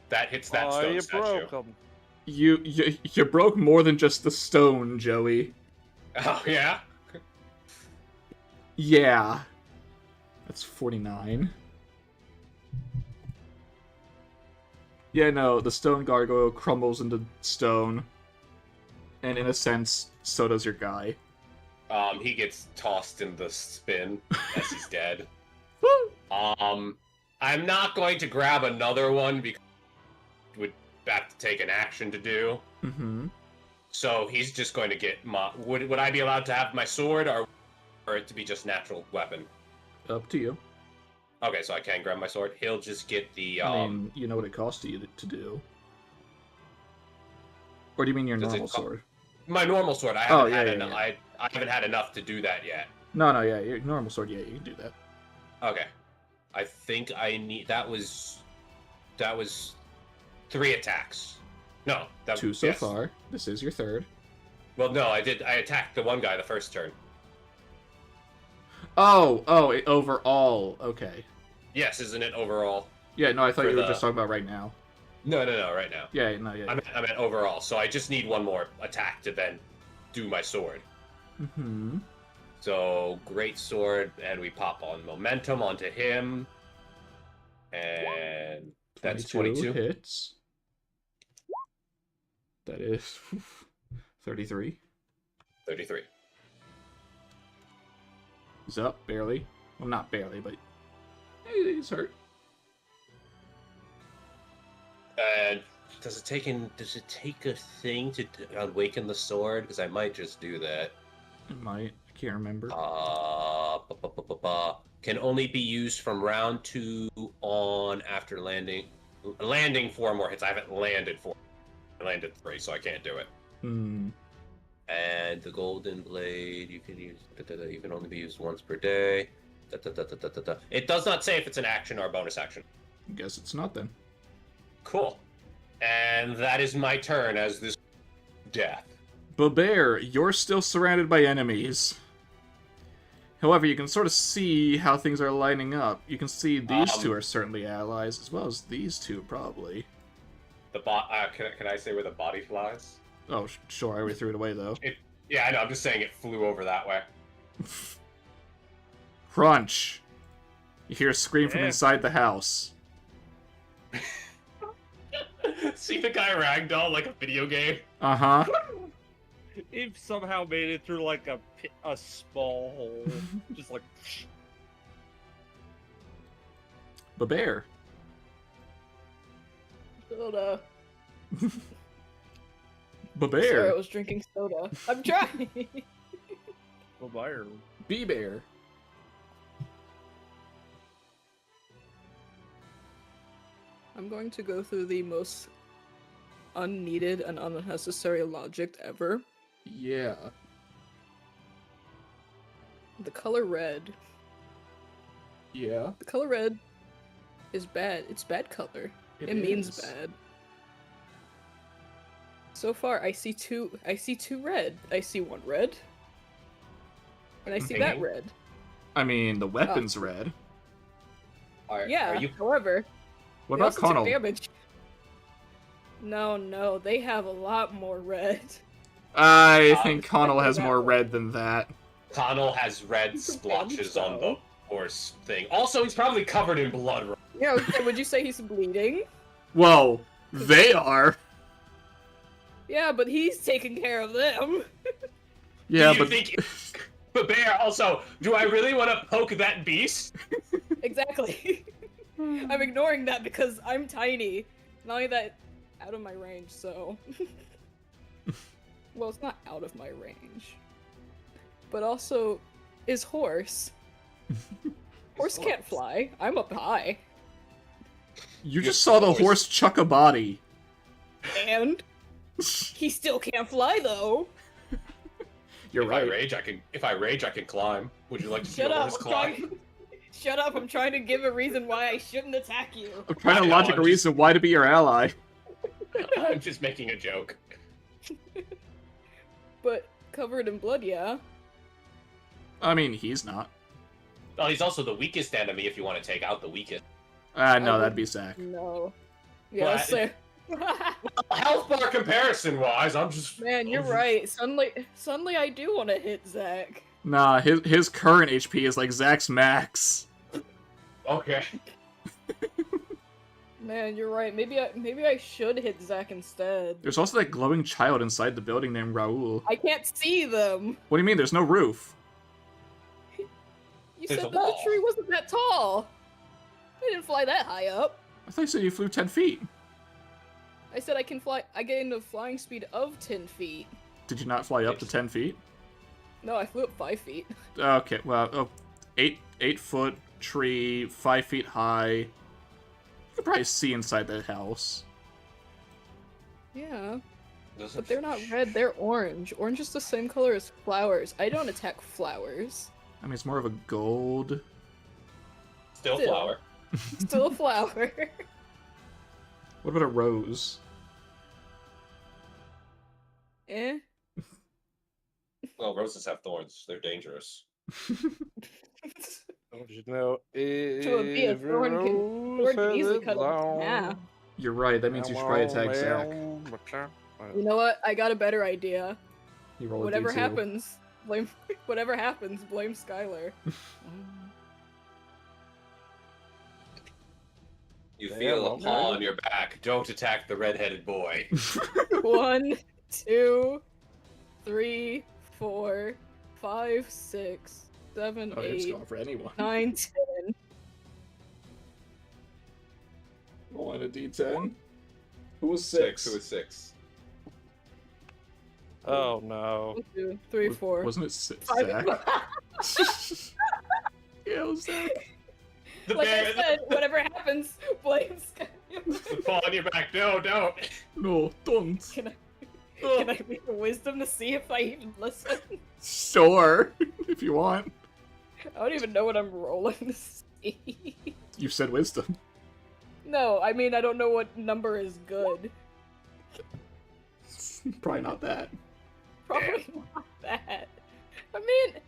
That hits that Oh, stone you statue. broke him. You broke more than just the stone, Joey. Oh yeah. Yeah. That's 49. Yeah, no, the stone gargoyle crumbles into stone. And in a sense, so does your guy. He gets tossed in the spin as he's dead. Woo! I'm not going to grab another one because it would have to take an action to do. Mm-hmm. So he's just going to get my. Would I be allowed to have my sword, or it to be just natural weapon? Up to you. Okay, so I can grab my sword. He'll just get the. I mean, you know what it costs you to do. Or do you mean your Does it normal co- sword? My normal sword. I haven't yeah, had yeah, enough. yeah. I haven't had enough to do that yet. No, yeah, your normal sword, yeah, you can do that. Okay, I think I need. That was 3 attacks. No, that 2 so yes. far. This is your 3rd. Well, no, I did. I attacked the one guy the first turn. Oh, overall. Okay. Yes, isn't it overall? Yeah, no, I thought For you were the- just talking about right now. No, right now. Yeah, no, yeah. I'm at overall, so I just need one more attack to then do my sword. Mm-hmm. So great sword, and we pop on momentum onto him, and that's 22. hits. That is 33. 33. He's up, barely. Well, not barely, but he's hurt. And does it take a thing to awaken the sword? Because I might just do that. It might. I can't remember. Can only be used from round 2 on after landing. Landing 4 more hits. I haven't landed 4. I landed 3, so I can't do it. Hmm. And the golden blade, you can use. You can only be used once per day. It does not say if it's an action or a bonus action. Guess it's not then. Cool. And that is my turn as this death. Bear, you're still surrounded by enemies. However, you can sort of see how things are lining up. You can see these two are certainly allies, as well as these two, probably. The can I say where the body flies? Oh, sure, I already threw it away, though. Yeah, I know. I'm just saying it flew over that way. Crunch! You hear a scream from Yeah. inside the house. See the guy ragdoll like a video game? Uh-huh. He somehow made it through like a small hole. Just like. Bear. Soda. Sorry, I Bear. was drinking soda. I'm trying. Oh, Meyer. Bear. I'm going to go through the most unneeded and unnecessary logic ever. Yeah. The color red Yeah. The color red is bad. It's bad color. It means is. bad. So far, I see two red. I see one red. And I see that Pinging? red. I mean, the weapon's red. Yeah, Are you? however, What they about also took Connell? damage. No, they have a lot more red. I think Connell go has that more way. red than that. Connell has red You can splotches so. on the horse thing. Also, he's probably covered in blood. Yeah, okay, would you say he's bleeding? Whoa, they are. Yeah, but he's taking care of them. Yeah, Do you but think... But Bear, also, do I really want to poke that beast? Exactly. I'm ignoring that because I'm tiny. Not only that, out of my range, so... Well, it's not out of my range. But also, is horse. Horse can't fly. I'm up high. you just saw the horse chuck a body. And he still can't fly, though. You're If right. I rage, I can climb. Would you like to see Shut a up. horse climb? Shut up. I'm trying to give a reason why I shouldn't attack you. I'm trying I to know, logic a I'm reason why to be your ally. I'm just making a joke. But covered in blood, yeah. I mean, he's not. Oh, he's also the weakest enemy if you want to take out the weakest. No, I that'd be Zach. No. Yeah, Well, that's fair. Health bar comparison wise, I'm just... Man, you're right. Suddenly I do want to hit Zach. Nah, his current HP is like Zach's max. Okay. Man, you're right. Maybe I should hit Zach instead. There's also that glowing child inside the building named Raul. I can't see them. What do you mean? There's no roof. You There's said a that wall. the tree wasn't that tall. I didn't fly that high up. I thought you said you flew 10 feet. I said I can fly. I gained a flying speed of 10 feet. Did you not fly up to 10 feet? No, I flew up 5 feet. Okay, well, 8 foot tree, 5 feet high. You could probably see inside that house. Yeah, Doesn't- but they're not red. They're orange. Orange is the same color as flowers. I don't attack flowers. I mean, it's more of a gold. Still Still. flower. Still a flower. What about a rose? Eh. Well, roses have thorns. They're dangerous. Don't you know? To be a thorn can easily cut off. Yeah. You're right, that means you should probably attack Zach. You know what? I got a better idea. You roll a Whatever D2. happens, blame Skylar. You Yeah, feel a well, paw man. on your back. Don't attack the red-headed boy. 1, 2, 3, 4, 5, 6, 7, Oh, it's 8, going for anyone. 9, 10. Rolling a D10. Who was Six. 6? Who is 6? Oh no. 1, 2, 3, 4. Wasn't it 5. Zach? Yeah, it was Zach. The Like bear. I said, whatever happens, blame Skylar. The paw on your back. No, don't. No, don't. Can I make a wisdom to see if I even listen? Sure, if you want. I don't even know what I'm rolling to see. You said wisdom. No, I mean I don't know what number is good. Probably not that. Probably not that. I mean,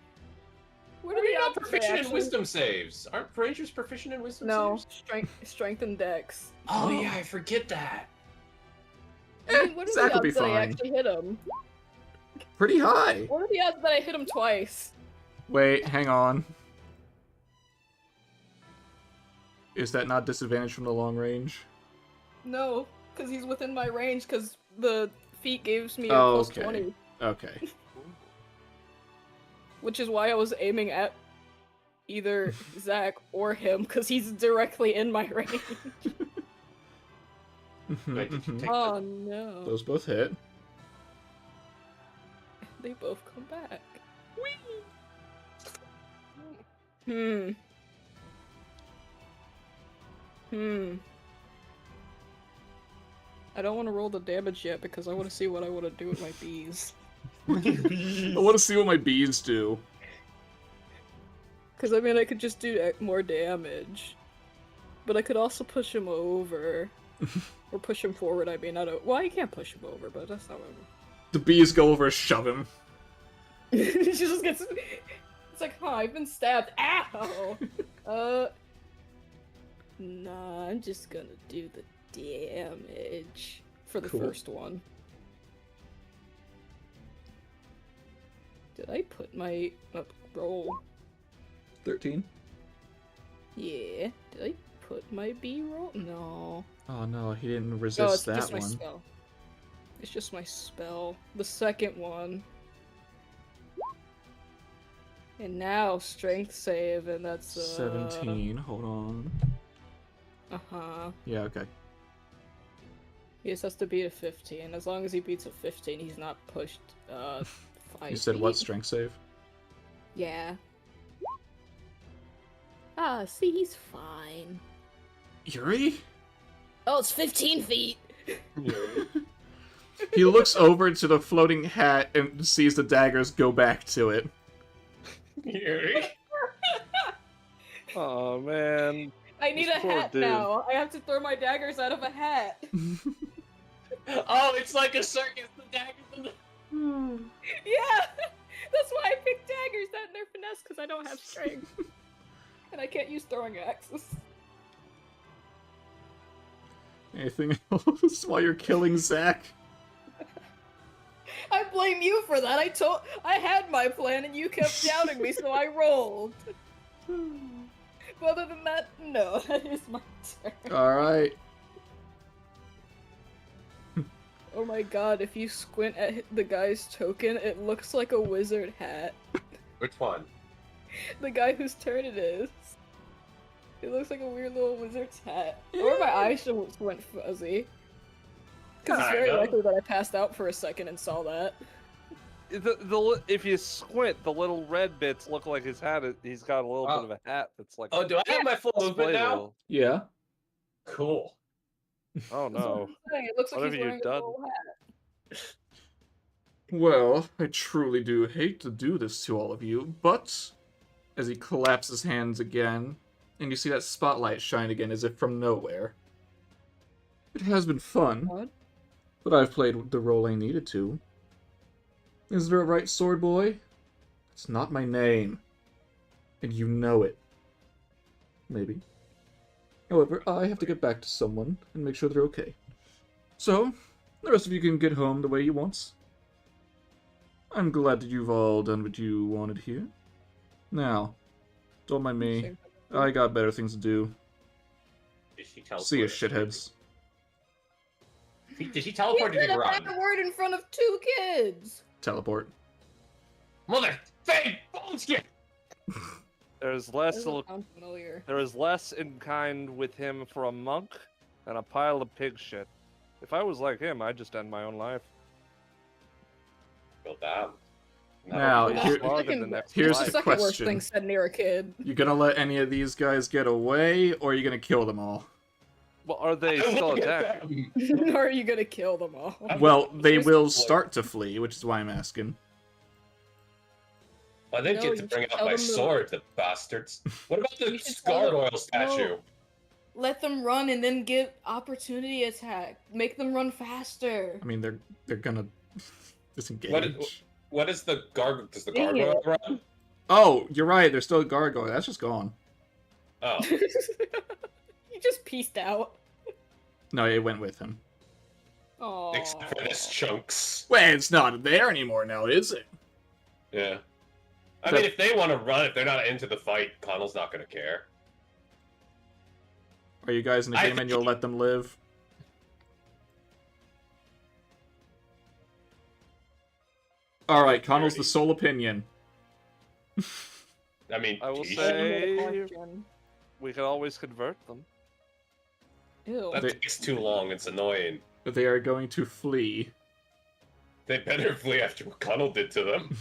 what Are are you the not odds that I proficient in actually- wisdom saves? Aren't rangers proficient in wisdom No, saves? strength and dex. Oh yeah, I forget that. I mean, what are Zach the will be odds that I fine. actually hit him? Pretty high. What are the odds that I hit him twice? Wait, hang on. Is that not disadvantage from the long range? No, because he's within my range. Because the feat gives me a Oh, plus okay. 20, Okay. which is why I was aiming at either Zach or him, because he's directly in my range. Wait, did you take Oh no, Those both hit. they both come back. Hmm. I don't want to roll the damage yet because I want to see what I want to do with my bees. I want to see what my bees do. Because, I mean, I could just do more damage. But I could also push him over. Or push him forward, I mean. I don't... Well, you can't push him over, but that's not what The bees go over and shove him. she just gets... It's like, huh, I've been stabbed. Ow! Nah, I'm just gonna do the damage for the Cool. first one. Did I put my roll? 13. Yeah. Did I put my B roll? No. Oh no, he didn't No, resist it's that just my one. spell. It's just my spell. The second one. And now strength save, and that's 17. Hold on. Uh-huh. Yeah, okay. He just has to beat a 15. As long as he beats a 15, he's not pushed 5 You said what feet. strength save? Yeah. Ah, see, he's fine. Yuri? Oh, it's 15 feet! He looks over to the floating hat and sees the daggers go back to it. Yuri. Oh man. I need This a poor hat dude. now. I have to throw my daggers out of a hat. Oh, it's like a circus. The daggers and the... Yeah! That's why I picked daggers, that and their finesse, because I don't have strength. And I can't use throwing axes. Anything else while you're killing Zach? I blame you for that. I had my plan and you kept doubting me, so I rolled. But other than that, no, that is my turn. Alright. Oh my god, if you squint at the guy's token, it looks like a wizard hat. Which one? The guy whose turn it is. It looks like a weird little wizard's hat. Or my eyes just went fuzzy. Because it's very Kinda. likely that I passed out for a second and saw that. If you squint, the little red bits look like his hat. He's got a little bit of a hat that's like. Oh, do I have my full movement now? inflatable. Yeah. Cool. Oh That's what no. I'm saying. It looks like What he's have you wearing a done? little hat. Well, I truly do hate to do this to all of you, but as he claps his hands again, and you see that spotlight shine again as if from nowhere. It has been fun, What? but I've played the role I needed to. Is there a right, sword boy? It's not my name. And you know it. Maybe. However, I have to get back to someone and make sure they're okay. So, the rest of you can get home the way you want. I'm glad that you've all done what you wanted here. Now, don't mind me. Same. I got better things to do. Did she teleport? See you, shitheads. Did she You teleport or did said he a run? bad word in front of 2 kids! Teleport. Mother fake bullshit! There's less. Doesn't sound familiar. There is less in kind with him for a monk than a pile of pig shit. If I was like him, I'd just end my own life. Feel bad. Now, I'll here- slog in the Second- next here's What's life. the the second worst question. thing said near a kid? You gonna let any of these guys get away, or are you gonna kill them all? Well, are they I still look at attacking? them. Or are you gonna kill them all? Well, they Here's will the- start to flee, which is why I'm asking. I didn't No, get to you bring should out tell my them to- sword, the bastards. What about the You should tell them- gargoyle statue? No. Let them run and then give opportunity attack. Make them run faster. I mean, they're gonna disengage. What is the gargoyle? Does the Dang gargoyle run? Oh, you're right. There's still a gargoyle. That's just gone. Oh, You just pieced out. No, it went with him. Oh. except for this chunks. Well, it's not there anymore now, is it? Yeah. I So- mean, if they want to run, if they're not into the fight, Connell's not going to care. Are you guys in the I game and you'll let them live? Alright, Connell's the sole opinion. I mean, I will geez, say- We could always convert them. Ew. that They- takes too long. It's annoying. They are going to flee. They better flee after what Connell did to them.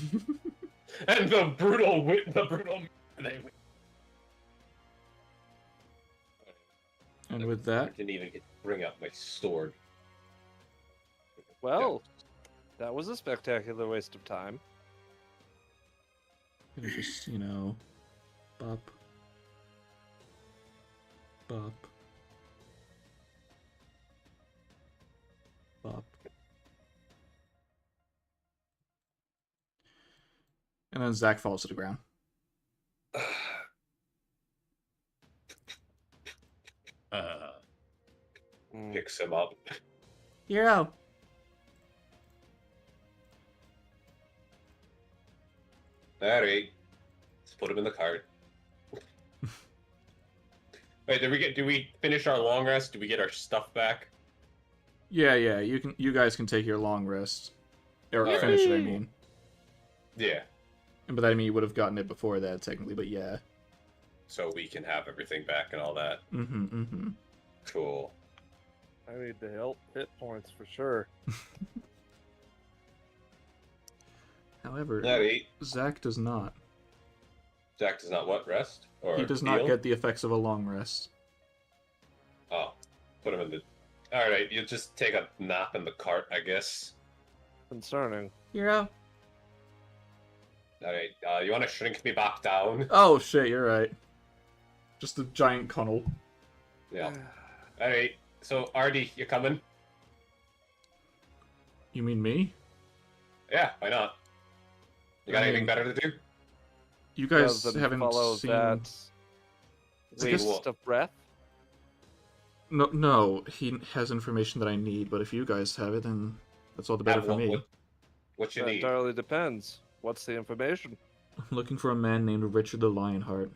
And the brutal. They And with I that, didn't even get to bring out my sword. Well, that was a spectacular waste of time. gonna just, Bop. Bop. Bop. And then Zach falls to the ground. Picks him up. Hero. Alright. Let's put him in the cart. Wait, did we finish our long rest? Did we get our stuff back? Yeah, you guys can take your long rest. Or Alright. finish it, I mean. Yeah. But I mean, you would have gotten it before that, technically, but yeah. So we can have everything back and all that. Mm-hmm. Cool. I need the hit points for sure. However, Alright. Zach does not. Jack does not what? Rest? Or He does not heal? get the effects of a long rest. Oh. Put him in the... Alright, you just take a nap in the cart, I guess. Concerning. Hero. Alright, you want to shrink me back down? Oh shit, you're right. Just a giant cunnel. Yeah. Alright, so Artie, you coming? You mean me? Yeah, why not? You got I anything mean- better to do? You guys Doesn't haven't follow seen... that Wait, waste what? of breath. No, he has information that I need, but if you guys have it, then that's all the better for me. What you That need? entirely depends. What's the information? I'm looking for a man named Richard the Lionheart.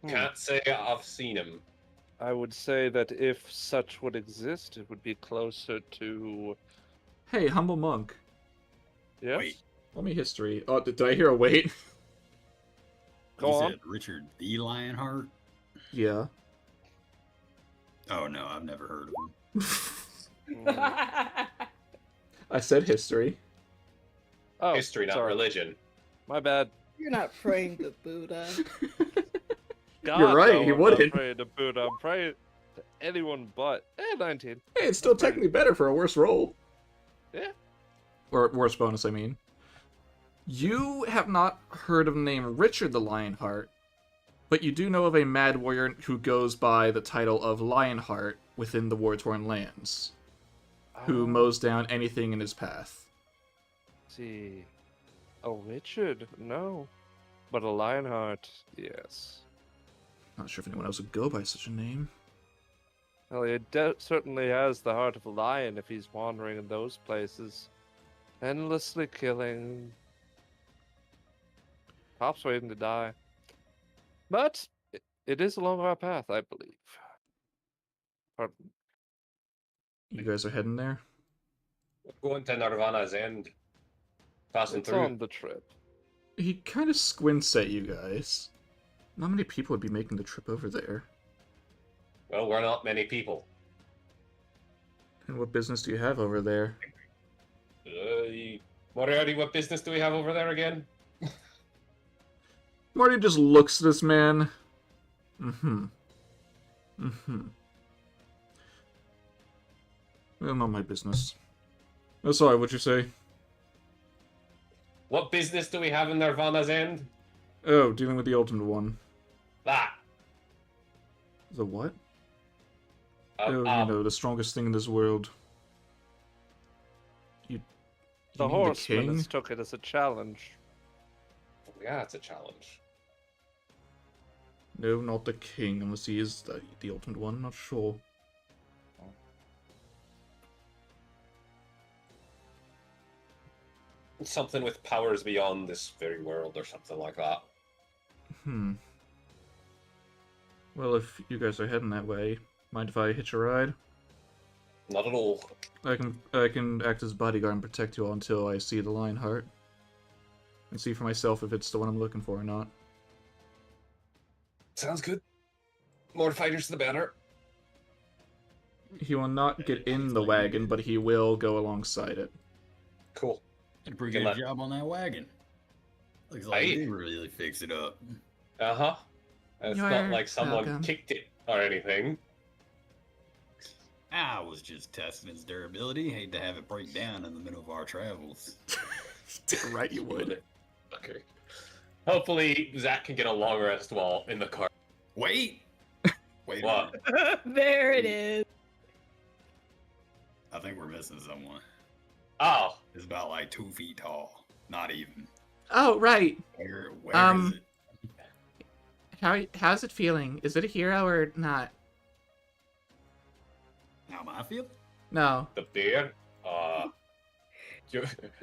Can't say I've seen him. I would say that if such would exist, it would be closer to. Hey, humble monk. Yes. Wait, Let me history. Oh, did I hear a wait? Go you on. said Richard the Lionheart? Yeah. Oh no, I've never heard of him. I said history. Oh, History, not sorry. religion. My bad. You're not praying to Buddha. God, You're right, no, he I'm wouldn't. not praying to Buddha. I'm praying to anyone but 19. Hey, it's still technically better for a worse roll. Yeah. Or worse bonus, I mean. You have not heard of the name Richard the Lionheart, but you do know of a mad warrior who goes by the title of Lionheart within the War-Torn Lands, who Oh, mows down anything in his path. see. Oh, Richard? No. But a Lionheart, yes. Not sure if anyone else would go by such a name. Well, he certainly has the heart of a lion if he's wandering in those places. Endlessly killing. Pop's waiting to die. But it is along our path, I believe. Pardon. You guys are heading there? Going to Nirvana's End. Passing It's through. on the trip. He kind of squints at you guys. Not many people would be making the trip over there. Well, we're not many people. And what business do you have over there? Moriarty, what business do we have over there again? Marty just looks at this man. Mm-hmm. Well, not my business. Oh, sorry, what'd you say? What business do we have in Nirvana's End? Oh, dealing with the Ultimate One. That. The what? Uh, Oh, uh, you know, the strongest thing in this world. You The mean horseman king? has took it as a challenge. Yeah, it's a challenge. No, not the king, unless he is the Ultimate One, not sure. Something with powers beyond this very world or something like that. Well, if you guys are heading that way, mind if I hitch a ride? Not at all. I can act as bodyguard and protect you all until I see the Lionheart. And see for myself if it's the one I'm looking for or not. Sounds good. More fighters the better. He will not get in the wagon, but he will go alongside it. Cool. Did a pretty Good good luck. job on that wagon. Looks like Aye. they really fix it up. Uh-huh. It's You're not like someone welcome. kicked it or anything. I was just testing its durability. Hate to have it break down in the middle of our travels. Right, you would. Okay. Hopefully, Zach can get a long rest while in the car. Wait! Wait. What? There it is. I think we're missing someone. Oh, It's about like 2 feet tall. Not even. Oh, right. Where is Um, it? How's it feeling? Is it a hero or not? How am I feel? No. the bear.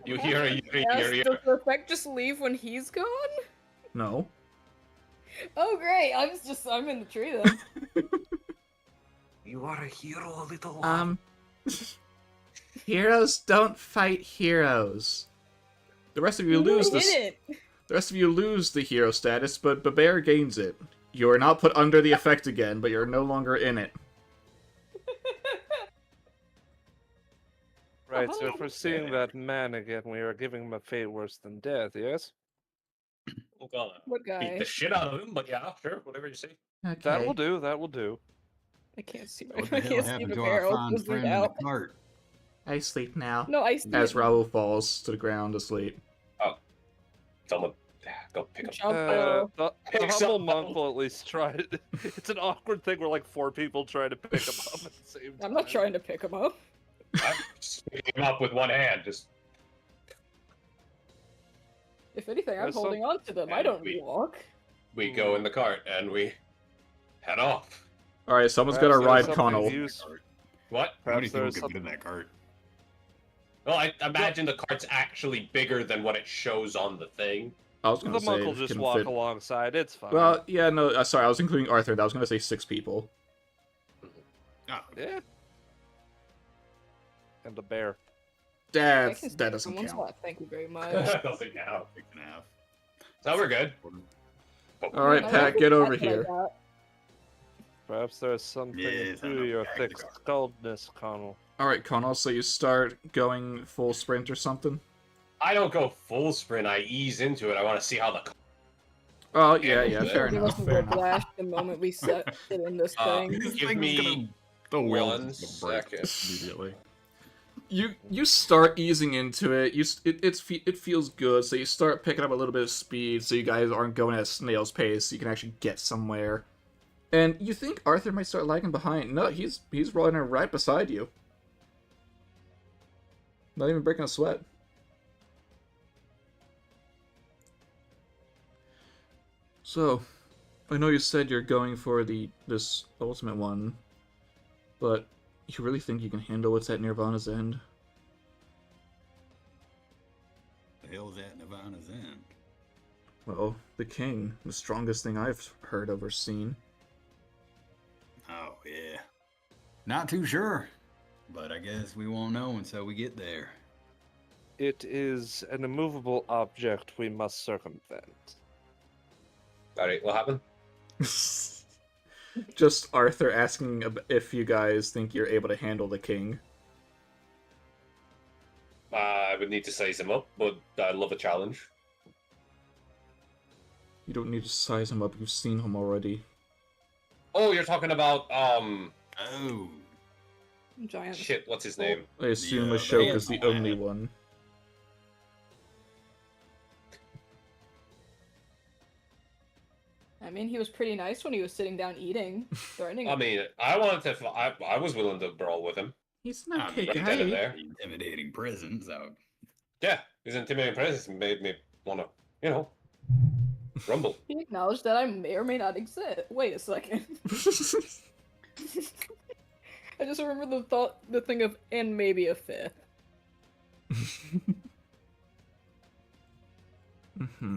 You hear a Yes, does the effect just leave when he's gone? No. Oh great, I'm in the tree then. You are a hero, little one. Heroes don't fight heroes. The rest of you You lose hit this. it. The rest of you lose the hero status, but Babear gains it. You are not put under the effect again, but you're no longer in it. Right, so if we're seeing that man again, we are giving him a fate worse than death, yes? I'm gonna What beat guy? the shit out of him, but yeah, sure, whatever you say. Okay. That will do, that will do. I can't see. What I the hell can't see happened the to our barrel. fine Just friend in out. the cart? I sleep now. No, I see As it. Raoul falls to the ground asleep. Someone go pick him. Jump The Pick humble someone monk up. will at least try it. It's an awkward thing where like 4 people try to pick him up at the same time. I'm not trying to pick him up. I'm just picking him up with one hand. Just If anything, I'm There's some- holding on to them. I And don't we- walk. we go in the cart and we head off. Alright, someone's Perhaps gotta there's ride something Connell. use- What? How many Perhaps people there's can fit in something. that cart? Well, I imagine the cart's actually bigger than what it shows on the thing. I was The gonna monk say will just can walk fit... alongside. It's fine. Well, yeah, no, sorry, I was including Arthur. I was gonna say 6 people. Oh, yeah. And the bear. I That can see doesn't someone's count. lap. Thank you very much. Doesn't count. big and a half. So we're good. Alright, I Pat, like get the over hat that I here. got. Perhaps there's something Yes, I to know your tactics thick are- skulledness, Connell. Alright, Connell, so you start going full sprint or something? I don't go full sprint. I ease into it. I want to see how the. Oh, yeah, Yeah, fair Give enough, us a fair enough. whiplash the moment we set it in this thing. This Give thing's me gonna throw wheels one into the brake second. immediately. You start easing into it. It feels good. So you start picking up a little bit of speed, so you guys aren't going at a snail's pace. So you can actually get somewhere. And you think Arthur might start lagging behind? No, he's rolling right beside you. Not even breaking a sweat. So, I know you said you're going for this ultimate one, but you really think you can handle what's at Nirvana's end? The hell's at Nirvana's end? Well, the king, the strongest thing I've heard of or seen. Oh, yeah. Not too sure. But I guess we won't know until we get there. It is an immovable object we must circumvent. Alright, what happened? Just Arthur asking if you guys think you're able to handle the king. I would need to size him up, but I love a challenge. You don't need to size him up, you've seen him already. Oh, you're talking about Oh. Giant. shit. What's his name? I assume The, Ashoka's the man. only one. I mean, he was pretty nice when he was sitting down eating, threatening. I mean, I wanted to. I was willing to brawl with him. He's an I okay mean, right then and guy. there. Intimidating prison, so. Yeah, his intimidating presence made me want to, rumble. He acknowledged that I may or may not exist. Wait a second. I just remember the thing of and maybe a fifth.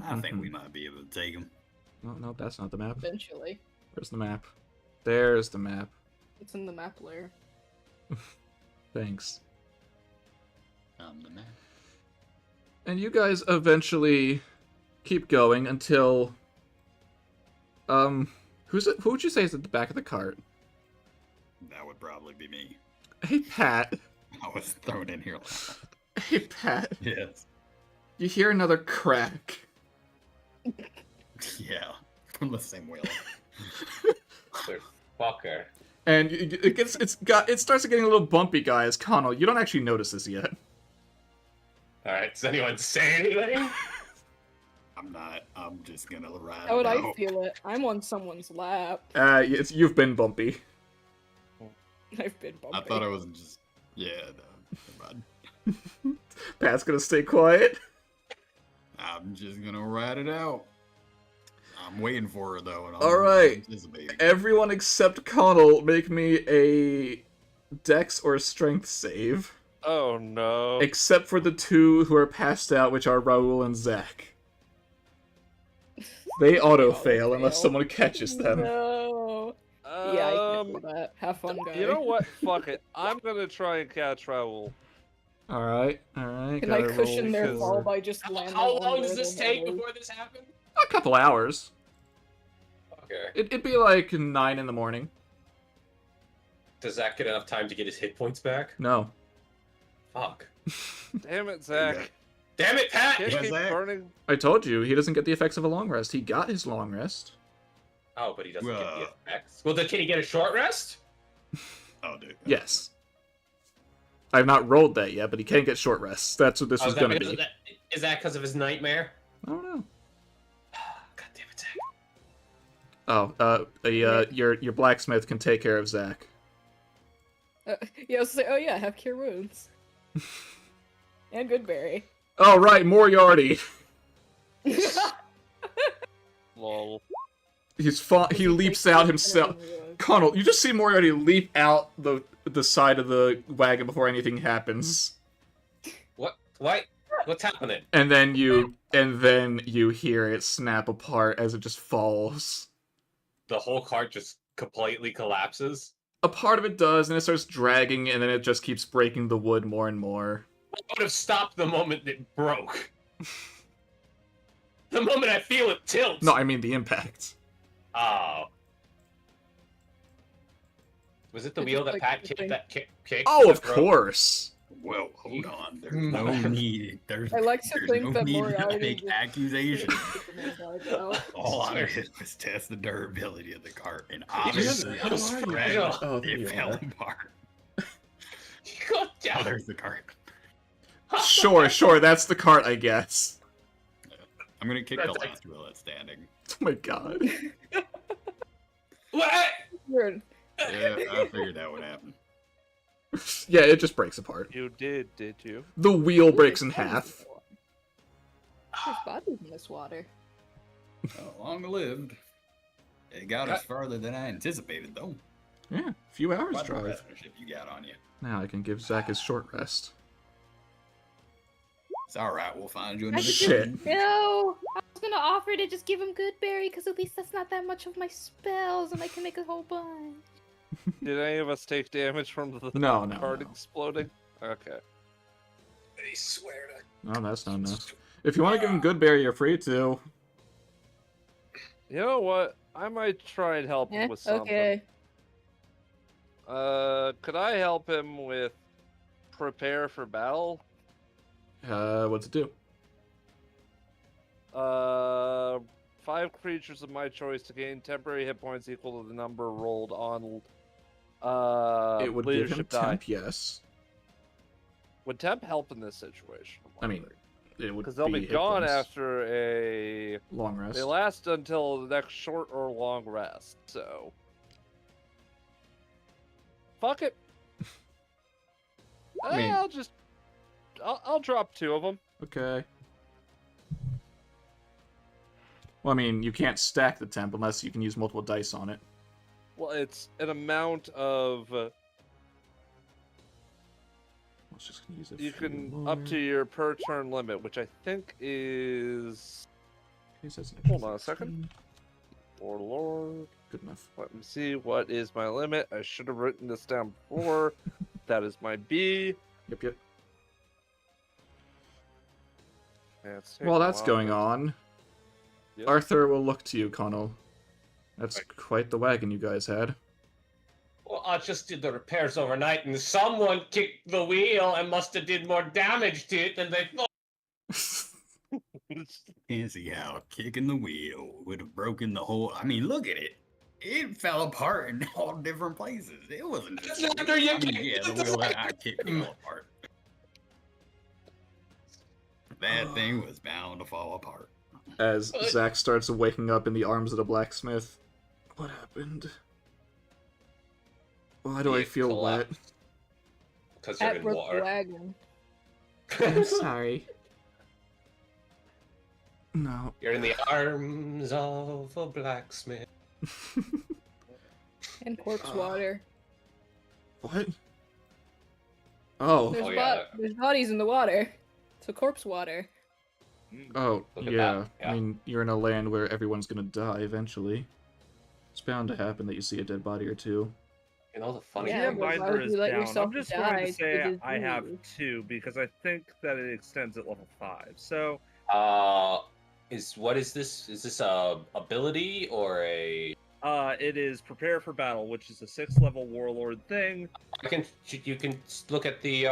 I think we might be able to take him. No, that's not the map. Eventually, Where's the map? There's the map. it's in the map layer. Thanks. The man. And you guys eventually keep going until who would you say is at the back of the cart? That would probably be me. Hey Pat. I was thrown in here last. Hey Pat. Yes. You hear another crack. Yeah. From the same wheel. Fucker. And it starts getting a little bumpy, guys. Connell, you don't actually notice this yet. All right. Does anyone say anything? I I'm not. I'm just gonna ride How would it I out. feel it? I'm on someone's lap. You've been bumpy. I've been bumpy. I thought I was just. Yeah, no, never mind. Pat's gonna stay quiet. I'm just gonna ride it out. I'm waiting for her though, and I'm All right. anticipating. Everyone except Connell make me a Dex or Strength save. Oh no. Except for the two who are passed out, which are Raul and Zach. They auto-fail unless someone catches them. No. Yeah, I can't do that. Have fun, guys. You know what? Fuck it. I'm gonna try and catch Raul. Alright. Can I cushion their because- fall by just landing How on long where does this their take head is? before this happens? A couple hours. Okay. It'd be like 9 in the morning. Does Zach get enough time to get his hit points back? No. Fuck. Damn it, Zach. Damn it, Pat! Can't Yeah, keep Zach. burning. I told you, he doesn't get the effects of a long rest. He got his long rest. Oh, but he doesn't get Well. the effects. Well, then can he get a short rest? Oh, dude. Yes. I've not rolled that yet, but he can get short rests. That's what this Oh, was is that gonna because be. of that? Is that because of his nightmare? I don't know. God damn it, Zach. Oh, your blacksmith can take care of Zach. Yeah, I was like, oh yeah, have cure wounds. And Goodberry. Oh right, Moriarty. Lol. He leaps out himself. Connell, you just see Moriarty leap out the side of the wagon before anything happens. What? What? What's happening? And then you hear it snap apart as it just falls. The whole cart just completely collapses? A part of it does, and it starts dragging, and then it just keeps breaking the wood more and more. I would have stopped the moment it broke. The moment I feel it tilt. No, I mean the impact. Oh. Was it the It's wheel just that like Pat the kicked thing. that kick? Oh, that of broke? course. Well, hold on. There's no need. I like to there's think no that need to Moriarty make just- accusations. Oh, All I did was test the durability of the cart, and How obviously I was are you? fragile. Oh, there It you fell are. apart. God Oh, damn. there's the cart. Sure, that's the cart, I guess. I'm gonna kick That's the like- last wheel that's standing. Oh my god. What? weird. Yeah, I figured that would happen. Yeah, it just breaks apart. You did you? The wheel breaks in half. There's bodies in this water. Long lived. It got us farther than I anticipated, though. Yeah, a few hours What drive. relationship you got on you? Now I can give Zach his short rest. It's all right. We'll find you another Shit. No, I was gonna offer to just give him Goodberry because at least that's not that much of my spells, and I can make a whole bunch. Did any of us take damage from the No, no, cart no. exploding? Okay. I swear to. No, that's not enough. If you want to give him Goodberry, you're free to. You know what? I might try and help him with something. Okay. Could I help him with prepare for battle? What's it do? 5 creatures of my choice to gain temporary hit points equal to the number rolled on It would give him leadership die. temp, yes. Would temp help in this situation? I mean, it would because they'll be hit gone points. after a. Long rest. They last until the next short or long rest. So. Fuck it. I mean- I'll drop 2 of them. Okay. Well, I mean, you can't stack the temp unless you can use multiple dice on it. Well, it's an amount of. I was just gonna use a You few can up more. to your per turn limit, which I think is. Okay, so that's an Hold on a extra second. 15. Oh Lord. Good enough. Let me see. What is my limit? I should have written this down before. That is my B. Yep. Yeah, it's While taking a that's while, going but- on, Yep. Arthur will look to you, Connell. That's quite the wagon you guys had. Well, I just did the repairs overnight, and someone kicked the wheel and must have did more damage to it than they thought. Can't see how kicking the wheel would have broken the whole. I mean, look at it. It fell apart in all different places. It wasn't just. That's after you I mean, kicked yeah, it. the wheel that I kicked fell apart. That thing was bound to fall apart. as Zach starts waking up in the arms of the blacksmith. What happened? Why do I You feel wet? collapsed. Because you're Pat in broke the water. wagon. I'm sorry. No. You're in the arms of a blacksmith. And corpse water. What? Oh. There's, Oh, yeah. there's bodies in the water. So corpse water. Oh, Look at yeah. that, yeah. I mean, you're in a land where everyone's gonna die eventually. It's bound to happen that you see a dead body or two. You know the funny Yeah, thing? but why Binder would is you let down. yourself I'm just die going to to say the I have disease? 2 because I think that it extends at level 5. So What is this? Is this a ability or a? it is prepare for battle, which is a 6th level warlord thing. You can look at the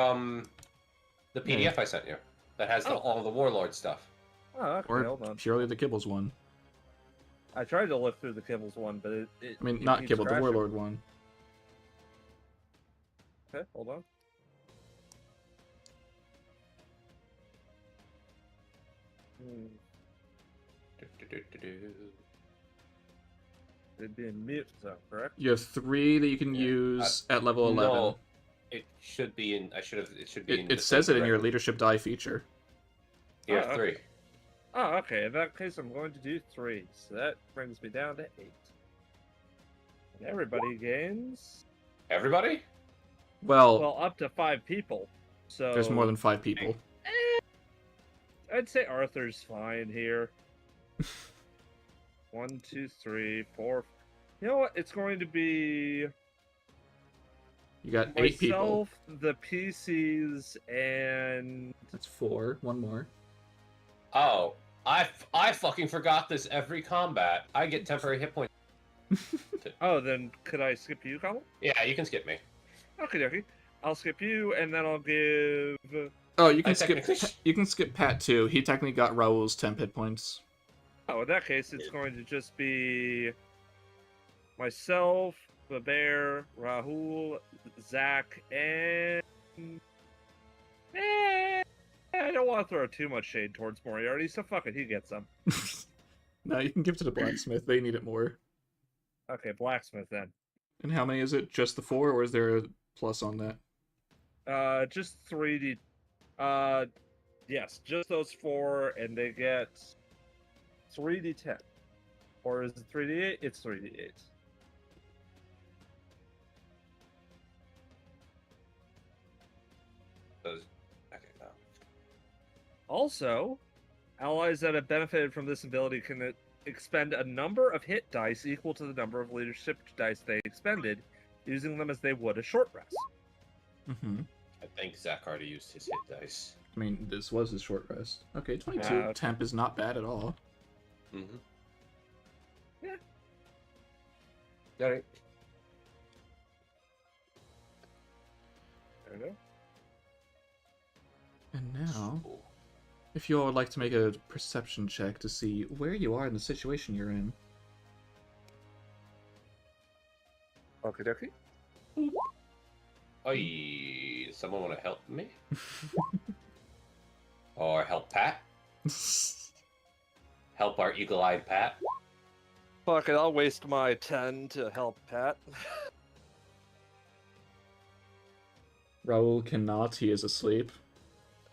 PDF I sent you that has Oh. all the warlord stuff. Oh, okay, Or hold on. purely the Kibbles one. I tried to look through the Kibbles one, but it I mean, it not keeps Kibble, the crashing. Warlord one. Okay, hold on. It'd be in mute zone, correct? You have 3 that you can Yeah. use at level 11. No, it should be in. I should have. It should be. in It the says it in your directory. leadership die feature. You have Oh, 3. Oh, okay. In that case, I'm going to do 3. So that brings me down to 8. And everybody gains, Everybody? well, up to 5 people. So There's more than 5 people. I'd say Arthur's fine here. 1, 2, 3, 4. You know what? It's going to be You got 8 people. myself, the PCs, and That's 4. One more. Oh, I fucking forgot this every combat. I get temporary hit points. oh, then could I skip you, Colin? Yeah, you can skip me. Okay. I'll skip you, and then I'll give. Oh, you can I skip. technically- You can skip Pat too. He technically got Raoul's temp hit points. Oh, in that case, it's going to just be myself, the bear, Rahul, Zach, and. I don't want to throw too much shade towards Moriarty, so fuck it, he gets them. No, you can give it to the blacksmith. They need it more. Okay, blacksmith then. And how many is it? Just the 4, or is there a plus on that? Just 3D. Yes, just those 4, and they get 3D10. Or is it 3D8? It's 3D8. Okay, no. Also, allies that have benefited from this ability can expend a number of hit dice equal to the number of leadership dice they expended, using them as they would a short rest. Mm-hmm. I think Zach already used his hit dice. I mean, this was his short rest. Okay, 22. Okay. Temp is not bad at all. Mm-hmm. Yeah. Alright. There we go. And now, if you all would like to make a perception check to see where you are in the situation you're in. Okie dokie. Oi, does someone want to help me? Or help Pat? Help our eagle-eyed Pat? Fuck it, I'll waste my 10 to help Pat. Raoul cannot. He is asleep.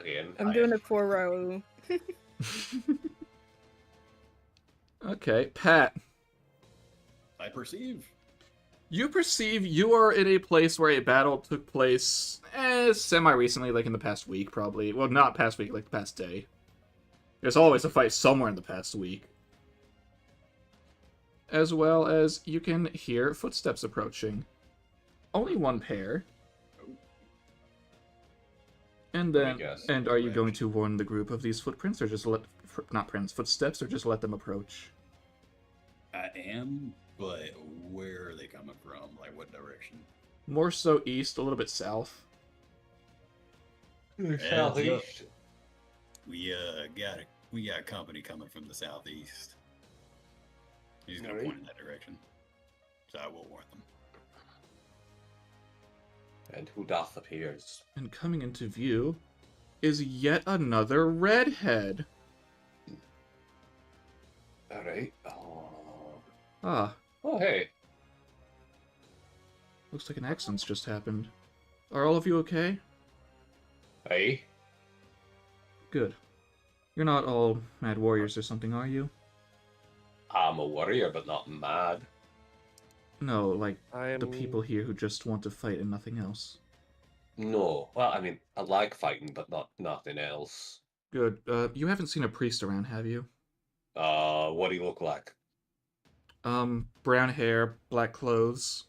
Again, I'm doing it for Raoul. Okay, Pat. I perceive. You perceive you are in a place where a battle took place semi-recently, like in the past week, probably. Well, not past week, like the past day. There's always a fight somewhere in the past week. As well as you can hear footsteps approaching. Only one pair. And Let me then, guess. and are you going to warn the group of these footprints, or just footsteps, or just let them approach? I am, but where are they coming from? Like, what direction? More so east, a little bit south. Southeast. We got company coming from the southeast. He's gonna Alright. point in that direction, so I will warn them. And who doth appears? And coming into view is yet another redhead. Alright. Ah, Oh, hey. looks like an accident's just happened. Are all of you okay? Hey. Good. You're not all mad warriors or something, are you? I'm a warrior, but not mad. No, like I'm the people here who just want to fight and nothing else. No. Well, I mean, I like fighting, but not nothing else. Good. You haven't seen a priest around, have you? What do you look like? Brown hair, black clothes.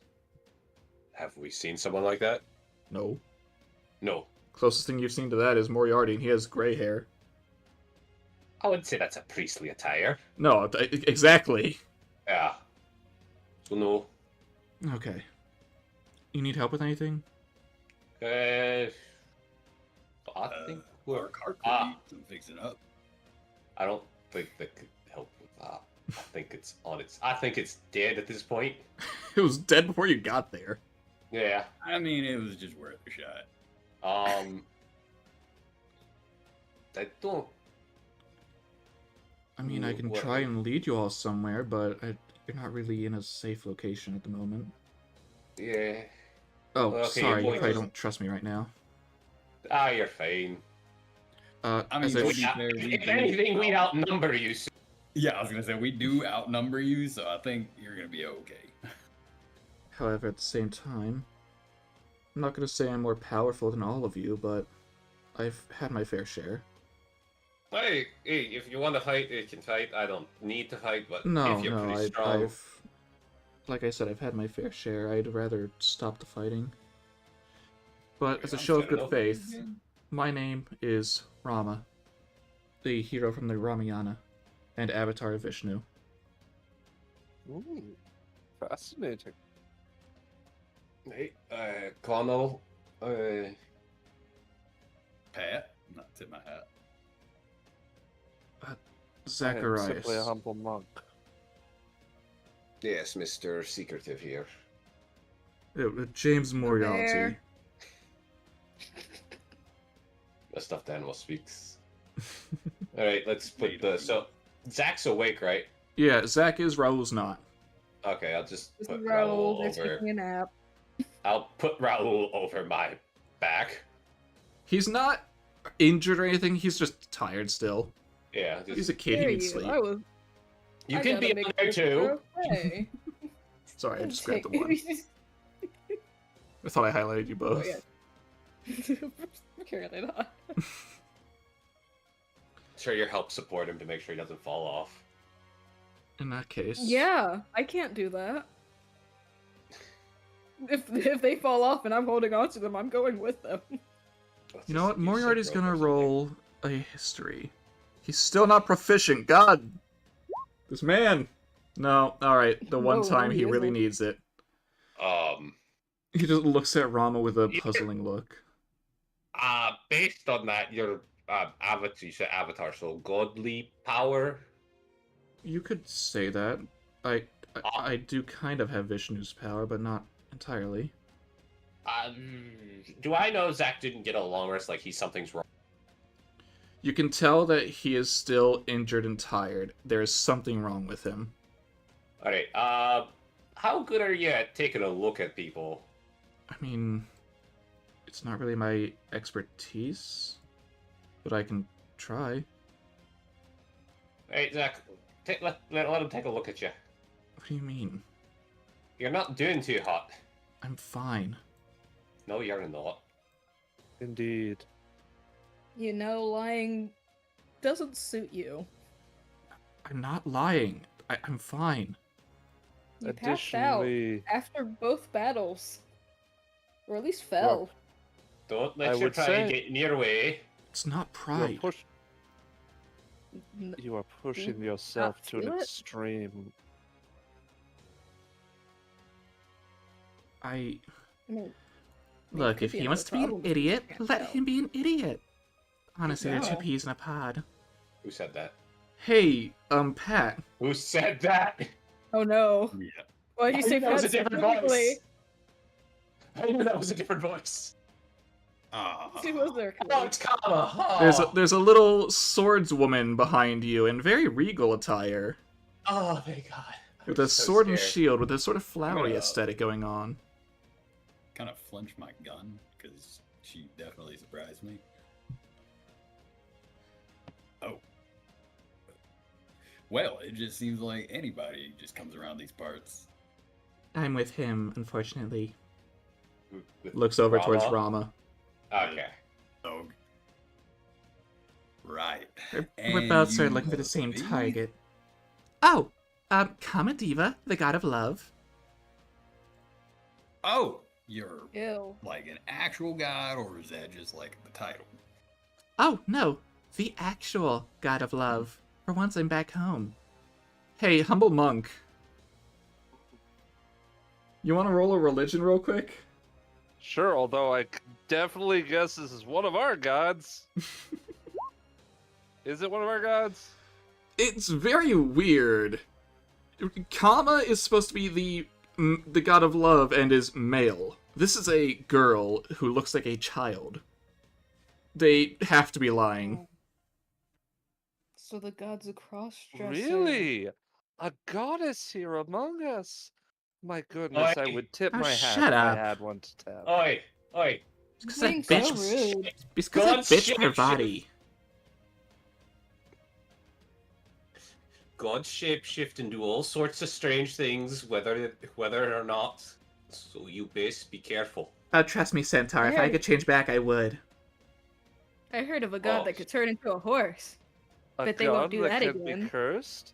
Have we seen someone like that? No. No. Closest thing you've seen to that is Moriarty, and he has gray hair. I wouldn't say that's a priestly attire. No, exactly. Yeah. So no. Okay. You need help with anything? I think we're... Our car could Ah. use some fixing up. I don't think that could help with that. I think it's on its... I think it's dead at this point. It was dead before you got there. Yeah. I mean, it was just worth a shot. I don't... I mean, I can What- try and lead you all somewhere, but you're not really in a safe location at the moment. Yeah. Oh, Okay, sorry, you well, probably just- don't trust me right now. Ah, you're fine. I mean, As I- to be We- fair, we if do anything, we'd outnumber you. So Yeah, I was gonna say we do outnumber you, so I think you're gonna be okay. However, at the same time, I'm not going to say I'm more powerful than all of you, but I've had my fair share. hey, if you want to fight, you can fight. I don't need to fight, but No, if you're no, pretty strong... I've... Like I said, I've had my fair share. I'd rather stop the fighting. But as a I'm show of fair good enough. faith, my name is Rama, the hero from the Ramayana, and avatar of Vishnu. Ooh, fascinating. Hey, Connell, Pat, not tip my hat. I am Zaqarias. simply a humble monk. yes, Mr. Secretive here. James Moriarty. There. The stuffed animal speaks. Alright, let's put the... So, Zach's awake, right? Yeah, Zach is, Raul's not. Okay, I'll just This put is Raoul. Raul They're over... taking a nap. I'll put Raul over my back. He's not injured or anything, he's just tired still. Yeah, He's just... a kid, he There needs you. sleep. I was. You I can gotta be make on there sure too. you're okay. Sorry, I just grabbed the one. I thought I highlighted you both. Oh, yeah. Apparently not. Sure, your help support him to make sure he doesn't fall off. In that case... Yeah, I can't do that. If they fall off and I'm holding on to them, I'm going with them. Let's You know just what? use Moriarty's some gonna rope or something. roll a history. He's still not proficient. God! This man! No, alright. The one No, time he he really isn't. needs it. Um, He just looks at Rama with a Yeah. puzzling look. based on that, your avatar, you said avatar, so godly power. You could say that. I do kind of have Vishnu's power, but not entirely. Do I know Zach didn't get a long rest? Like something's wrong. You can tell that he is still injured and tired. There is something wrong with him. All right. How good are you at taking a look at people? I mean, it's not really my expertise, but I can try. Hey, Zach, let him take a look at you. What do you mean? You're not doing too hot. I'm fine. No, you're not. Indeed. You know, lying doesn't suit you. I'm not lying. I'm fine. You passed out Additionally, after both battles. Or at least fell. Don't let I your would pride say- get in your way. It's not you are, pride. you are pushing yourself to an feel it? extreme. I I mean, look, could if be he another wants to be an problem. idiot, Can't let tell. him be an idiot. Honestly, they're two No. peas in a pod. Who said that? Hey, Pat. Who said that? Oh no. Yeah. Why'd you I say knew that was a Pat different specifically? voice. I knew that was a different voice. Who was there? Oh, it's Kama. Oh. There's a little swordswoman behind you in very regal attire. Oh, thank God. With a so sword and scared. shield, with a sort of flowery gonna- aesthetic going on. Kind of flinch my gun because she definitely surprised me. Oh. Well, it just seems like anybody just comes around these parts. I'm with him, unfortunately. With Looks over Rama? towards Rama. Okay. Oh. Right. We're And both sort you of looking for the must same be- target. Oh, Kamadeva, the god of love. Oh, you're Ew. like an actual god, or is that just like the title? Oh, no, the actual god of love. For once I'm back home. Hey, humble monk. You want to roll a religion real quick? Sure, although I definitely guess this is one of our gods. Is it one of our gods? It's very weird. Kama is supposed to be the god of love and is male. This is a girl who looks like a child. They have to be lying. So the god's a cross-dresser. Really? A goddess here among us? My goodness, I Oi. would tip Oh, my hat shut if I up. had one to tap. Oi, oi. It's because that Being so bitch. rude. It's because that God, bitch shit, Parvati. Gods shapeshift and do all sorts of strange things, whether or not. So you best be careful. Oh, trust me, Centaur. If I Yeah. could change back, I would. I heard of a god Oh. that could turn into a horse. A Bet they god won't do that could again. be cursed?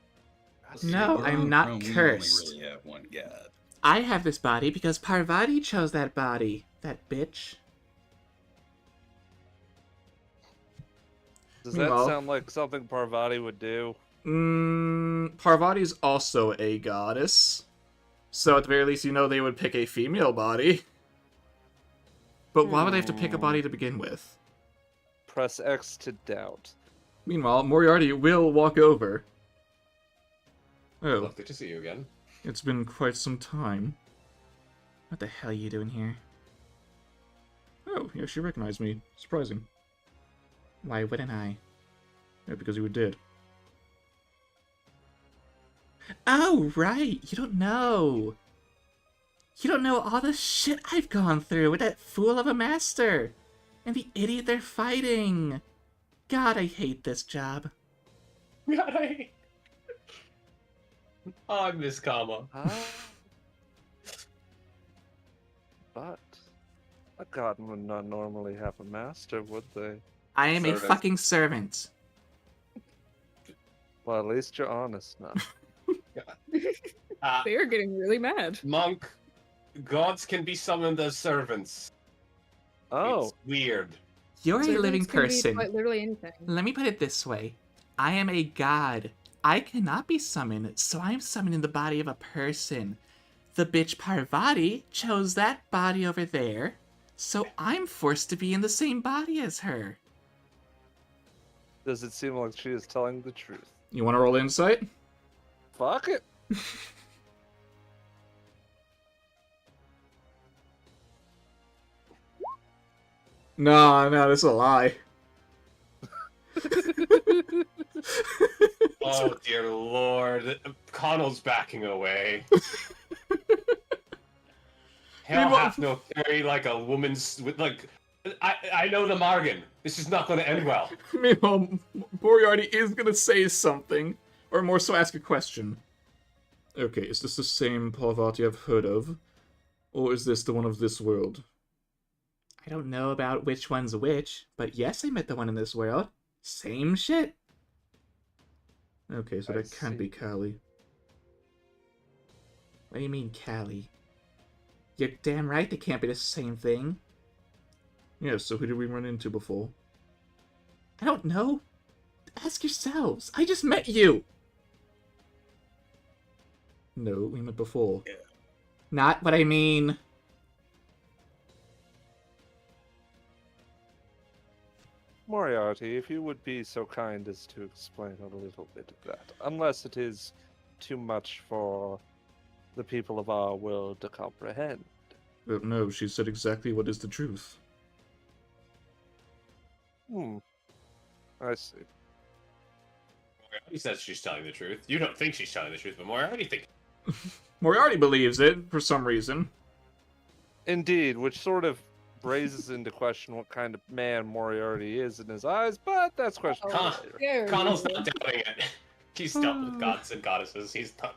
No, Where I'm not from, cursed. We only really have one god. I have this body because Parvati chose that body. That bitch. Does Meanwhile- that sound like something Parvati would do? Parvati's also a goddess. So at the very least, you know they would pick a female body. But why would they have to pick a body to begin with? Press X to doubt. Meanwhile, Moriarty will walk over. Oh, Well, good to see you again. it's been quite some time. What the hell are you doing here? Oh, yeah, she recognized me. Surprising. Why wouldn't I? Yeah, because you were dead. Oh, right! You don't know! You don't know all the shit I've gone through with that fool of a master! And the idiot they're fighting! God, I hate this job. God, I miss Kama. Ah. But a god would not normally have a master, would they? I am a Servant. fucking servant. Well, at least you're honest now. They are getting really mad. Monk, gods can be summoned as servants. Oh, It's weird. You're a Servants living can be person. quite literally anything. Let me put it this way. I am a god. I cannot be summoned, so I am summoned in the body of a person. The bitch Parvati chose that body over there, so I'm forced to be in the same body as her. does it seem like she is telling the truth? You want to roll insight? Fuck it. No, this is a lie. Oh dear lord. Connell's backing away. Hell Meanwhile- hath no carry like a woman's with like I know the Margan. This is not gonna end well. Meanwhile, Moriarty is gonna say something, or more so ask a question. Okay, is this the same Parvati I've heard of? Or is this the one of this world? I don't know about which one's which, but yes, I met the one in this world. Same shit. Okay, so I that can't be see. Callie. What do you mean, Callie? You're damn right they can't be the same thing. Yeah, so who did we run into before? I don't know. Ask yourselves. I just met you. No, we met before. Yeah. Not what I mean. Moriarty, if you would be so kind as to explain a little bit of that, unless it is too much for the people of our world to comprehend. No, she said exactly what is the truth. I see. Moriarty says she's telling the truth. You don't think she's telling the truth, but Moriarty thinks. Moriarty believes it for some reason. Indeed, which sort of raises into question what kind of man Moriarty is in his eyes, but that's question for Oh, later. there Connell's we not go. doubting it. He's dealt with gods and goddesses. He's not.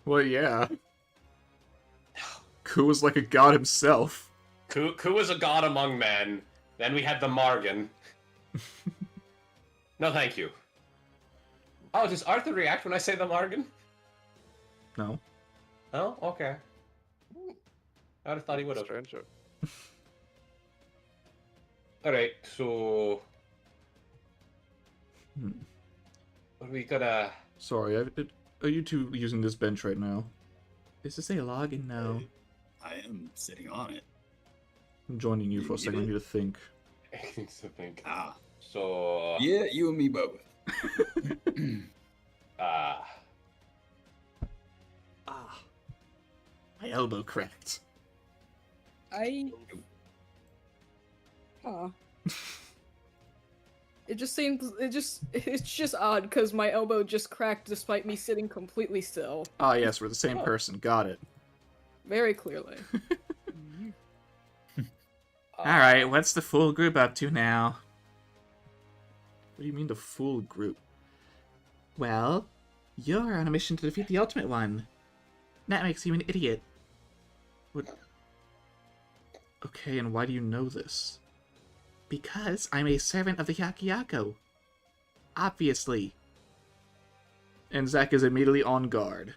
Well, yeah. Ku was like a god himself. Ku is a god among men. Then we had the Margan. No, thank you. Oh, does Arthur react when I say the Margan? No. Oh, okay. I would have thought he would have. Strange. Alright, so... Hmm. What are we gonna... Sorry, are you two using this bench right now? Is this a login? No. I am sitting on it. I'm joining you for a You second. I did? need to think. I think. Ah, So... yeah, you and me both. Ah. My elbow cracked. Huh. It's just odd because my elbow just cracked despite me sitting completely still. Ah, yes, we're the same Oh. person. Got it. Very clearly. Alright, what's the full group up to now? What do you mean the full group? Well, you're on a mission to defeat the Ultimate One. That makes you an idiot. What? Okay, and why do you know this? Because I'm a servant of the Hyakiyako. Obviously. And Zach is immediately on guard.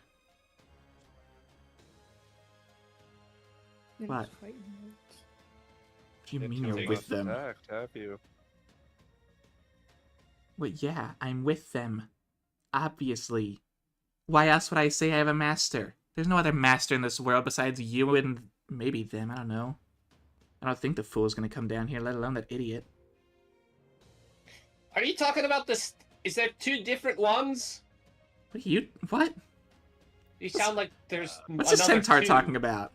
And What? it's fighting words. What do you Yet mean you you're have with not them? attacked, have you? Well, yeah, I'm with them. Obviously. Why else would I say I have a master? There's no other master in this world besides you and maybe them, I don't know. I don't think the fool's gonna come down here, let alone that idiot. Are you talking about this? Is there two different ones? What are you... What? You sound like there's What's the another centaur two. talking about?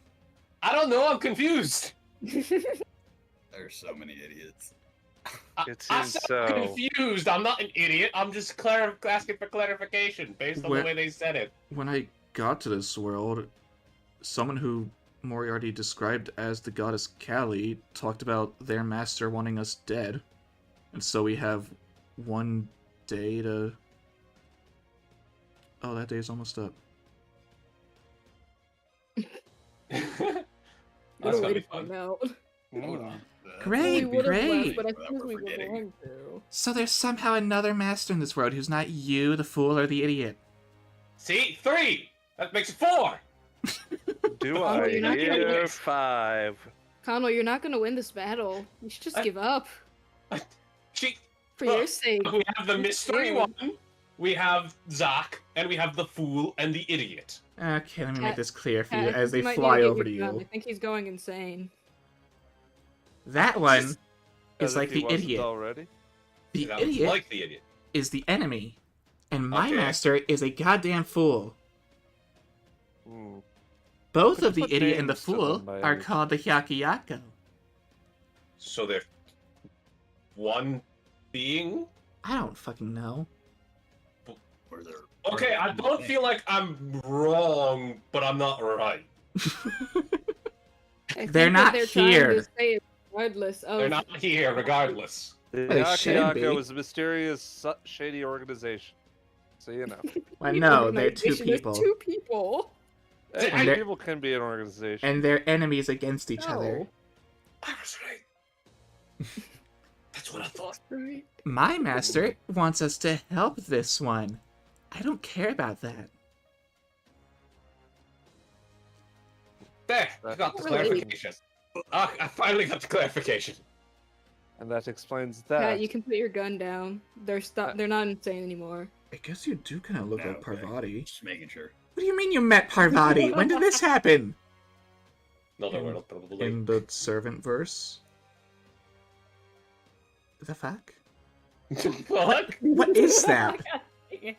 I don't know, I'm confused. There's so many idiots. It I is sound confused. I'm not an idiot. I'm just asking for clarification based on Where- the way they said it. When I got to this world, someone who Moriarty described as the goddess Kali talked about their master wanting us dead. And so we have one day to... Oh, that day is almost up. That's What a gonna way be to find fun. out. Hold on. Great, we would have great. left, but as That soon as we're we were forgetting. going to. So there's somehow another master in this world who's not you, the fool, or the idiot. See? 3! That makes it 4! Do Oh, I you're not gonna hear win. 5? Conway, you're not gonna win this battle. You should just give up. She... For Look, your sake. We have the mystery Yeah. one, we have Zach, and we have the fool and the idiot. Okay, let me make Cat- this clear for you Cat, as they you might need fly get over your to gun. you. I think he's going insane. That one As is if like he the wasn't idiot. already? The That was idiot like the idiot. is the enemy. And my Okay. master is a goddamn fool. Hmm. Both Could of the put idiot and the names to fool them by are any called the Hyakiyako. So they're one being? I don't fucking know. Or they're- Okay, I don't feel like I'm wrong, but I'm not right. I think They're what not they're trying here. to say is regardless of They're not here, regardless. The They should be. Yakiyako is a mysterious, shady organization. So you know. Well, the no, they're two organization. There's people. 2 people. And Hey, they're- people can be an organization. And they're enemies against each other. No. I was right. That's what I thought. Right. My master wants us to help this one. I don't care about that. There, I got the Really? clarification. I finally got the clarification. And that explains that. Cat, you can put your gun down. They're not insane anymore. I guess you do kind of look like Okay. Parvati. Just making sure. What do you mean you met Parvati? When did this happen? Another word, probably. In the servant verse? The fuck? What? What is that? God dang it.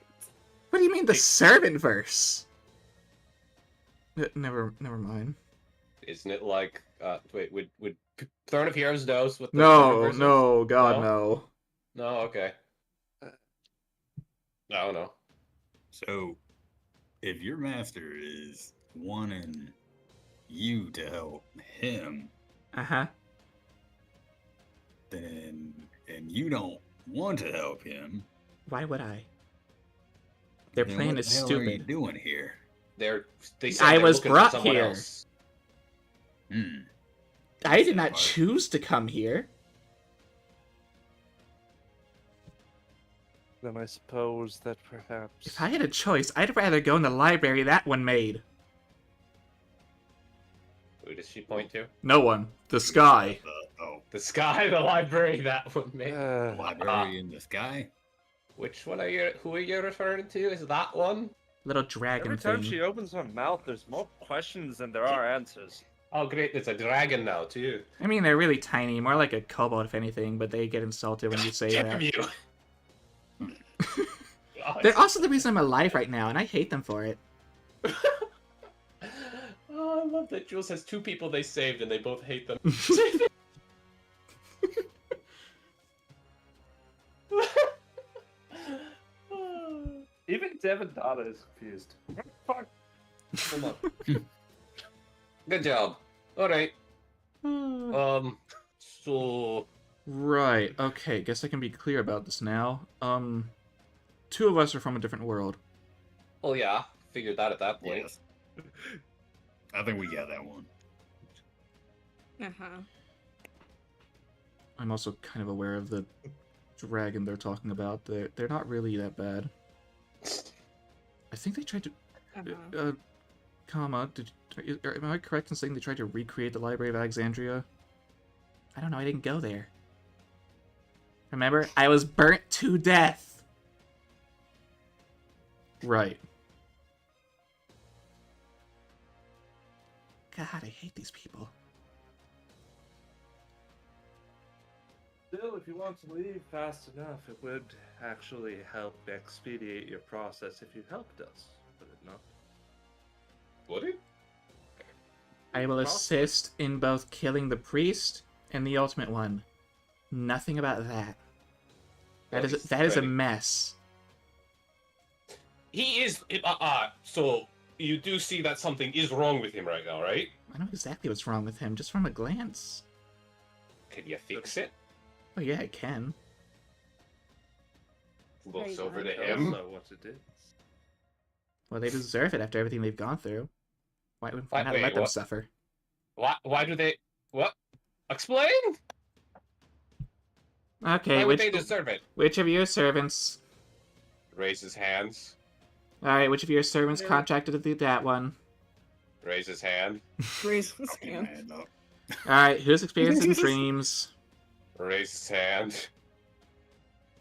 What do you mean the servant verse? Never mind. Isn't it like, wait, would Throne of Heroes dose with the No, verses? no, God, No? no. No, okay. I don't know. So, if your master is wanting you to help him, Uh-huh. then and you don't want to help him, Why would I? Their then plan what is the hell are you stupid. doing here? They said I they're was looking brought for someone here. else. I did not Part. choose to come here. Then I suppose that perhaps. If I had a choice, I'd rather go in the library that one made. Who does she point to? No one. The sky. The sky, the library, that one made. Library in the sky? Which one are you? Who are you referring to? Is that one? Little dragon Every time thing. she opens her mouth, there's more questions than there are answers. Oh, great! It's a dragon now too. I mean, they're really tiny, more like a kobold if anything, but they get insulted when you say Damn that. you! They're also the reason I'm alive right now, and I hate them for it. Oh, I love that Jules has two people they saved and they both hate them. Even Devin Dada is confused. Fuck. Hold on. Good job. All right. So Right, okay, guess I can be clear about this now. Two of us are from a different world. oh yeah, figured that at that point. Yes. I think we got that one. Uh-huh. I'm also kind of aware of the dragon they're talking about. They're not really that bad. I think they tried to... Uh-huh. Comma, am I correct in saying they tried to recreate the Library of Alexandria? I don't know, I didn't go there. Remember? I was burnt to death! Right. God, I hate these people. Still, if you want to leave fast enough, it would actually help expedite your process if you helped us, would it not? Would it? I will assist in both killing the priest and the ultimate one. Nothing about that. Well, That is a ready. mess. He is. So you do see that something is wrong with him right now, right? I know exactly what's wrong with him, just from a glance. Can you fix it? Oh yeah, I can. Looks Very over well. to him. Also, what it is. Well, they deserve it after everything they've gone through. Why would Wait, not wait, let them what? suffer? Why do they? What? Explain. Okay, Why would they deserve it? which of your servants... Raise his hands. Alright, which of your servants Yeah. contracted to do that one? Raise his hand. Raise his Okay, hand. man, no. Alright, who's experiencing dreams? Raise his hand.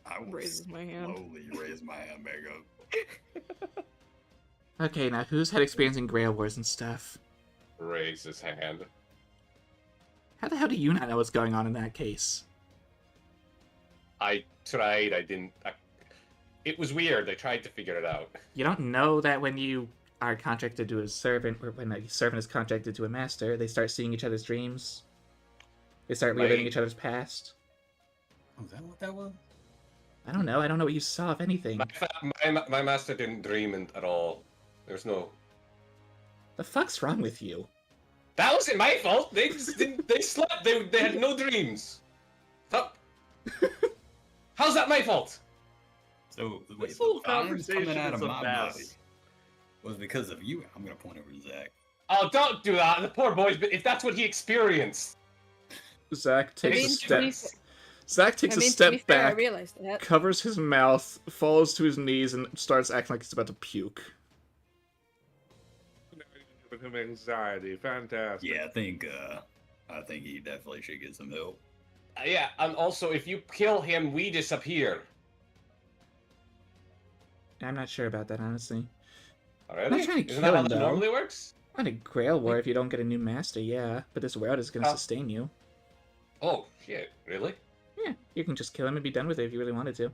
I will Raises my hand. slowly raise my hand back up. Okay, now who's had experience in Grail Wars and stuff? Raise his hand. How the hell do you not know what's going on in that case? I tried. I didn't. It was weird. I tried to figure it out. You don't know that when you are contracted to a servant, or when a servant is contracted to a master, they start seeing each other's dreams? They start reliving Right. each other's past? Oh, is that what that was? I don't know. I don't know what you saw, if anything. My master didn't dream at all. There's no. The fuck's wrong with you? That wasn't my fault. They just didn't. They slept. They had no dreams. Stop. How's that my fault? So, wait, This the whole vines conversation coming out is of a my mess. body was because of you. I'm gonna point over to Zach. Oh, don't do that. The poor boy's. But if that's what he experienced, Zach takes mean, a to step. be Zach takes a to be step fair, I back, realized that. covers his mouth, falls to his knees, and starts acting like he's about to puke. Giving him anxiety. Fantastic. Yeah, I think he definitely should get some help. yeah. And also, if you kill him, we disappear. I'm not sure about that, honestly. Really? not trying to Isn't kill that how him, that though. normally works? Not a Grail War if you don't get a new master, yeah. But this world is going to Oh. sustain you. Oh shit! Really? Yeah, you can just kill him and be done with it if you really wanted to.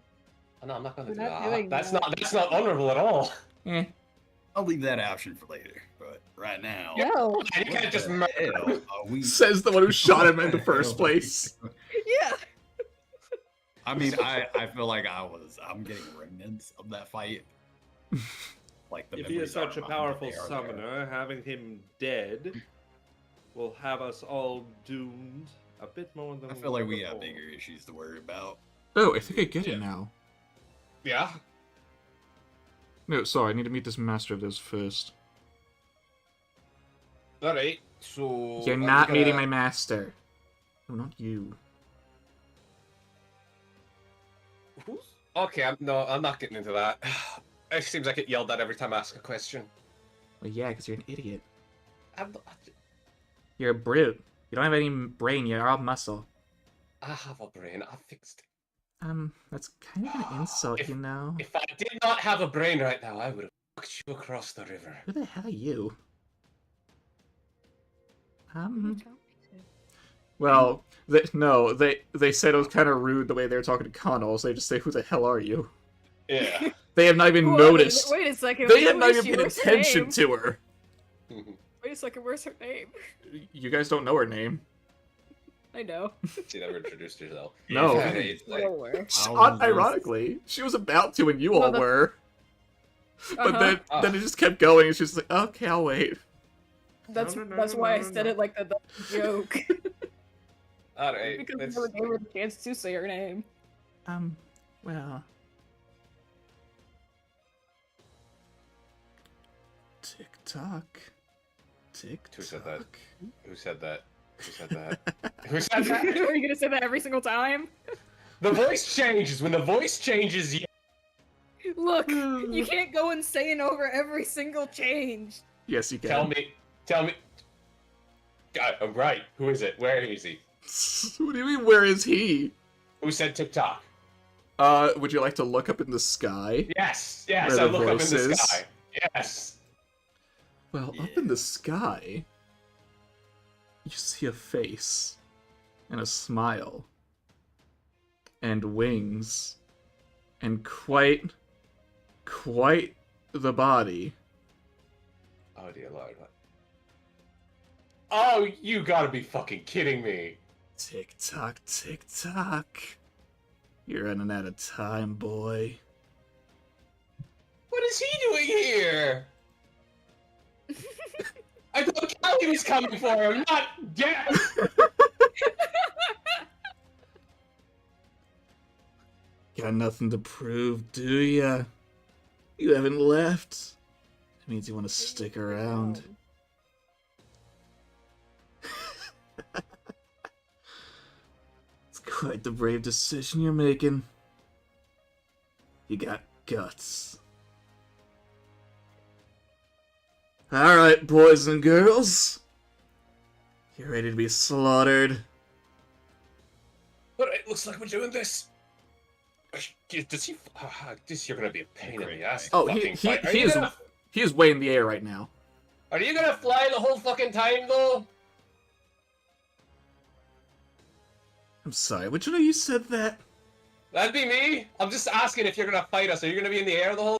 Oh, no, I'm not gonna We're do not that. doing That's that. not. That's not honorable at all. Eh. I'll leave that option for later, but right now, No. You can't what just the murder. hell are we? Says the one who shot him in the What first hell are we place. doing? Yeah. I mean, I feel like I'm getting remnants of that fight. Like the If he is memories such a are mine, but powerful they are there. summoner, having him dead will have us all doomed a bit more than I feel like we before. have bigger issues to worry about. Oh, I think I get it now. Yeah. No, sorry, I need to meet this master of this first. All right. So You're are we not meeting gonna- my master. No, not you. Who's... Okay, I'm not getting into that. It seems like I get yelled at every time I ask a question. Well, yeah, because you're an idiot. I'm not... You're a brute. You don't have any brain, you're all muscle. I have a brain. I fixed it. That's kind of an insult, If- you know? If I did not have a brain right now, I would have fucked you across the river. Who the hell are you? Well, they said it was kind of rude the way they were talking to Connell, so they just say, who the hell are you? Yeah. They have not even Well, noticed. Wait a second. They have not where's even paid where's her attention name? to her. Wait a second, where's her name? You guys don't know her name. I know. She never introduced herself. No. Yeah, it's like- Nowhere. Ironically, she was about to when you all Well, were. But Uh-huh. then it just kept going, and she was like, okay, I'll wait. That's No. why I said it like the joke. All right. Because I let's- never gave her the chance to say her name. Well... Tick-tock. Tick-tock. Who said that? Who said that? Who said that? Who said that? Are you gonna say that every single time? The voice changes. When the voice changes, yeah. Look, you can't go insane over every single change. Yes, you can. Tell me. God, I'm right. Who is it? Where is he? What do you mean, where is he? Who said TikTok? Would you like to look up in the sky? Yes, Where I the look up in voice the is? sky. Yes. Well, up in the sky, you see a face, and a smile, and wings, and quite the body. Oh dear lord. Oh, you gotta be fucking kidding me. Tick tock, tick tock. You're running out of time, boy. What is he doing here? I thought Callie was coming for him, not Death. Got nothing to prove, do ya? You haven't left. That means you want to stick around. It's quite the brave decision you're making. You got guts. Alright, boys and girls. You ready to be slaughtered? But it looks like we're doing this. Does he? This you're gonna be a pain in the ass. Oh, fucking fight. Are he you is gonna- he is way in the air right now. Are you gonna fly the whole fucking time though? I'm sorry, would you know you said that? That'd be me. I'm just asking if you're gonna fight us. Are you gonna be in the air the whole?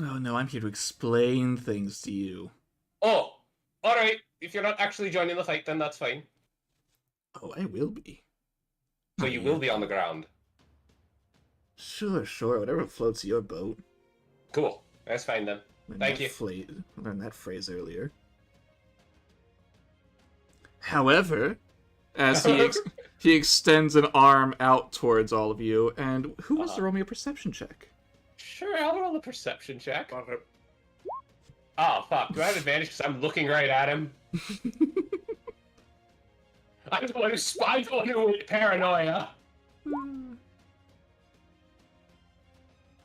Oh no, I'm here to explain things to you. Oh, all right. If you're not actually joining the fight, then that's fine. Oh, I will be. So you will be on the ground. Sure, whatever floats your boat. Cool. That's fine then. Thank you. Learned that phrase earlier. However, as he extends an arm out towards all of you, and who wants to roll me a perception check? Sure, I'll roll a perception check. Fuck it. Oh fuck! Do I have advantage because I'm looking right at him? I'm the one who with paranoia.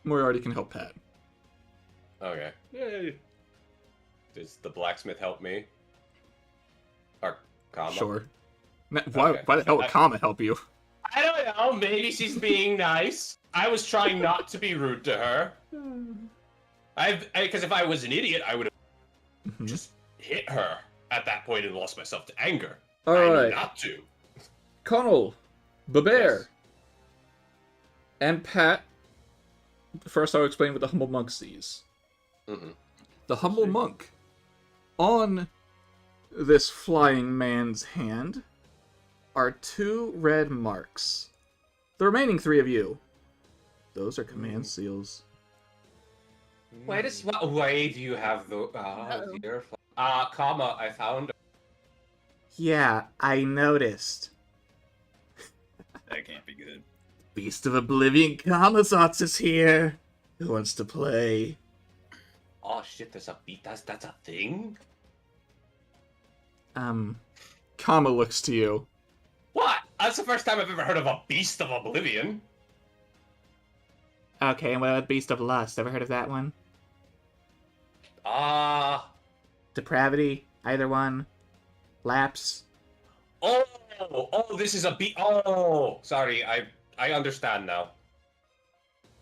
Moriarty can help Pat. Okay. Yay. Does the blacksmith help me? Or Kama? Sure. Why Okay. the hell would Kama help you? I don't know. Maybe she's being nice. I was trying not to be rude to her. Because if I was an idiot, I would have Mhm. just hit her at that point and lost myself to anger. All I knew right, not to. Connell, Bear, Yes. and Pat. First, I'll explain what the humble monk sees. Mhm. The humble monk, on this flying man's hand, are two red marks The remaining 3 of you. Those are command seals. Why does why do you have the dear comma? I found. Yeah, I noticed. That can't be good. Beast of Oblivion Kamazotz is here. Who wants to play? Oh shit! There's a beat. That's a thing. Kama looks to you. What? That's the first time I've ever heard of a Beast of Oblivion. Okay, and what about Beast of Lust? Ever heard of that one? Depravity? Either one? Lapse? Oh, this is a beat. Oh, sorry. I understand now.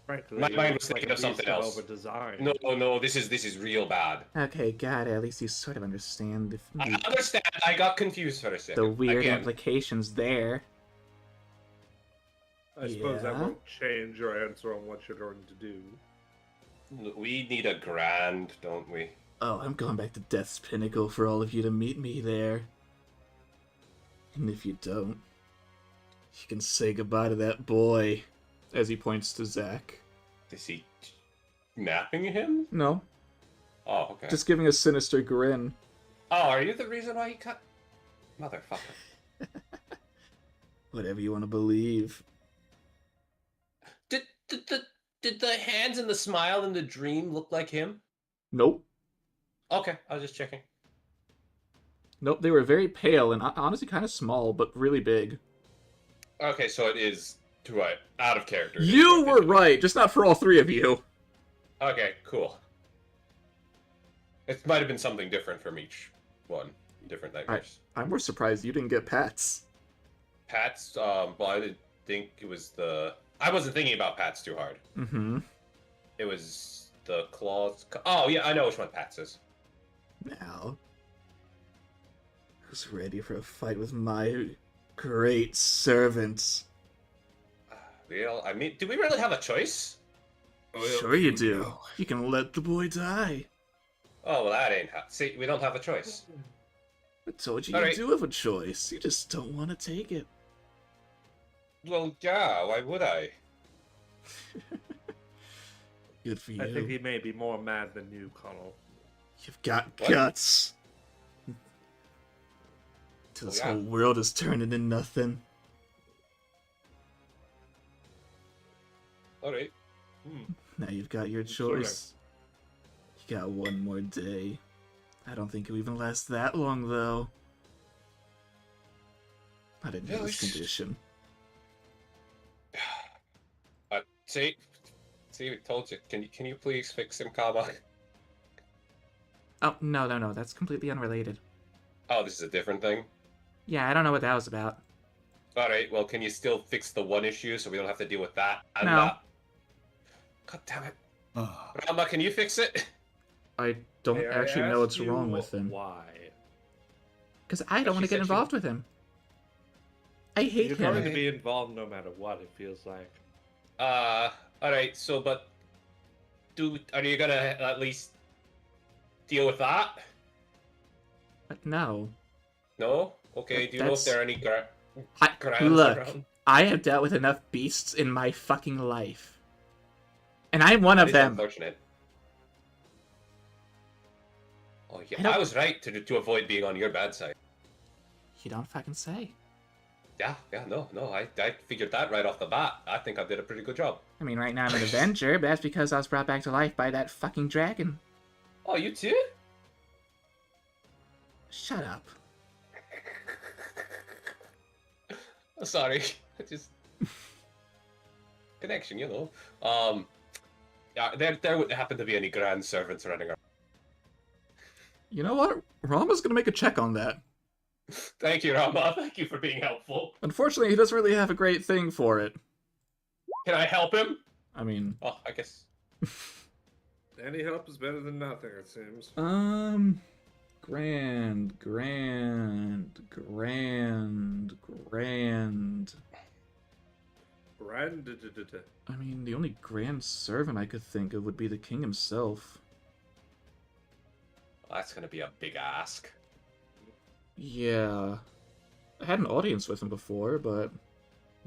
Frankly, My it mind looks was thinking like of a something beast else. Over design. No. This is real bad. Okay, got it. At least you sort of understand I understand. I got confused for a second. the weird Again. implications there. I suppose that Yeah. won't change your answer on what you're going to do. We need a grand, don't we? Oh, I'm going back to Death's Pinnacle for all of you to meet me there. And if you don't, you can say goodbye to that boy. As he points to Zach. Is he napping him? No, Oh, okay. just giving a sinister grin. Oh, are you the reason why he cut? Motherfucker. Whatever you want to believe. Did the hands and the smile in the dream look like him? Nope. Okay, I was just checking. Nope, they were very pale and honestly kind of small, but really big. Okay, so it is right out of character. You were right, just not for all 3 of you. Okay, cool. It might have been something different from each one. Different nightmares. I'm more surprised you didn't get Pat's. Pat's, well, I didn't think it was the... I wasn't thinking about Pat's too hard. Mm-hmm. It was the claws... Oh, yeah, I know which one Pat's is. Now, who's ready for a fight with my great servants? I mean, do we really have a choice? Sure you do. You can let the boy die. Oh, well, that ain't... See, we don't have a choice. I told you All you right. do have a choice. You just don't want to take it. Well, yeah, why would I? Good for you. I think he may be more mad than you, Connell. You've got What? guts. Till this Oh, yeah. whole world is turned into nothing. Alright. Now you've got your Sure. choice. You got one more day. I don't think it'll even last that long, though. Not in Yeah, this we condition. See, we told you. Can you please fix him, Kaba? Oh, no. That's completely unrelated. Oh, this is a different thing? Yeah, I don't know what that was about. Alright, well, can you still fix the one issue so we don't have to deal with that? And No. that? God damn it. Rama, can you fix it? I don't May I actually know what's ask you wrong with him. Why? Because I don't want to She get said she- involved with him. I hate You're him. going to be involved no matter what, it feels like. Alright, so, but... Are you gonna at least deal with that? But no. No? Okay, do you know if That's- there are any I, grands look, around? I have dealt with enough beasts in my fucking life. And I'm one of It's them. unfortunate. Oh, I yeah, don't- I was right to avoid being on your bad side. You don't fucking say. Yeah, no, I figured that right off the bat. I think I did a pretty good job. I mean, right now I'm an Avenger, but that's because I was brought back to life by that fucking dragon. Oh, you too? Shut up. Oh, sorry, just connection, you know. Yeah, there wouldn't happen to be any grand servants running around. You know what? Rama's gonna make a check on that. Thank you, Rama. Thank you for being helpful. Unfortunately, he doesn't really have a great thing for it. Can I help him? I mean, Oh, I guess. Any help is better than nothing, it seems. grand. I mean, the only grand servant I could think of would be the king himself. That's gonna be a big ask. Yeah. I had an audience with him before, but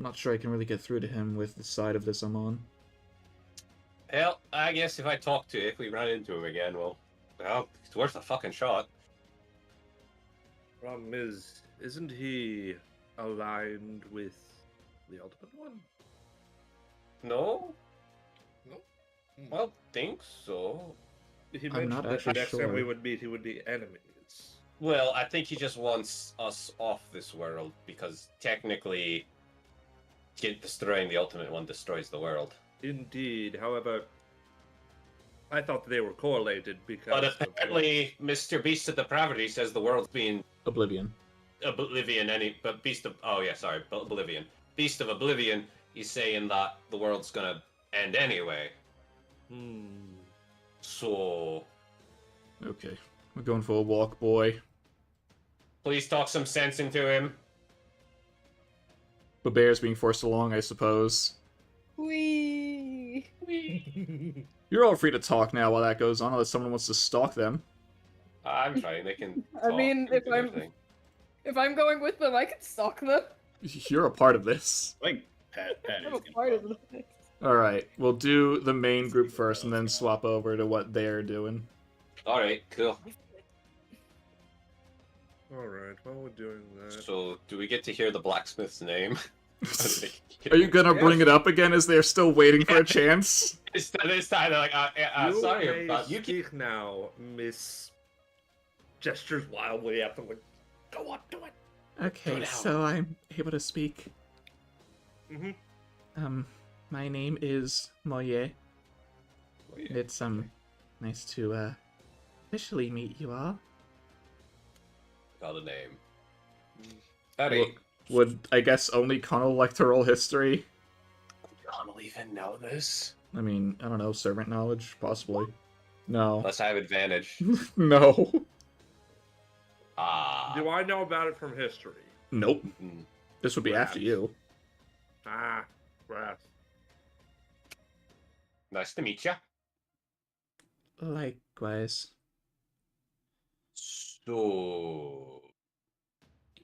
I'm not sure I can really get through to him with the side of this I'm on. Hell, I guess if I talk to if we run into him again, well, it's worth a fucking shot. Problem is, isn't he aligned with the Ultimate One? No? No? I don't think so. He I'm mentioned not that the actually next time we sure. would meet, he would be enemies. Well, I think he just wants us off this world because technically, destroying the Ultimate One destroys the world. Indeed. However, I thought they were correlated because. But of what- apparently, Mr. Beast of Depravity says the world's being Oblivion. Oblivion. Beast of Oblivion. Beast of Oblivion. He's saying that the world's gonna end anyway. So, Okay. We're going for a walk, boy. please talk some sense into him. The bear's being forced along, I suppose. Wee. You're all free to talk now while that goes on, unless someone wants to stalk them. I'm fine. They can. I talk mean, and if do their I'm- thing. If I'm going with them, I can stalk them. You're a part of this. I think Patty's I'm a gonna part of probably- this. Alright, we'll do the main group first and then swap over to what they're doing. All right, cool. Alright, while we're doing that. So, do we get to hear the blacksmith's name? Are you gonna bring it up again as they're still waiting for a chance? This time, they're like, You sorry may about you. speak now, Miss. Gestures wildly at them, like, go on, do it. Go Okay, down. so I'm able to speak. Mm-hmm. My name is Moye. It's, nice to, officially meet you all. Got a name. Howdy. Would, I guess, only Connell like to roll history? Connell even know this? I mean, I don't know, servant knowledge? Possibly. No. Unless I have advantage. No. Do I know about it from history? Nope. Hmm. This would be after Perhaps. you. Ah, right. Nice to meet ya. Likewise. So,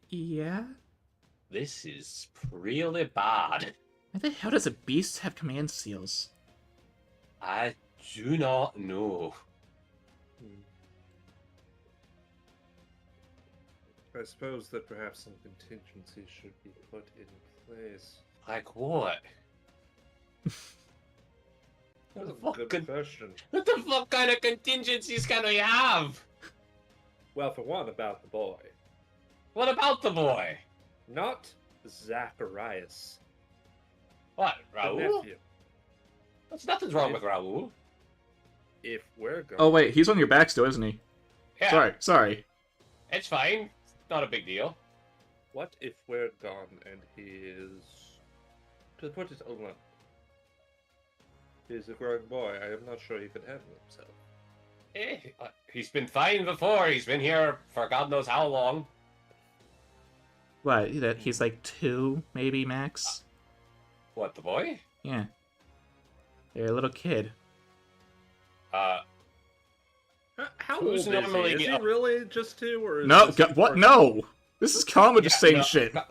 Yeah? this is really bad. Why the hell does a beast have command seals? I do not know. I suppose that perhaps some contingency should be put in place. Like what? That's What a the good fuck? question. What the fuck kind of contingencies can we have? Well, for one, about the boy. What about the boy? Not Zacharias. What, The Raoul? nephew. There's nothing's wrong with Raoul. If we're going. Oh wait, he's on your back still, isn't he? Yeah, Sorry. it's fine. It's not a big deal. What if we're gone and he is. To put it alone. He's a growing boy. I am not sure he could handle himself. He's been fine before. He's been here for God knows how long. What, he's like 2, maybe, max? What, the boy? Yeah. They're a little kid. How Who's old is he? normally Is he up- really just 2, or is No, this what? for- No! This is Kama just saying no, shit. Does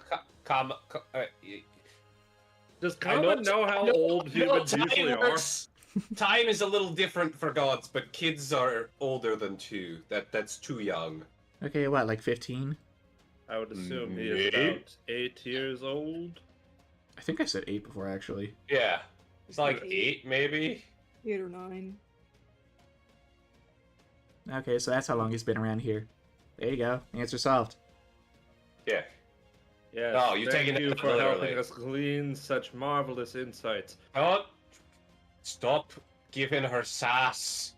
I know- Kama know how old humans usually are? Time is a little different for gods, but kids are older than 2. That's too young. Okay, what, like 15? I would assume he is Maybe. about 8 years old. I think I said 8 before, actually. Yeah. It's like 8, maybe? 8 or 9. Okay, so that's how long he's been around here. There you go. Answer solved. Yeah. Yes, Oh, you're thank taking it you for helping literally. us glean such marvelous insights. Don't stop giving her sass.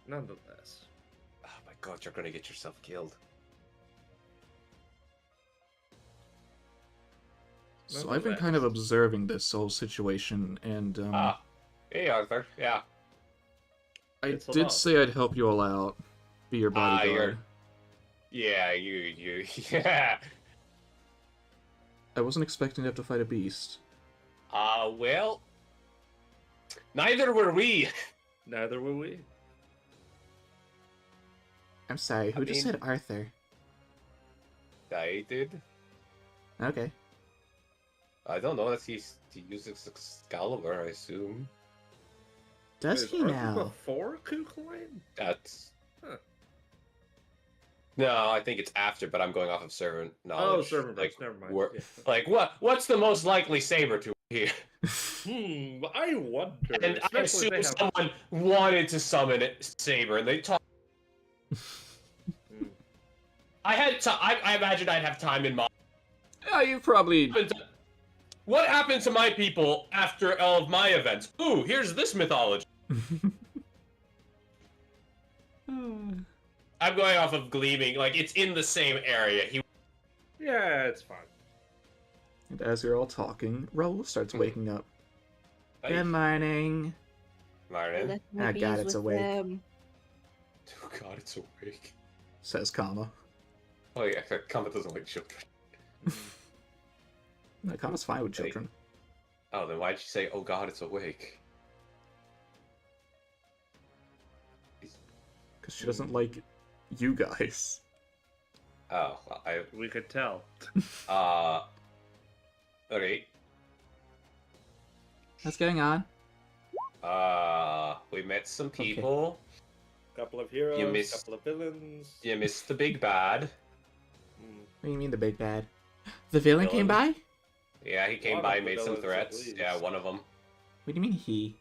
Nonetheless. Oh my god, you're gonna get yourself killed. So I've been kind of observing this whole situation, and Hey Arthur, yeah. I It's a did lot. say I'd help you all out. Be your bodyguard. Yeah, you, yeah. I wasn't expecting to have to fight a beast. Well, neither were we. Neither were we. I'm sorry, who just mean- said Arthur? I did. Okay. I don't know. He uses Excalibur, I assume. Does Wait, he are you now? Before Kukulane? That's. Huh. No, I think it's after, but I'm going off of servant knowledge. Oh, servant like, never mind. we're- Yeah. Like, what's the most likely saber to here? I wonder. And I especially assume if they have. someone wanted to summon saber, and they talk. Hmm. I imagine I'd have time in mind. Yeah, you probably. What happened to my people after all of my events? Ooh, here's this mythology. I'm going off of gleaming. Like, it's in the same area. Yeah, it's fine. And as you're all talking, Raoul starts waking up. Good morning. Martin. Let Ah, me God, be it's with awake. them. Oh god, it's awake. Says Kama. Oh yeah, Comet doesn't like children. No, Kama's fine with children. Oh, then why'd you say, oh god, it's awake? Because she doesn't like you guys. Oh, well, We could tell. Okay. What's going on? We met some people. Couple of heroes, You missed- couple of villains. You missed the big bad. Hmm. What do you mean the big bad? The villain came by? Yeah, he came One by, of the made some villains, at threats. least. Yeah, one of them. What do you mean he?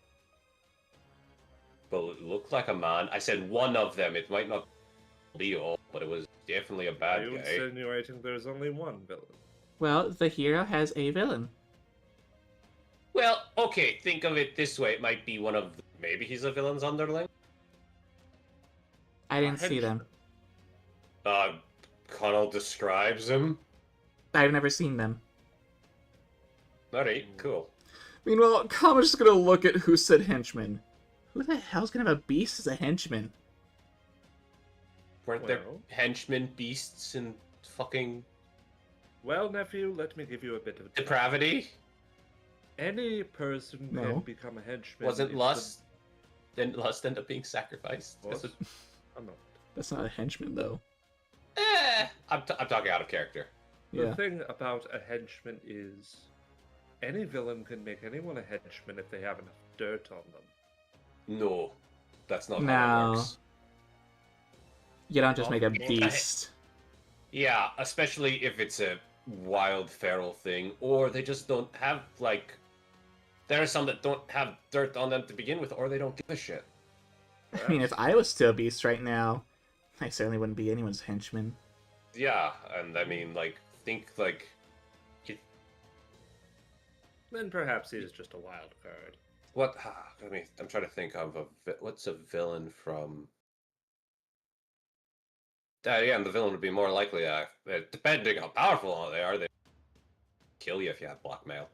Well, it looked like a man. I said one of them. It might not be all, but it was definitely a Are bad you guy. insinuating there's only one villain? Well, the hero has a villain. Well, okay, think of it this way. It might be one of... Maybe he's a villain's underling? I didn't see them. Connell describes him. I've never seen them. Alright, cool. Meanwhile, Kama's just gonna look at who said henchman. Who the hell's gonna have a beast as a henchman? Weren't there Well. henchmen, beasts, and fucking Well, nephew, let me give you a bit of depravity? Any person No. can become a henchman. Wasn't if the- lust? Didn't lust end up being sacrificed? Was? That's what- I'm not. That's not a henchman, though. I'm talking out of character. The Yeah. thing about a henchman is any villain can make anyone a henchman if they have enough dirt on them. No, that's not how No. it works. You don't just Oh, make a yeah. beast. Yeah, especially if it's a wild feral thing, or they just don't have, like... There are some that don't have dirt on them to begin with, or they don't give a shit. I mean, if I was still a beast right now, I certainly wouldn't be anyone's henchman. Yeah, and I mean, like, think, like... Then perhaps he is just a wild card. What? I mean, I'm trying to think of what's a villain from. Yeah, and the villain would be more likely. Depending how powerful they kill you if you have blackmail.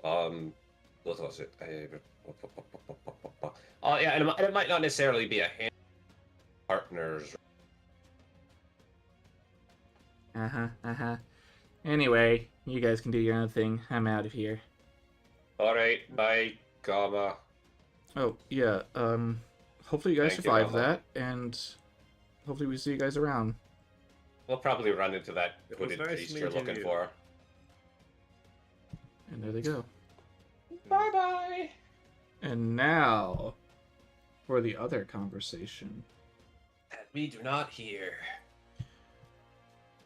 What was it? Oh yeah, and it might not necessarily be a hand partners. Anyway, you guys can do your own thing. I'm out of here. All right, bye, Gamma. Oh, yeah, hopefully you guys Thank you, survive Mama. that, and hopefully we see you guys around. We'll probably run into that It was hooded nice priest you're meeting looking you. for. And there they go. Bye bye. And now, for the other conversation. And we do not hear.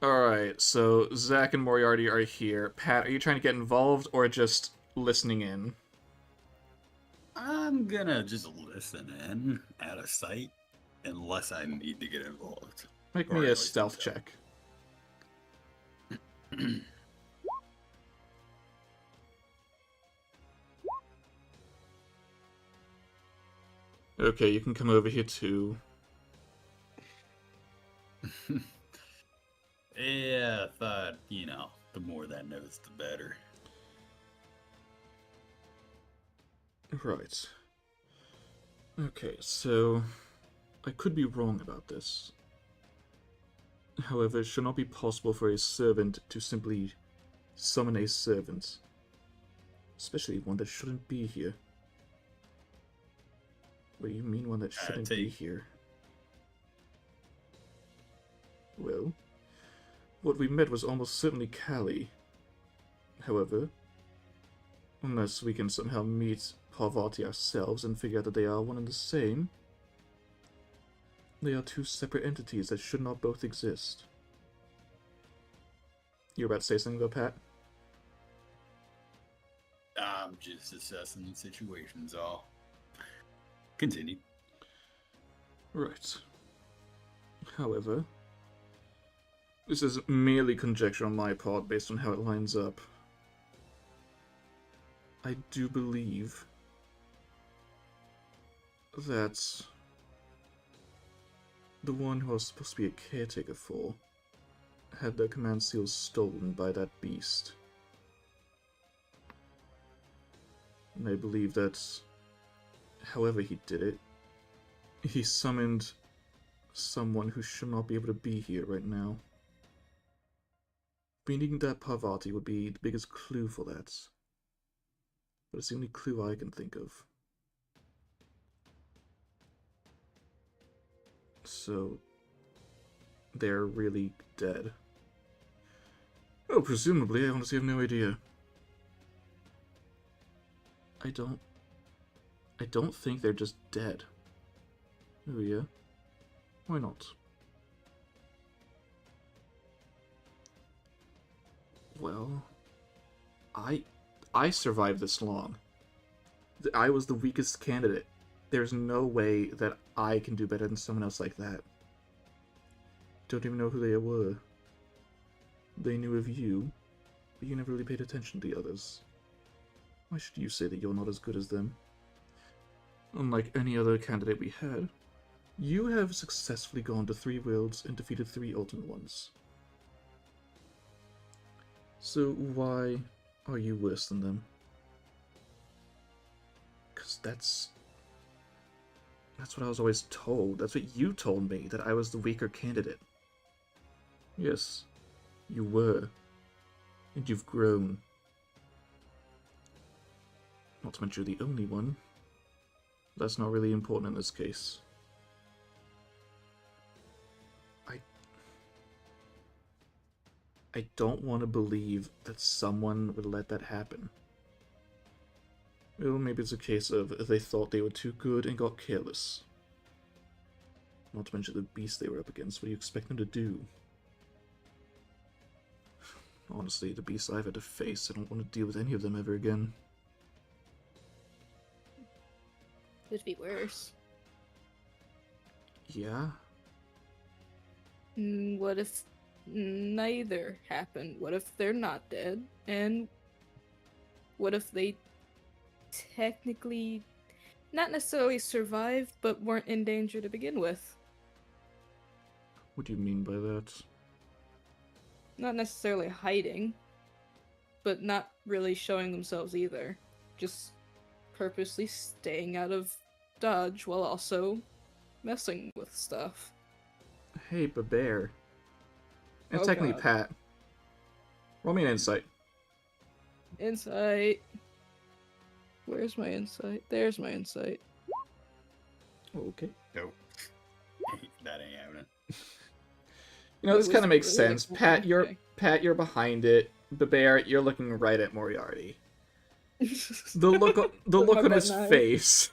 Alright, so Zach and Moriarty are here. Pat, are you trying to get involved or just listening in? I'm gonna just listen in out of sight unless I need to get involved. Make Or me at a least stealth until- check. Okay, you can come over here too. Yeah, I thought, the more that knows, the better. Right. Okay, so I could be wrong about this. However, it should not be possible for a servant to simply summon a servant. Especially one that shouldn't be here. What do you mean one that shouldn't be here? Well, what we met was almost certainly Callie. However, unless we can somehow meet Parvati ourselves and figure out that they are one and the same, they are two separate entities that should not both exist. You're about to say something though, Pat? I'm just assessing the situation's all. Continue. Right. However, this is merely conjecture on my part based on how it lines up. I do believe that the one who I was supposed to be a caretaker for had their command seals stolen by that beast. And I believe that, however he did it, he summoned someone who should not be able to be here right now. Meaning that Parvati would be the biggest clue for that. But it's the only clue I can think of. So, they're really dead. Oh, presumably, I honestly have no idea. I don't think they're just dead. Oh yeah? Why not? Well, I survived this long. I was the weakest candidate. There's no way that I can do better than someone else like that. Don't even know who they were. They knew of you, but you never really paid attention to the others. Why should you say that you're not as good as them? Unlike any other candidate we had, you have successfully gone to 3 worlds and defeated 3 ultimate ones. So why are you worse than them? Because that's what I was always told. That's what you told me, that I was the weaker candidate. Yes, you were. And you've grown. Not to mention you're the only one. That's not really important in this case. I don't want to believe that someone would let that happen. Well, maybe it's a case of they thought they were too good and got careless. Not to mention the beast they were up against. What do you expect them to do? Honestly, the beasts I've had to face, I don't want to deal with any of them ever again. Could be worse. Yeah? What if neither happened? What if they're not dead? And what if they technically not necessarily survived, but weren't in danger to begin with? What do you mean by that? Not necessarily hiding, but not really showing themselves either. Just purposely staying out of dodge while also messing with stuff. Hey, Bear. And Oh, technically God. Pat. Roll me an insight. Insight. Where's my insight? There's my insight. Okay. Nope. That ain't happening. You know, this It kind of was makes really sense. important. Pat, you're behind it. Bear, you're looking right at Moriarty. The look My on his button eye. face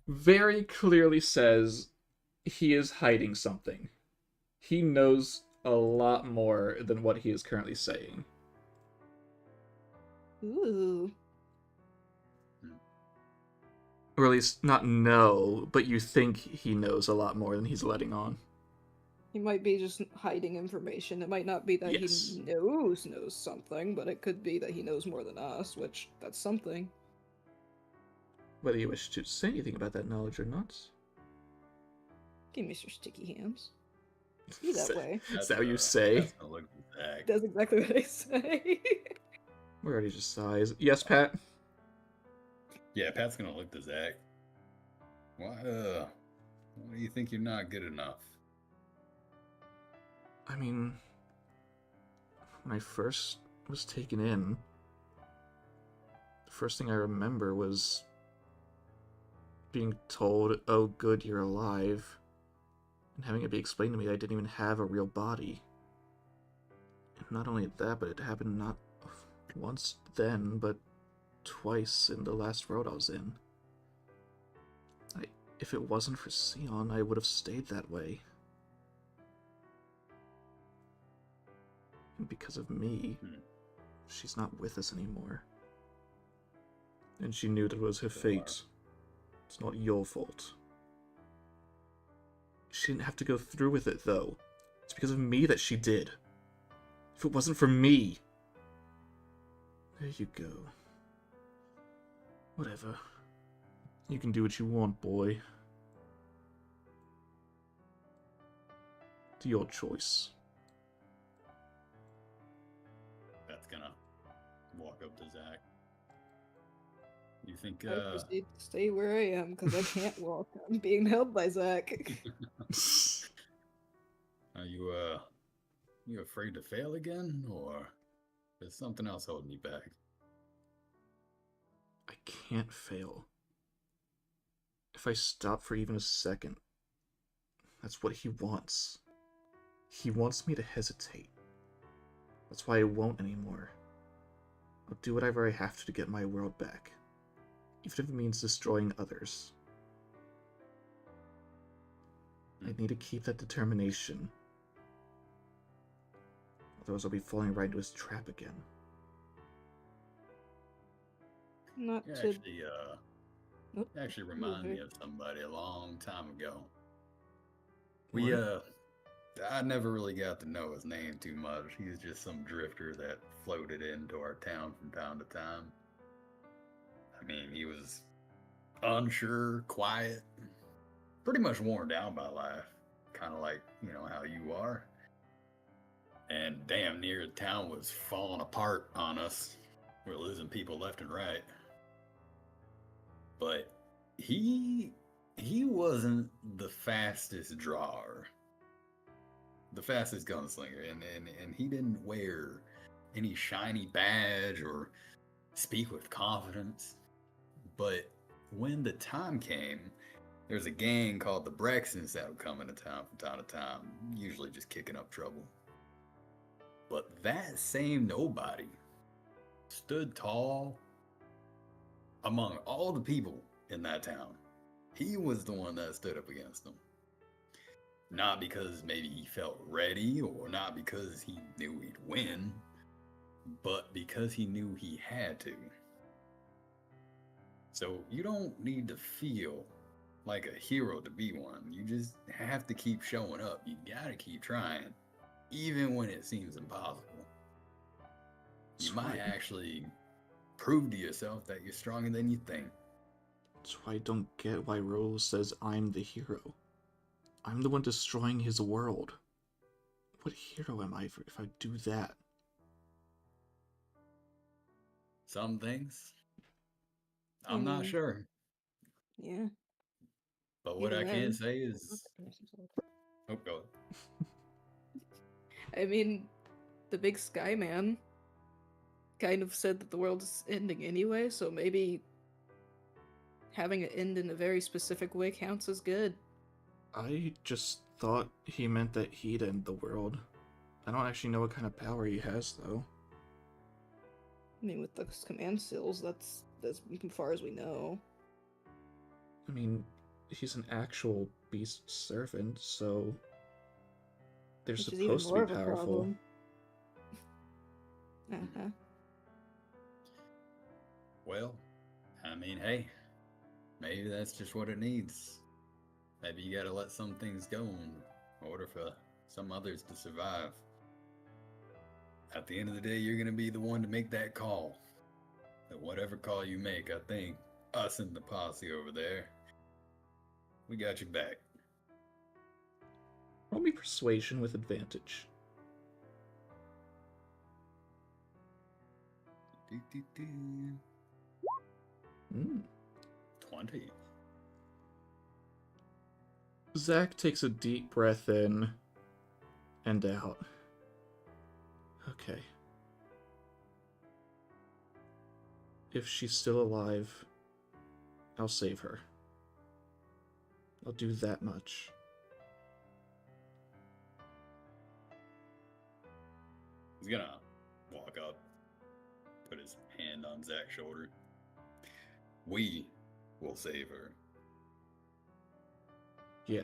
very clearly says he is hiding something. He knows a lot more than what he is currently saying. Ooh. Or at least not know, but you think he knows a lot more than he's letting on. He might be just hiding information. It might not be that Yes. he knows something, but it could be that he knows more than us, which that's something. Whether you wish to say anything about that knowledge or not. Give me your sticky hands. Be that way. Is that what you say? That's gonna look exact. That's exactly what I say. Moriarty just sighs. Yes, Pat? Yeah, Pat's gonna look to Zach. Why do you think you're not good enough? I mean, when I first was taken in, the first thing I remember was being told, oh good, you're alive, and having it be explained to me that I didn't even have a real body. And not only that, but it happened not once then, but twice in the last world I was in. If it wasn't for Sion, I would have stayed that way. And because of me, she's not with us anymore. And she knew that it was her fate. It's not your fault. She didn't have to go through with it, though. It's because of me that she did. If it wasn't for me... There you go. Whatever. You can do what you want, boy. It's your choice. That's gonna walk up to Zach. You think, I proceed to stay where I am because I can't walk. I'm being held by Zach. are you afraid to fail again, or is something else holding you back? I can't fail. If I stop for even a second, that's what he wants. He wants me to hesitate. That's why I won't anymore. I'll do whatever I have to get my world back, even if it means destroying others. I need to keep that determination. Otherwise I'll be falling right into his trap again. Not You to. actually remind me of somebody a long time ago. I never really got to know his name too much. He was just some drifter that floated into our town from time to time. I mean, he was unsure, quiet, pretty much worn down by life. Kind of like, how you are. And damn near the town was falling apart on us. We're losing people left and right. But he wasn't the fastest drawer, the fastest gunslinger, and he didn't wear any shiny badge or speak with confidence. But when the time came, there's a gang called the Braxtons that would come into town from time to time, usually just kicking up trouble. But that same nobody stood tall among all the people in that town. He was the one that stood up against them. Not because maybe he felt ready, or not because he knew he'd win, but because he knew he had to. So you don't need to feel like a hero to be one. You just have to keep showing up. You gotta keep trying, even when it seems impossible. You might actually prove to yourself that you're stronger than you think. That's why I don't get why Rose says I'm the hero. I'm the one destroying his world. What hero am I if I do that? Some things, I'm not sure. Yeah. But what I can say is... Oh, go ahead. I mean, the big sky man kind of said that the world is ending anyway, so maybe having it end in a very specific way counts as good. I just thought he meant that he'd end the world. I don't actually know what kind of power he has, though. I mean, with those command seals, that's as far as we know. I mean, he's an actual beast servant, so they're Which is even supposed to more be of a powerful. problem. Uh-huh. Well, I mean, hey, maybe that's just what it needs. Maybe you gotta let some things go in order for some others to survive. At the end of the day, you're gonna be the one to make that call. And whatever call you make, I think us and the posse over there, we got your back. Roll me persuasion with advantage. Do. 20. Zach takes a deep breath in and out. Okay. If she's still alive, I'll save her. I'll do that much. He's gonna walk up, put his hand on Zach's shoulder. We will save her. Yeah.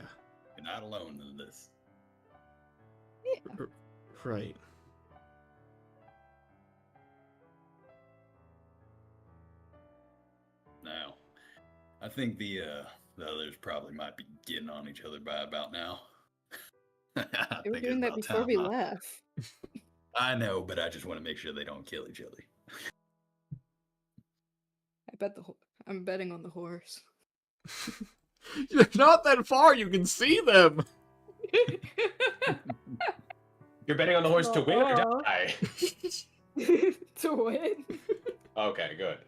You're not alone in this. Right. Now, I think the others probably might be getting on each other by about now. I They were think it's doing that about before time we I- left. I know, but I just want to make sure they don't kill each other. I'm betting on the horse. You're not that far, you can see them! You're betting on the horse to win or Aw. die? To win. Okay, good.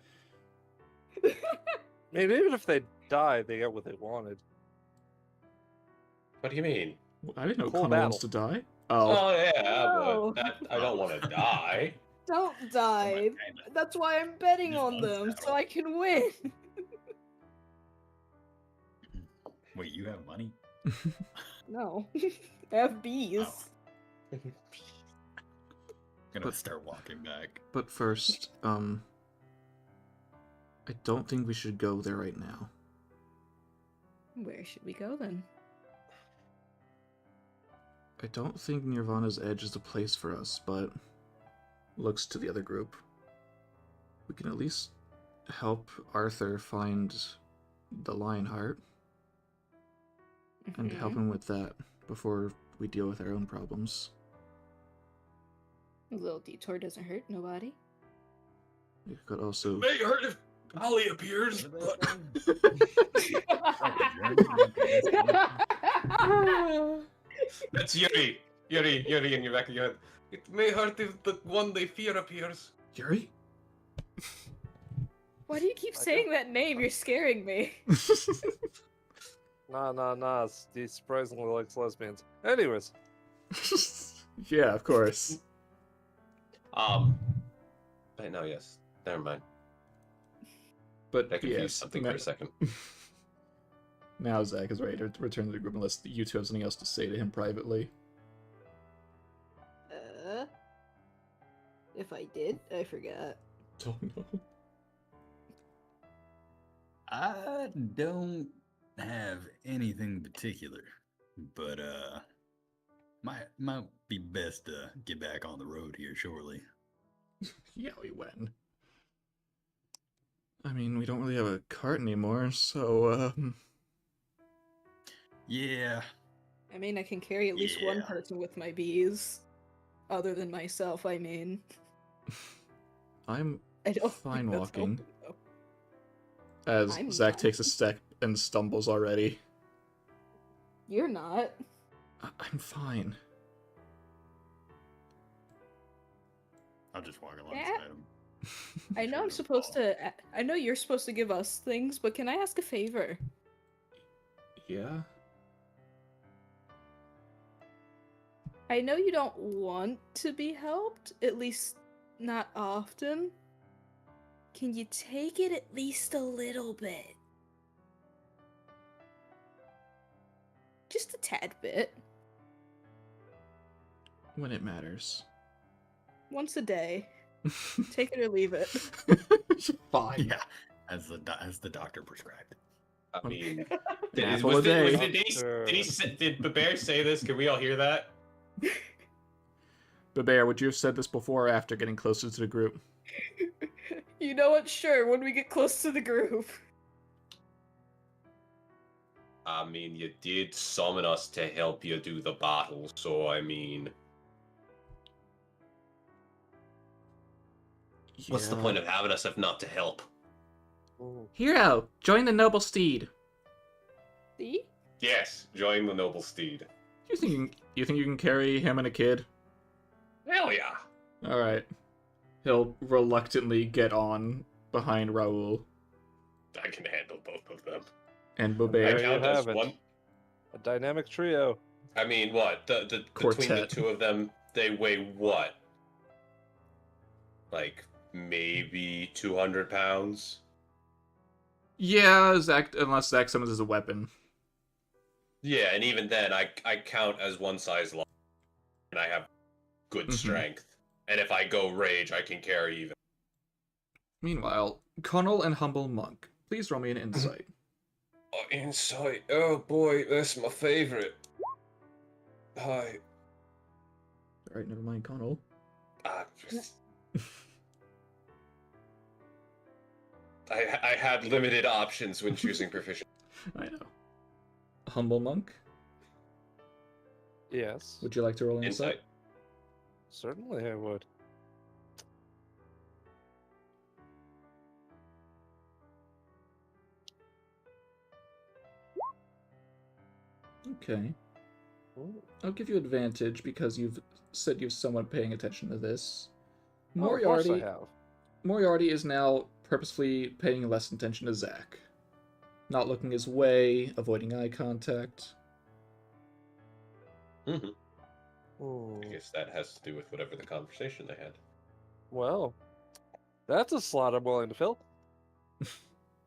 Maybe even if they die, they get what they wanted. What do you mean? I didn't know Cool Connor wants to battle. die. Oh. Oh yeah, No. but I don't want to die. Don't die. That's why I'm betting Just on one them, battle. so I can win. Wait, you have money? No. I have bees. Oh. Gonna start walking back. But first, I don't think we should go there right now. Where should we go then? I don't think Nirvana's Edge is the place for us, but looks to the other group. We can at least help Arthur find the Lionheart and help him with that before we deal with our own problems. A little detour doesn't hurt nobody. We could also... May hurt if Holly appears. That's Yuri. Yuri in your back of your head. It may hurt if the one they fear appears. Yuri? Why do you keep saying that name? You're scaring me. Nah. He surprisingly likes lesbians. Anyways, Yeah, of course. But no, yes. Never mind. But I confused yes, something for a second. Now Zach is ready to return to the group unless you two have something else to say to him privately. If I did, I forgot. Oh no. I don't have anything particular, but might be best to get back on the road here shortly. Yeah, we win. I mean, we don't really have a cart anymore, so, Yeah, I mean, I can carry at least one Yeah. person with my bees. Other than myself, I mean. I'm I don't fine think that's walking. helping, As I'm Zach not. takes a step and stumbles already. though. You're not. I'm fine. I'll just walk alongside Yeah. him. I know Sure I'm to supposed follow. to. I know you're supposed to give us things, but can I ask a favor? Yeah? I know you don't want to be helped, at least not often. Can you take it at least a little bit? Just a tad bit. When it matters. Once a day. Take it or leave it. Fine. Yeah, as the doctor prescribed. I mean, Apple a day. did Bear say this? Can we all hear that? Bear, would you have said this before or after getting closer to the group? You know what? Sure, when we get close to the group. I mean, you did summon us to help you do the battle, so I mean, what's the Yeah. point of having us if not to help? ooh, Hero, join the noble steed. See? Yes, join the noble steed. You think you can carry him and a kid? Hell yeah! All right. He'll reluctantly get on behind Raoul I can handle both of them. and There Bobert. you count as have it. one. a dynamic trio. I mean, what? The between the Quartet. two of them, they weigh what? Like maybe 200 pounds. Yeah, Zach, unless Zach summons as a weapon. Yeah, and even then, I count as one size long, and I have good Mhm. strength. And if I go rage, I can carry even. Meanwhile, Connell and Humble Monk, please roll me an insight. Oh, insight. Oh boy, that's my favorite. Hi. Alright, never mind, Connell. Just... I had limited options when choosing proficiency. I know. Humble Monk, Yes. would you like to roll an insight? Insight. Certainly I would. Okay. Ooh. I'll give you advantage because you've said you're somewhat paying attention to this. Oh, of course I Moriarty, have. Moriarty is now purposefully paying less attention to Zach. Not looking his way, avoiding eye contact. Mm-hmm. Hmm. I guess that has to do with whatever the conversation they had. Well, that's a slot I'm willing to fill.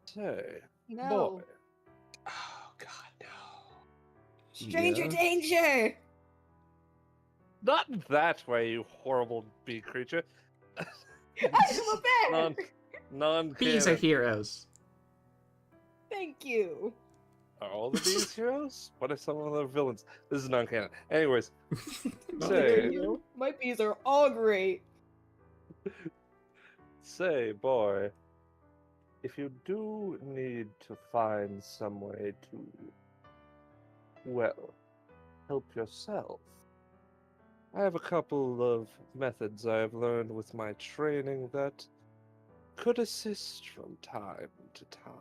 Say, No. boy. Oh God, no. Stranger Yeah. danger! Not that way, you horrible bee creature. I'm a bear! Non Bees are heroes. Thank you. Are all the bees heroes? What are some of the villains? This is non-canon. Anyways, No. say, You. My bees are all great. say, boy, if you do need to find some way to, well, help yourself, I have a couple of methods I have learned with my training that could assist from time to time.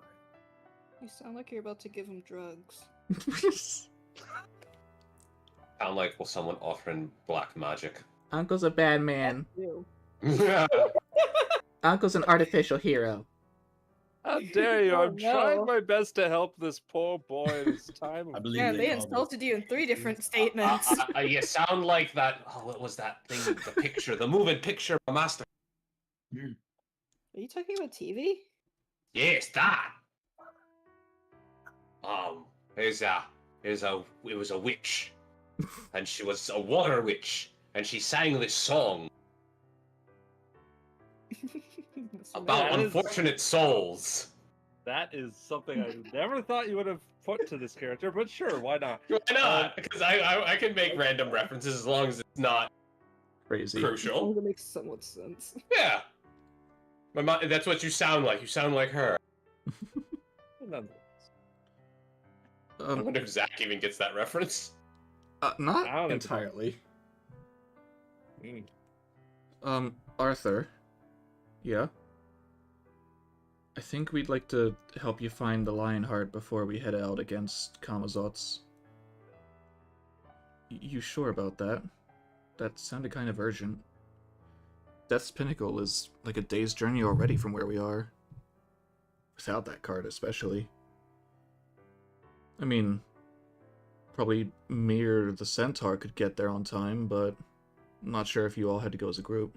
You sound like you're about to give him drugs. Sound like someone offering black magic. Uncle's a bad man. You. Uncle's an artificial hero. How dare you? Oh, I'm trying no. my best to help this poor boy in his time I of believe Yeah, they they call insulted you in 3 different Uh, statements. you sound like that. Oh, what was that thing? The picture, the moving picture, of master. Are you talking about TV? Yes, that. It was a witch, and she was a water witch, and she sang this song about That is- unfortunate souls. That is something I never thought you would have put to this character, but sure, why not? Why not? Because I can make random references as long as it's not Crazy. crucial. That makes somewhat sense. Yeah. My mom, that's what you sound like. You sound like her. Nonetheless. I wonder if Zach even gets that reference. I Not don't think- entirely. Mm. Arthur. Yeah? I think we'd like to help you find the Lionheart before we head out against Kamazots. You sure about that? That sounded kind of urgent. Death's Pinnacle is like a day's journey already from where we are. Without that card, especially. I mean, probably me or the Centaur could get there on time, but I'm not sure if you all had to go as a group.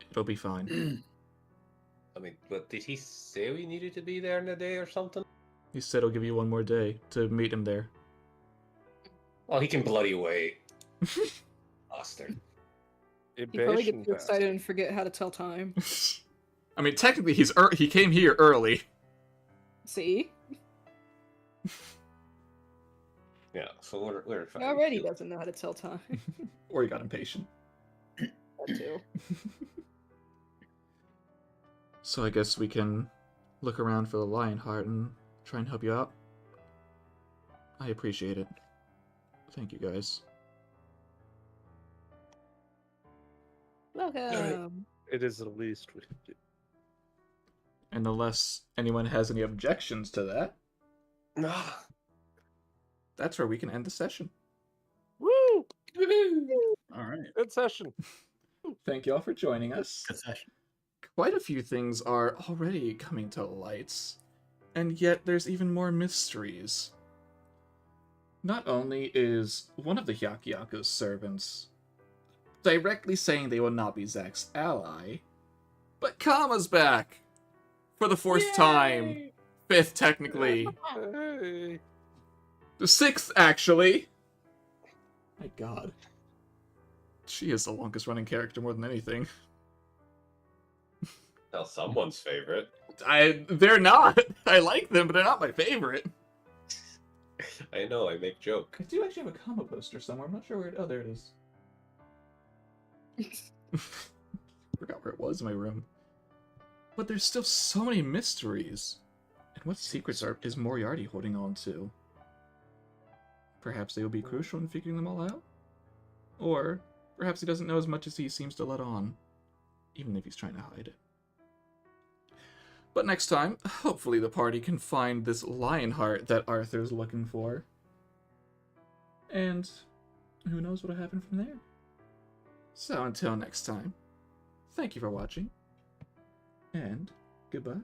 It'll be fine. I mean, but did he say we needed to be there in a day or something? He said he'll give you one more day to meet him there. Well, he can bloody wait. Bastard. You probably Evasion get too test. excited and forget how to tell time. I mean, technically, he came here early. See? Yeah, so we're He fine. already doesn't know how to tell time. Or he got impatient. That too. So I guess we can look around for the Lionheart and try and help you out. I appreciate it. Thank you, guys. Welcome. It is the least we can do. And unless anyone has any objections to that, Ah, that's where we can end the session. Woo! All right. Good session. Thank you all for joining us. Good session. Quite a few things are already coming to light, and yet there's even more mysteries. Not only is one of the Hyakuyaku's servants directly saying they will not be Zach's ally, but Kama's back! For the fourth time. Fifth, technically. Hey. The sixth, actually. My god. She is the longest running character more than anything. Tell someone's favorite. They're not. I like them, but they're not my favorite. I know, I make joke. I do actually have a combo poster somewhere. I'm not sure where it. Oh, there it is. Forgot where it was in my room. But there's still so many mysteries. And what secrets is Moriarty holding on to? Perhaps they will be crucial in figuring them all out? Or perhaps he doesn't know as much as he seems to let on, even if he's trying to hide it. But next time, hopefully the party can find this Lionheart that Arthur's looking for. And who knows what'll happen from there. So until next time, thank you for watching, and goodbye.